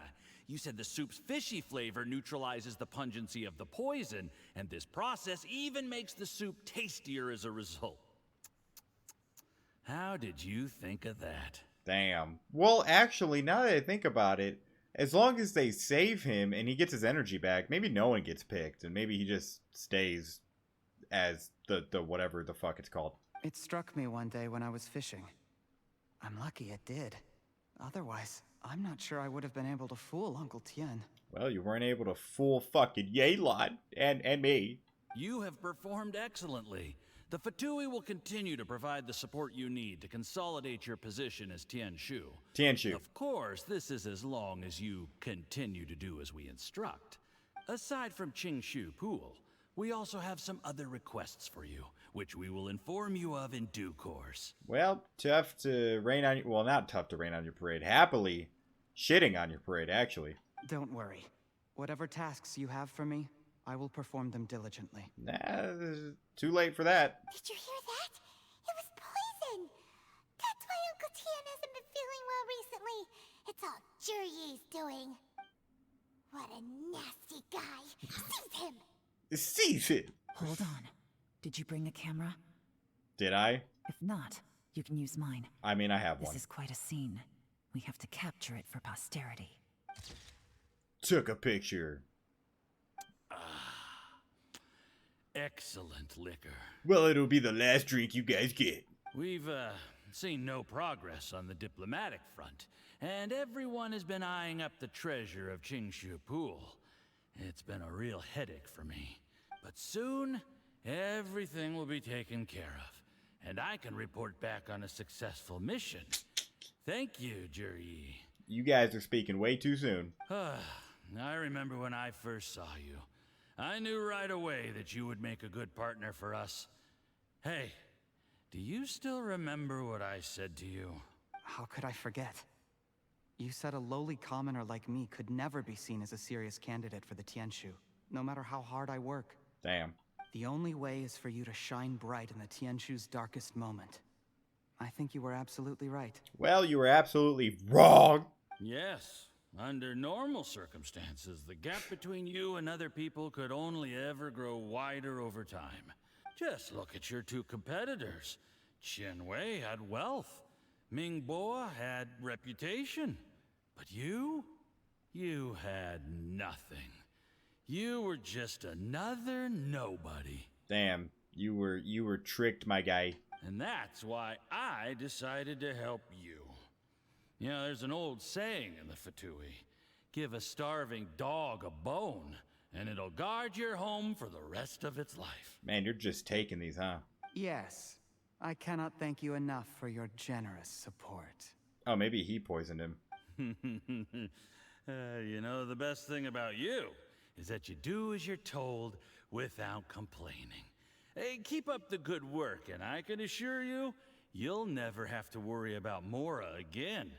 Speaker 16: You said the soup's fishy flavor neutralizes the pungency of the poison, and this process even makes the soup tastier as a result. How did you think of that?
Speaker 1: Damn. Well, actually, now that I think about it, as long as they save him and he gets his energy back, maybe no one gets picked, and maybe he just stays as the whatever the fuck it's called.
Speaker 8: It struck me one day when I was fishing. I'm lucky it did. Otherwise, I'm not sure I would have been able to fool Uncle Tien.
Speaker 1: Well, you weren't able to fool fucking YELAN and me.
Speaker 16: You have performed excellently. The Fatui will continue to provide the support you need to consolidate your position as Tianshu.
Speaker 1: Tianshu.
Speaker 16: Of course, this is as long as you continue to do as we instruct. Aside from Qingshu Pool, we also have some other requests for you, which we will inform you of in due course.
Speaker 1: Well, tough to rain on you. Well, not tough to rain on your parade. Happily shitting on your parade, actually.
Speaker 8: Don't worry. Whatever tasks you have for me, I will perform them diligently.
Speaker 1: Nah, too late for that.
Speaker 3: Did you hear that? It was poison. That's why Uncle Tien hasn't been feeling well recently. It's all Jurye's doing. What a nasty guy. Seize him.
Speaker 1: Seize him.
Speaker 5: Hold on. Did you bring a camera?
Speaker 1: Did I?
Speaker 5: If not, you can use mine.
Speaker 1: I mean, I have one.
Speaker 5: This is quite a scene. We have to capture it for posterity.
Speaker 1: Took a picture.
Speaker 16: Excellent liquor.
Speaker 1: Well, it'll be the last drink you guys get.
Speaker 16: We've, seen no progress on the diplomatic front, and everyone has been eyeing up the treasure of Qingshu Pool. It's been a real headache for me. But soon, everything will be taken care of, and I can report back on a successful mission. Thank you, Juri.
Speaker 1: You guys are speaking way too soon.
Speaker 16: I remember when I first saw you. I knew right away that you would make a good partner for us. Hey, do you still remember what I said to you?
Speaker 8: How could I forget? You said a lowly commoner like me could never be seen as a serious candidate for the Tianshu, no matter how hard I work.
Speaker 1: Damn.
Speaker 8: The only way is for you to shine bright in the Tianshu's darkest moment. I think you were absolutely right.
Speaker 1: Well, you were absolutely wrong.
Speaker 16: Yes. Under normal circumstances, the gap between you and other people could only ever grow wider over time. Just look at your two competitors. Chen Wei had wealth. Ming Boa had reputation. But you had nothing. You were just another nobody.
Speaker 1: Damn, you were tricked, my guy.
Speaker 16: And that's why I decided to help you. You know, there's an old saying in the Fatui. Give a starving dog a bone, and it'll guard your home for the rest of its life.
Speaker 1: Man, you're just taking these, huh?
Speaker 8: Yes. I cannot thank you enough for your generous support.
Speaker 1: Oh, maybe he poisoned him.
Speaker 16: You know, the best thing about you is that you do as you're told without complaining. Hey, keep up the good work, and I can assure you, you'll never have to worry about Mora again.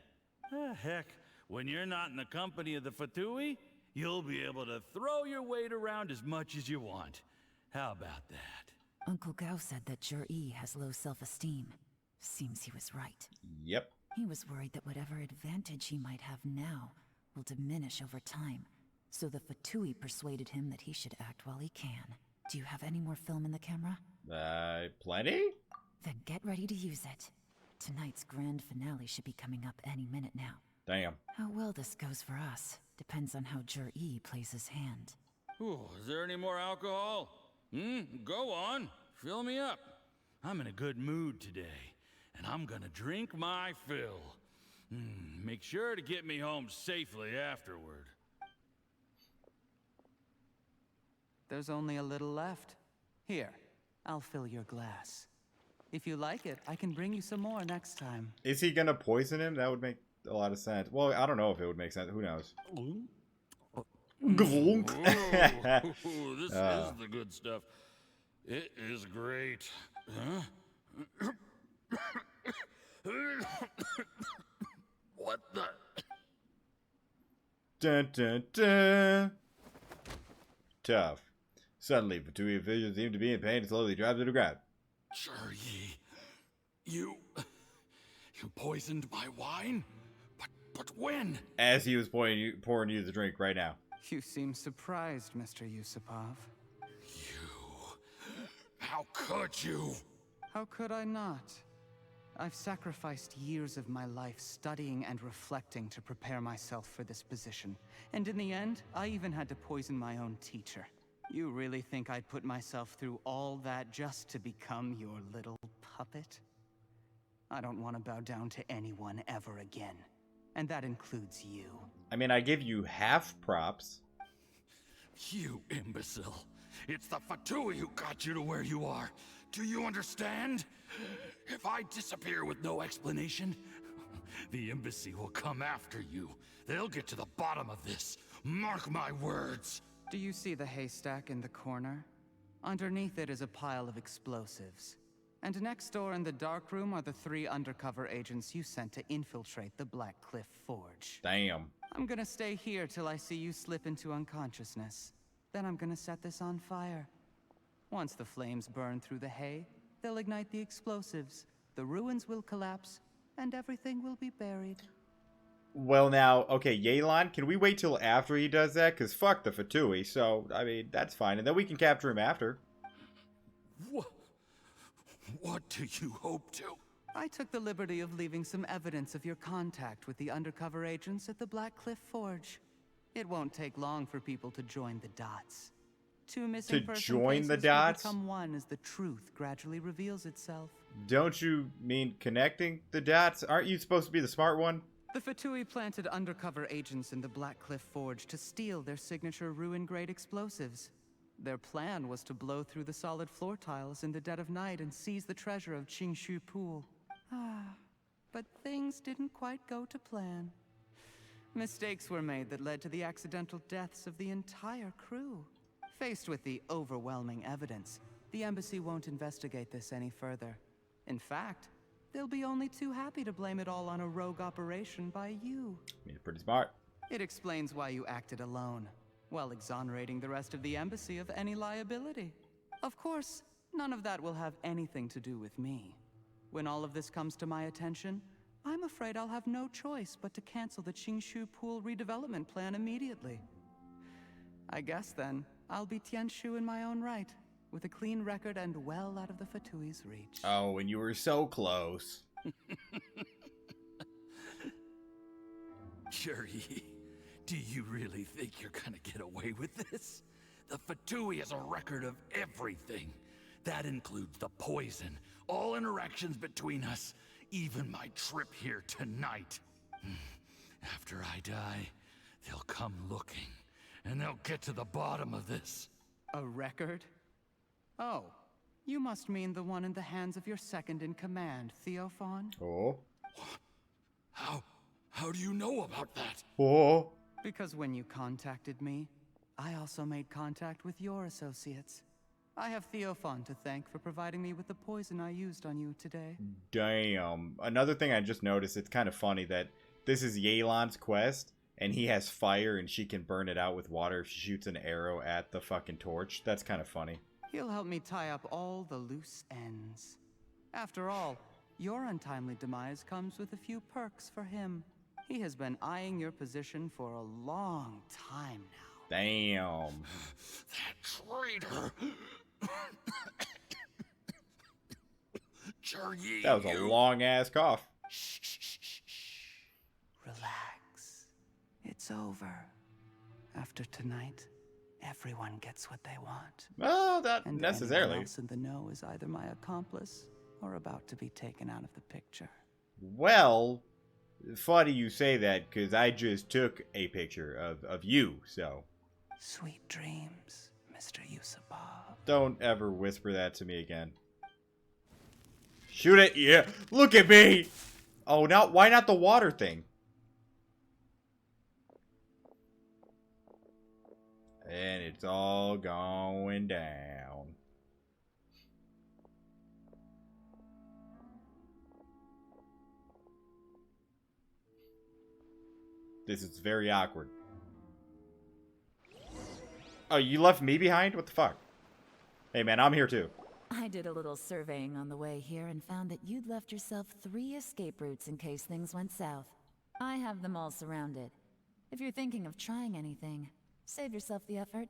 Speaker 16: Heck, when you're not in the company of the Fatui, you'll be able to throw your weight around as much as you want. How about that?
Speaker 5: Uncle Gao said that Jur-E has low self-esteem. Seems he was right.
Speaker 1: Yep.
Speaker 5: He was worried that whatever advantage he might have now will diminish over time. So the Fatui persuaded him that he should act while he can. Do you have any more film in the camera?
Speaker 1: Plenty?
Speaker 5: Then get ready to use it. Tonight's grand finale should be coming up any minute now.
Speaker 1: Damn.
Speaker 5: How well this goes for us depends on how Jur-E plays his hand.
Speaker 16: Ooh, is there any more alcohol? Go on. Fill me up. I'm in a good mood today, and I'm gonna drink my fill. Make sure to get me home safely afterward.
Speaker 8: There's only a little left. Here, I'll fill your glass. If you like it, I can bring you some more next time.
Speaker 1: Is he gonna poison him? That would make a lot of sense. Well, I don't know if it would make sense. Who knows?
Speaker 16: This is the good stuff. It is great. Huh? What the?
Speaker 1: Dun dun dun. Tough. Suddenly, Fatui officials seem to be in pain and slowly drive to the ground.
Speaker 16: Jur-E, you poisoned my wine? But when?
Speaker 1: As he was pouring you the drink right now.
Speaker 8: You seem surprised, Mr. Yusupov.
Speaker 16: How could you?
Speaker 8: How could I not? I've sacrificed years of my life studying and reflecting to prepare myself for this position. And in the end, I even had to poison my own teacher. You really think I'd put myself through all that just to become your little puppet? I don't want to bow down to anyone ever again. And that includes you.
Speaker 1: I mean, I give you half props.
Speaker 16: You imbecile. It's the Fatui who got you to where you are. Do you understand? If I disappear with no explanation, the embassy will come after you. They'll get to the bottom of this. Mark my words.
Speaker 8: Do you see the haystack in the corner? Underneath it is a pile of explosives. And next door in the dark room are the 3 undercover agents you sent to infiltrate the Black Cliff Forge.
Speaker 1: Damn.
Speaker 8: I'm gonna stay here till I see you slip into unconsciousness. Then I'm gonna set this on fire. Once the flames burn through the hay, they'll ignite the explosives, the ruins will collapse, and everything will be buried.
Speaker 1: Well now, okay, YELAN, can we wait till after he does that? Because fuck the Fatui, so, I mean, that's fine. And then we can capture him after.
Speaker 16: What do you hope to?
Speaker 8: I took the liberty of leaving some evidence of your contact with the undercover agents at the Black Cliff Forge. It won't take long for people to join the dots. 2 missing person
Speaker 1: join the
Speaker 8: cases
Speaker 1: dots?
Speaker 8: will become one as the truth gradually reveals itself.
Speaker 1: Don't you mean connecting the dots? Aren't you supposed to be the smart one?
Speaker 8: The Fatui planted undercover agents in the Black Cliff Forge to steal their signature ruin-grade explosives. Their plan was to blow through the solid floor tiles in the dead of night and seize the treasure of Qingshu Pool. But things didn't quite go to plan. Mistakes were made that led to the accidental deaths of the entire crew. Faced with the overwhelming evidence, the embassy won't investigate this any further. In fact, they'll be only too happy to blame it all on a rogue operation by you.
Speaker 1: He's pretty smart.
Speaker 8: It explains why you acted alone, while exonerating the rest of the embassy of any liability. Of course, none of that will have anything to do with me. When all of this comes to my attention, I'm afraid I'll have no choice but to cancel the Qingshu Pool redevelopment plan immediately. I guess then, I'll be Tianshu in my own right, with a clean record and well out of the Fatui's reach.
Speaker 1: Oh, and you were so close.
Speaker 16: Juri, do you really think you're gonna get away with this? The Fatui has a record of everything. That includes the poison, all interactions between us, even my trip here tonight. After I die, they'll come looking, and they'll get to the bottom of this.
Speaker 8: A record? Oh, you must mean the one in the hands of your second-in-command, Theophan?
Speaker 1: Oh.
Speaker 16: How do you know about that?
Speaker 1: Oh.
Speaker 8: Because when you contacted me, I also made contact with your associates. I have Theophan to thank for providing me with the poison I used on you today.
Speaker 1: Damn. Another thing I just noticed, it's kind of funny that this is YELAN's quest, and he has fire and she can burn it out with water if she shoots an arrow at the fucking torch. That's kind of funny.
Speaker 8: He'll help me tie up all the loose ends. After all, your untimely demise comes with a few perks for him. He has been eyeing your position for a long time now.
Speaker 1: Damn.
Speaker 16: That traitor!
Speaker 1: That was a long-ass cough.
Speaker 8: Relax. It's over. After tonight, everyone gets what they want.
Speaker 1: Well, not
Speaker 8: and
Speaker 1: necessarily.
Speaker 8: Anyone else in the know is either my accomplice or about to be taken out of the picture.
Speaker 1: Well, funny you say that, because I just took a picture of you, so.
Speaker 8: Sweet dreams, Mr. Yusabov.
Speaker 1: Don't ever whisper that to me again. Shoot it! Yeah! Look at me! Oh, now, why not the water thing? And it's all going down. This is very awkward. Oh, you left me behind? What the fuck? Hey man, I'm here too.
Speaker 5: I did a little surveying on the way here and found that you'd left yourself 3 escape routes in case things went south. I have them all surrounded. If you're thinking of trying anything, save yourself the effort.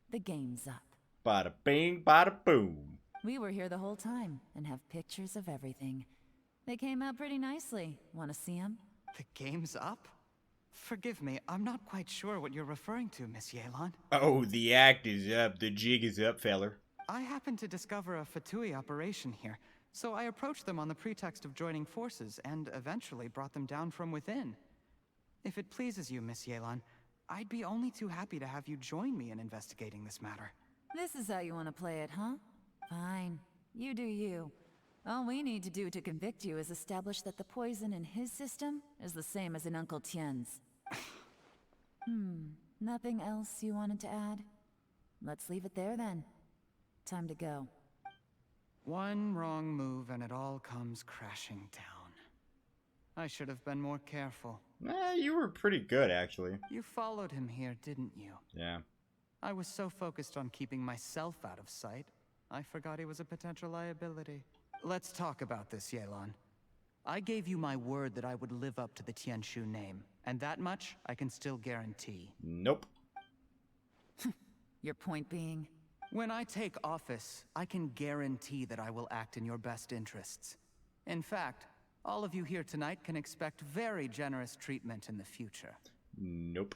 Speaker 5: The game's up.
Speaker 1: Bada bing, bada boom.
Speaker 5: We were here the whole time and have pictures of everything. They came out pretty nicely. Want to see them?
Speaker 8: The game's up? Forgive me, I'm not quite sure what you're referring to, Miss YELAN.
Speaker 1: Oh, the act is up. The jig is up, feller.
Speaker 8: I happened to discover a Fatui operation here, so I approached them on the pretext of joining forces and eventually brought them down from within. If it pleases you, Miss YELAN, I'd be only too happy to have you join me in investigating this matter.
Speaker 5: This is how you want to play it, huh? Fine. You do you. All we need to do to convict you is establish that the poison in his system is the same as in Uncle Tien's. Nothing else you wanted to add? Let's leave it there then. Time to go.
Speaker 8: One wrong move and it all comes crashing down. I should have been more careful.
Speaker 1: You were pretty good, actually.
Speaker 8: You followed him here, didn't you?
Speaker 1: Yeah.
Speaker 8: I was so focused on keeping myself out of sight, I forgot he was a potential liability. Let's talk about this, YELAN. I gave you my word that I would live up to the Tianshu name, and that much I can still guarantee.
Speaker 1: Nope.
Speaker 5: Your point being?
Speaker 8: When I take office, I can guarantee that I will act in your best interests. In fact, all of you here tonight can expect very generous treatment in the future.
Speaker 1: Nope.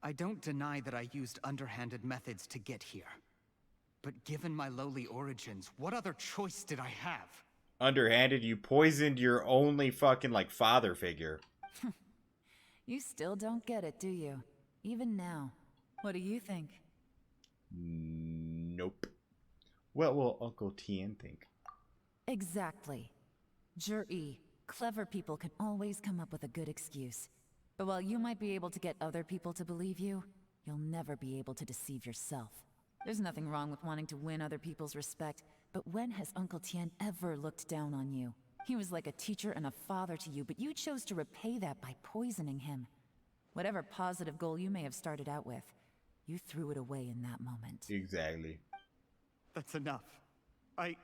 Speaker 8: I don't deny that I used underhanded methods to get here. But given my lowly origins, what other choice did I have?
Speaker 1: Underhanded, you poisoned your only fucking, like, father figure.
Speaker 5: You still don't get it, do you? Even now. What do you think?
Speaker 1: Nope. What will Uncle Tien think?
Speaker 5: Exactly. Jur-E, clever people can always come up with a good excuse. But while you might be able to get other people to believe you, you'll never be able to deceive yourself. There's nothing wrong with wanting to win other people's respect, but when has Uncle Tien ever looked down on you? He was like a teacher and a father to you, but you chose to repay that by poisoning him. Whatever positive goal you may have started out with, you threw it away in that moment.
Speaker 1: Exactly.
Speaker 8: That's enough. I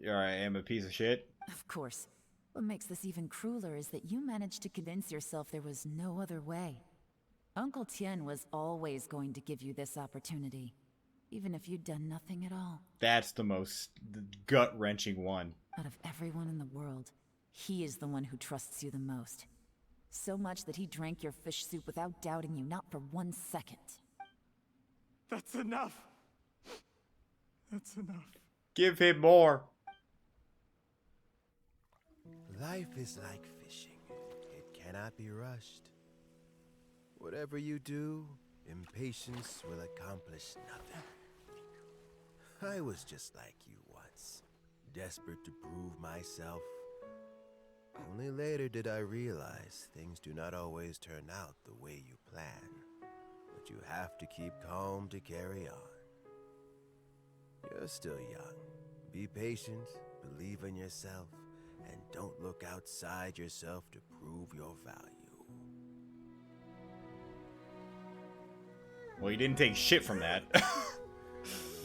Speaker 1: am a piece of shit.
Speaker 5: Of course. What makes this even crueler is that you managed to convince yourself there was no other way. Uncle Tien was always going to give you this opportunity, even if you'd done nothing at all.
Speaker 1: That's the most gut-wrenching one.
Speaker 5: Out of everyone in the world, he is the one who trusts you the most. So much that he drank your fish soup without doubting you, not for 1 second.
Speaker 8: That's enough. That's enough.
Speaker 1: Give him more.
Speaker 4: Life is like fishing. It cannot be rushed. Whatever you do, impatience will accomplish nothing. I was just like you once, desperate to prove myself. Only later did I realize things do not always turn out the way you plan. But you have to keep calm to carry on. You're still young. Be patient, believe in yourself, and don't look outside yourself to prove your value.
Speaker 1: Well, you didn't take shit from that.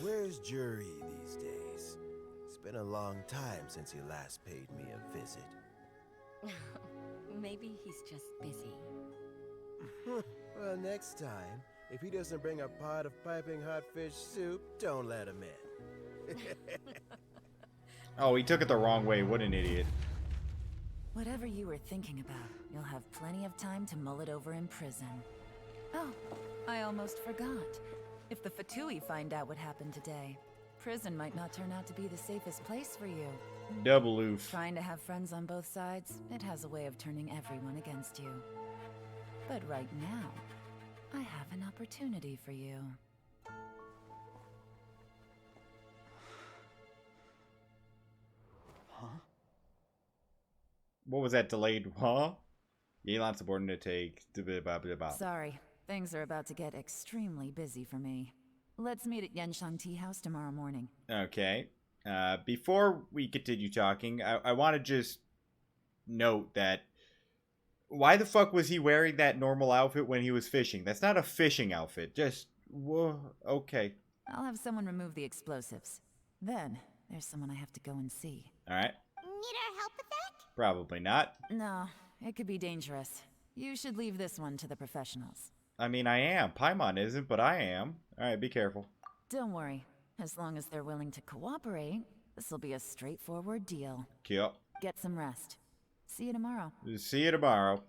Speaker 4: Where's Jur-E these days? It's been a long time since he last paid me a visit.
Speaker 2: Maybe he's just busy.
Speaker 4: Well, next time, if he doesn't bring a pot of piping hot fish soup, don't let him in.
Speaker 1: Oh, he took it the wrong way. What an idiot.
Speaker 5: Whatever you were thinking about, you'll have plenty of time to mull it over in prison. Oh, I almost forgot. If the Fatui find out what happened today, prison might not turn out to be the safest place for you.
Speaker 1: Double oof.
Speaker 5: Trying to have friends on both sides, it has a way of turning everyone against you. But right now, I have an opportunity for you.
Speaker 8: Huh?
Speaker 1: What was that delayed? Huh? YELAN subordinate take.
Speaker 5: Sorry, things are about to get extremely busy for me. Let's meet at Genshin Tea House tomorrow morning.
Speaker 1: Okay. Before we continue talking, I want to just note that why the fuck was he wearing that normal outfit when he was fishing? That's not a fishing outfit. Just, whoa, okay.
Speaker 5: I'll have someone remove the explosives. Then, there's someone I have to go and see.
Speaker 1: Alright.
Speaker 3: Need our help with that?
Speaker 1: Probably not.
Speaker 5: No, it could be dangerous. You should leave this one to the professionals.
Speaker 1: I mean, I am. Paimon isn't, but I am. Alright, be careful.
Speaker 5: Don't worry. As long as they're willing to cooperate, this'll be a straightforward deal.
Speaker 1: Yep.
Speaker 5: Get some rest. See you tomorrow.
Speaker 1: See you tomorrow.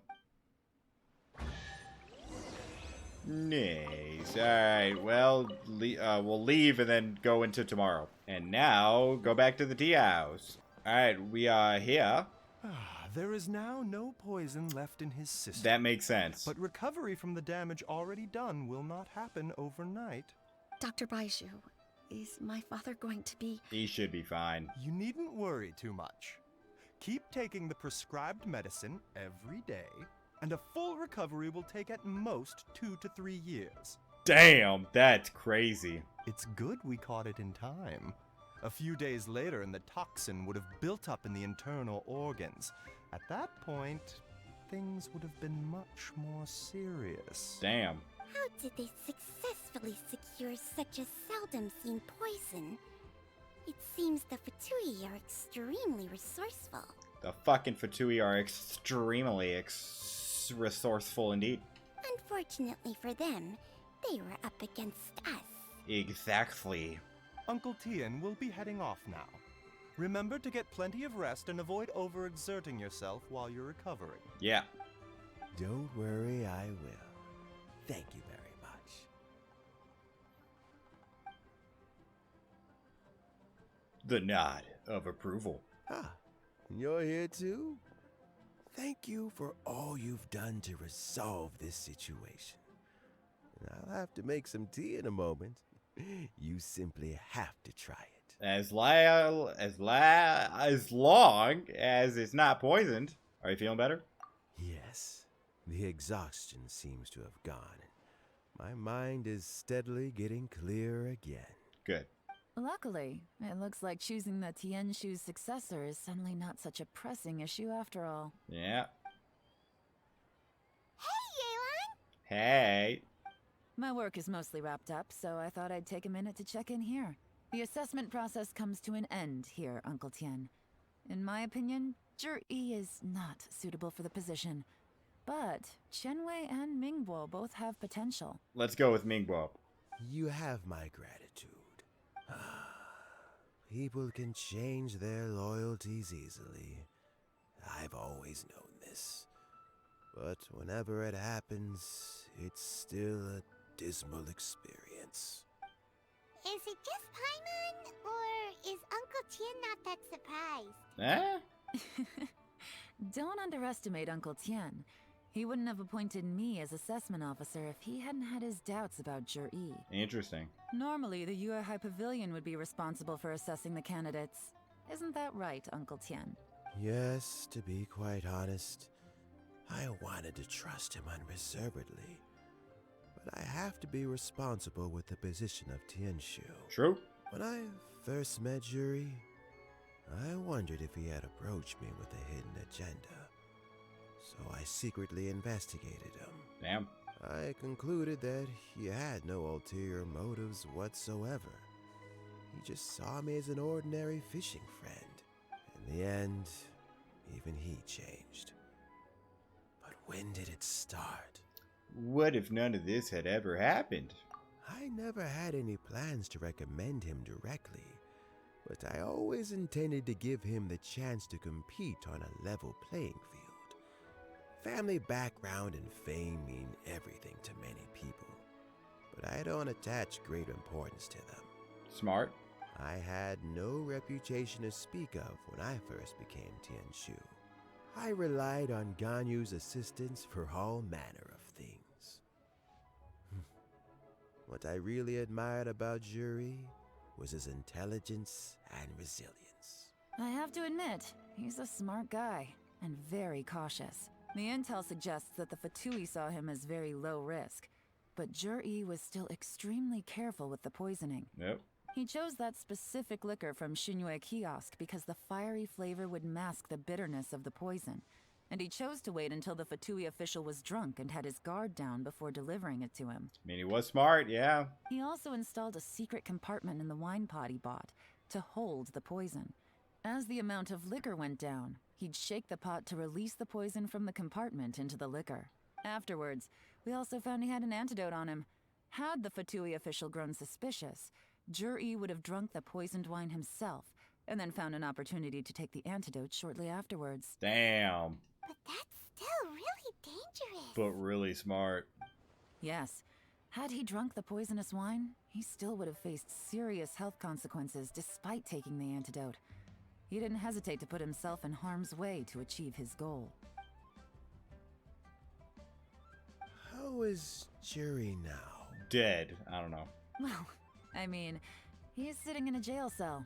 Speaker 1: Nice. Alright, well, we'll leave and then go into tomorrow. And now, go back to the tea house. Alright, we are here.
Speaker 6: There is now no poison left in his system.
Speaker 1: That makes sense.
Speaker 6: But recovery from the damage already done will not happen overnight.
Speaker 2: Dr. Baiju, is my father going to be...
Speaker 1: He should be fine.
Speaker 6: You needn't worry too much. Keep taking the prescribed medicine every day, and a full recovery will take at most 2 to 3 years.
Speaker 1: Damn, that's crazy.
Speaker 6: It's good we caught it in time. A few days later, and the toxin would have built up in the internal organs. At that point, things would have been much more serious.
Speaker 1: Damn.
Speaker 13: How did they successfully secure such a seldom-seen poison? It seems the Fatui are extremely resourceful.
Speaker 1: The fucking Fatui are extremely resourceful indeed.
Speaker 13: Unfortunately for them, they were up against us.
Speaker 1: Exactly.
Speaker 6: Uncle Tien will be heading off now. Remember to get plenty of rest and avoid overexerting yourself while you're recovering.
Speaker 1: Yeah.
Speaker 4: Don't worry, I will. Thank you very much.
Speaker 1: The nod of approval.
Speaker 4: Ah, you're here too? Thank you for all you've done to resolve this situation. I'll have to make some tea in a moment. You simply have to try it.
Speaker 1: As long as it's not poisoned. Are you feeling better?
Speaker 4: Yes. The exhaustion seems to have gone. My mind is steadily getting clearer again.
Speaker 1: Good.
Speaker 5: Luckily, it looks like choosing the Tianshu's successor is suddenly not such a pressing issue after all.
Speaker 1: Yeah.
Speaker 3: Hey, Yelan!
Speaker 1: Hey.
Speaker 5: My work is mostly wrapped up, so I thought I'd take a minute to check in here. The assessment process comes to an end here, Uncle Tien. In my opinion, Zhi is not suitable for the position. But Qianwei and Mingguo both have potential.
Speaker 1: Let's go with Mingguo.
Speaker 4: You have my gratitude. People can change their loyalties easily. I've always known this. But whenever it happens, it's still a dismal experience.
Speaker 3: Is it just Paimon, or is Uncle Tien not that surprised?
Speaker 5: Don't underestimate Uncle Tien. He wouldn't have appointed me as assessment officer if he hadn't had his doubts about Zhi.
Speaker 1: Interesting.
Speaker 5: Normally, the Yue High Pavilion would be responsible for assessing the candidates. Isn't that right, Uncle Tien?
Speaker 4: Yes, to be quite honest, I wanted to trust him unreservedly. But I have to be responsible with the position of Tianshu.
Speaker 1: True.
Speaker 4: When I first met Zhi, I wondered if he had approached me with a hidden agenda. So I secretly investigated him.
Speaker 1: Damn.
Speaker 4: I concluded that he had no ulterior motives whatsoever. He just saw me as an ordinary fishing friend. In the end, even he changed. But when did it start?
Speaker 1: What if none of this had ever happened?
Speaker 4: I never had any plans to recommend him directly, but I always intended to give him the chance to compete on a level playing field. Family background and fame mean everything to many people, but I don't attach great importance to them.
Speaker 1: Smart.
Speaker 4: I had no reputation to speak of when I first became Tianshu. I relied on Ganyu's assistance for all manner of things. What I really admired about Zhi was his intelligence and resilience.
Speaker 5: I have to admit, he's a smart guy, and very cautious. The intel suggests that the Fatui saw him as very low risk, but Zhi was still extremely careful with the poisoning.
Speaker 1: Yep.
Speaker 5: He chose that specific liquor from Xingyue Kiosk because the fiery flavor would mask the bitterness of the poison, and he chose to wait until the Fatui official was drunk and had his guard down before delivering it to him.
Speaker 1: I mean, he was smart, yeah.
Speaker 5: He also installed a secret compartment in the wine pot he bought to hold the poison. As the amount of liquor went down, he'd shake the pot to release the poison from the compartment into the liquor. Afterwards, we also found he had an antidote on him. Had the Fatui official grown suspicious, Zhi would have drunk the poisoned wine himself, and then found an opportunity to take the antidote shortly afterwards.
Speaker 1: Damn.
Speaker 3: But that's still really dangerous.
Speaker 1: But really smart.
Speaker 5: Yes. Had he drunk the poisonous wine, he still would have faced serious health consequences despite taking the antidote. He didn't hesitate to put himself in harm's way to achieve his goal.
Speaker 4: How is Zhi now?
Speaker 1: Dead. I don't know.
Speaker 5: Well, I mean, he's sitting in a jail cell.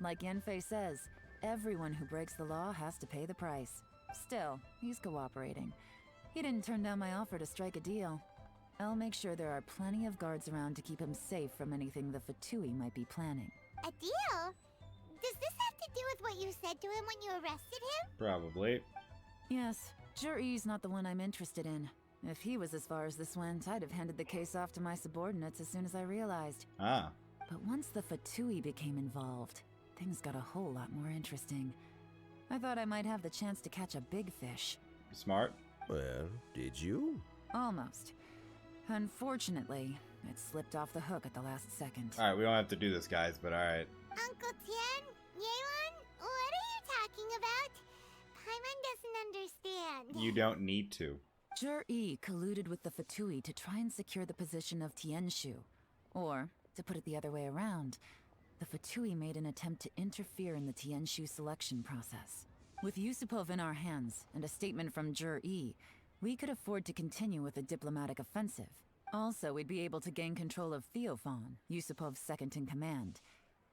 Speaker 5: Like Yanfei says, everyone who breaks the law has to pay the price. Still, he's cooperating. He didn't turn down my offer to strike a deal. I'll make sure there are plenty of guards around to keep him safe from anything the Fatui might be planning.
Speaker 3: A deal? Does this have to do with what you said to him when you arrested him?
Speaker 1: Probably.
Speaker 5: Yes, Zhi's not the one I'm interested in. If he was as far as this went, I'd have handed the case off to my subordinates as soon as I realized.
Speaker 1: Ah.
Speaker 5: But once the Fatui became involved, things got a whole lot more interesting. I thought I might have the chance to catch a big fish.
Speaker 1: Smart.
Speaker 4: Well, did you?
Speaker 5: Almost. Unfortunately, it slipped off the hook at the last second.
Speaker 1: Alright, we don't have to do this, guys, but alright.
Speaker 3: Uncle Tien? Yelan? What are you talking about? Paimon doesn't understand.
Speaker 1: You don't need to.
Speaker 5: Zhi colluded with the Fatui to try and secure the position of Tianshu. Or, to put it the other way around, the Fatui made an attempt to interfere in the Tianshu selection process. With Yusupov in our hands and a statement from Zhi, we could afford to continue with a diplomatic offensive. Also, we'd be able to gain control of Theophan, Yusupov's second in command.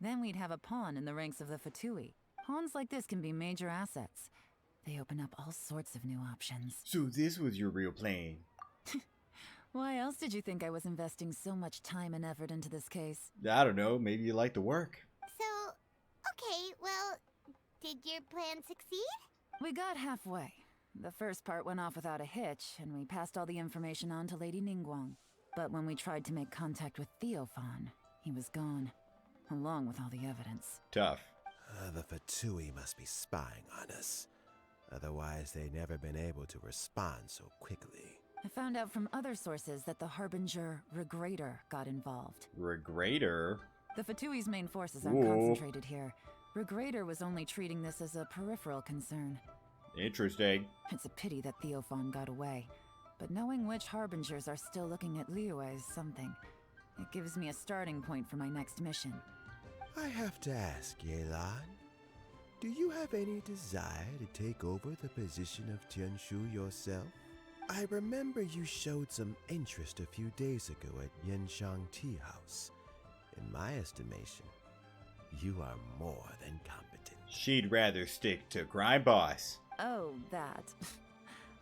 Speaker 5: Then we'd have a pawn in the ranks of the Fatui. Pawns like this can be major assets. They open up all sorts of new options.
Speaker 1: So this was your real plan.
Speaker 5: Why else did you think I was investing so much time and effort into this case?
Speaker 1: I don't know, maybe you like the work.
Speaker 3: So, okay, well, did your plan succeed?
Speaker 5: We got halfway. The first part went off without a hitch, and we passed all the information on to Lady Ningguang. But when we tried to make contact with Theophan, he was gone, along with all the evidence.
Speaker 1: Tough.
Speaker 4: The Fatui must be spying on us. Otherwise, they'd never been able to respond so quickly.
Speaker 5: I found out from other sources that the Harbinger Regrator got involved.
Speaker 1: Regrator?
Speaker 5: The Fatui's main forces aren't concentrated here. Regrator was only treating this as a peripheral concern.
Speaker 1: Interesting.
Speaker 5: It's a pity that Theophan got away. But knowing which Harbingers are still looking at Liyue is something. It gives me a starting point for my next mission.
Speaker 4: I have to ask, YELAN, do you have any desire to take over the position of Tianshu yourself? I remember you showed some interest a few days ago at Yenshang Tea House. In my estimation, you are more than competent.
Speaker 1: She'd rather stick to Crime Boss.
Speaker 5: Oh, that.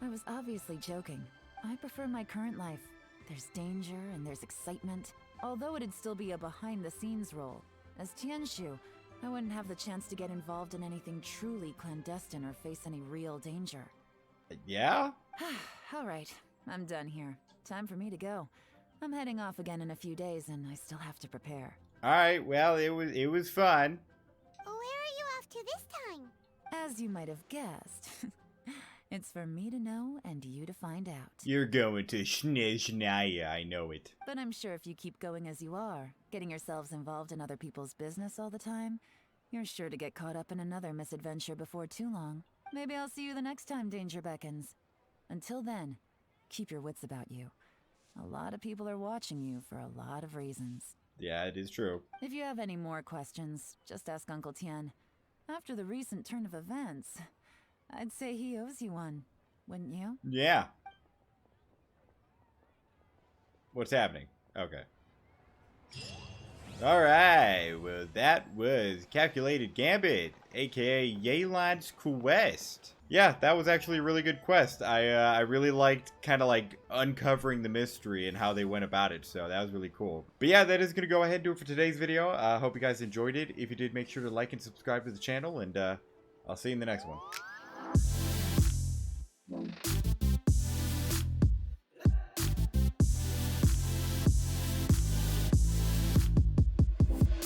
Speaker 5: I was obviously joking. I prefer my current life. There's danger and there's excitement. Although it'd still be a behind-the-scenes role. As Tianshu, I wouldn't have the chance to get involved in anything truly clandestine or face any real danger.
Speaker 1: Yeah?
Speaker 5: Alright, I'm done here. Time for me to go. I'm heading off again in a few days and I still have to prepare.
Speaker 1: Alright, well, it was fun.
Speaker 3: Where are you off to this time?
Speaker 5: As you might have guessed, it's for me to know and you to find out.
Speaker 1: You're going to Snezhnaya, I know it.
Speaker 5: But I'm sure if you keep going as you are, getting yourselves involved in other people's business all the time, you're sure to get caught up in another misadventure before too long. Maybe I'll see you the next time danger beckons. Until then, keep your wits about you. A lot of people are watching you for a lot of reasons.
Speaker 1: Yeah, it is true.
Speaker 5: If you have any more questions, just ask Uncle Tien. After the recent turn of events, I'd say he owes you one, wouldn't you?
Speaker 1: Yeah. What's happening? Okay. Alright, well that was Calculated Gambit, aka YELAN's quest. Yeah, that was actually a really good quest. I really liked kind of like uncovering the mystery and how they went about it, so that was really cool. But yeah, that is going to go ahead and do it for today's video. I hope you guys enjoyed it. If you did, make sure to like and subscribe to the channel, and I'll see you in the next one.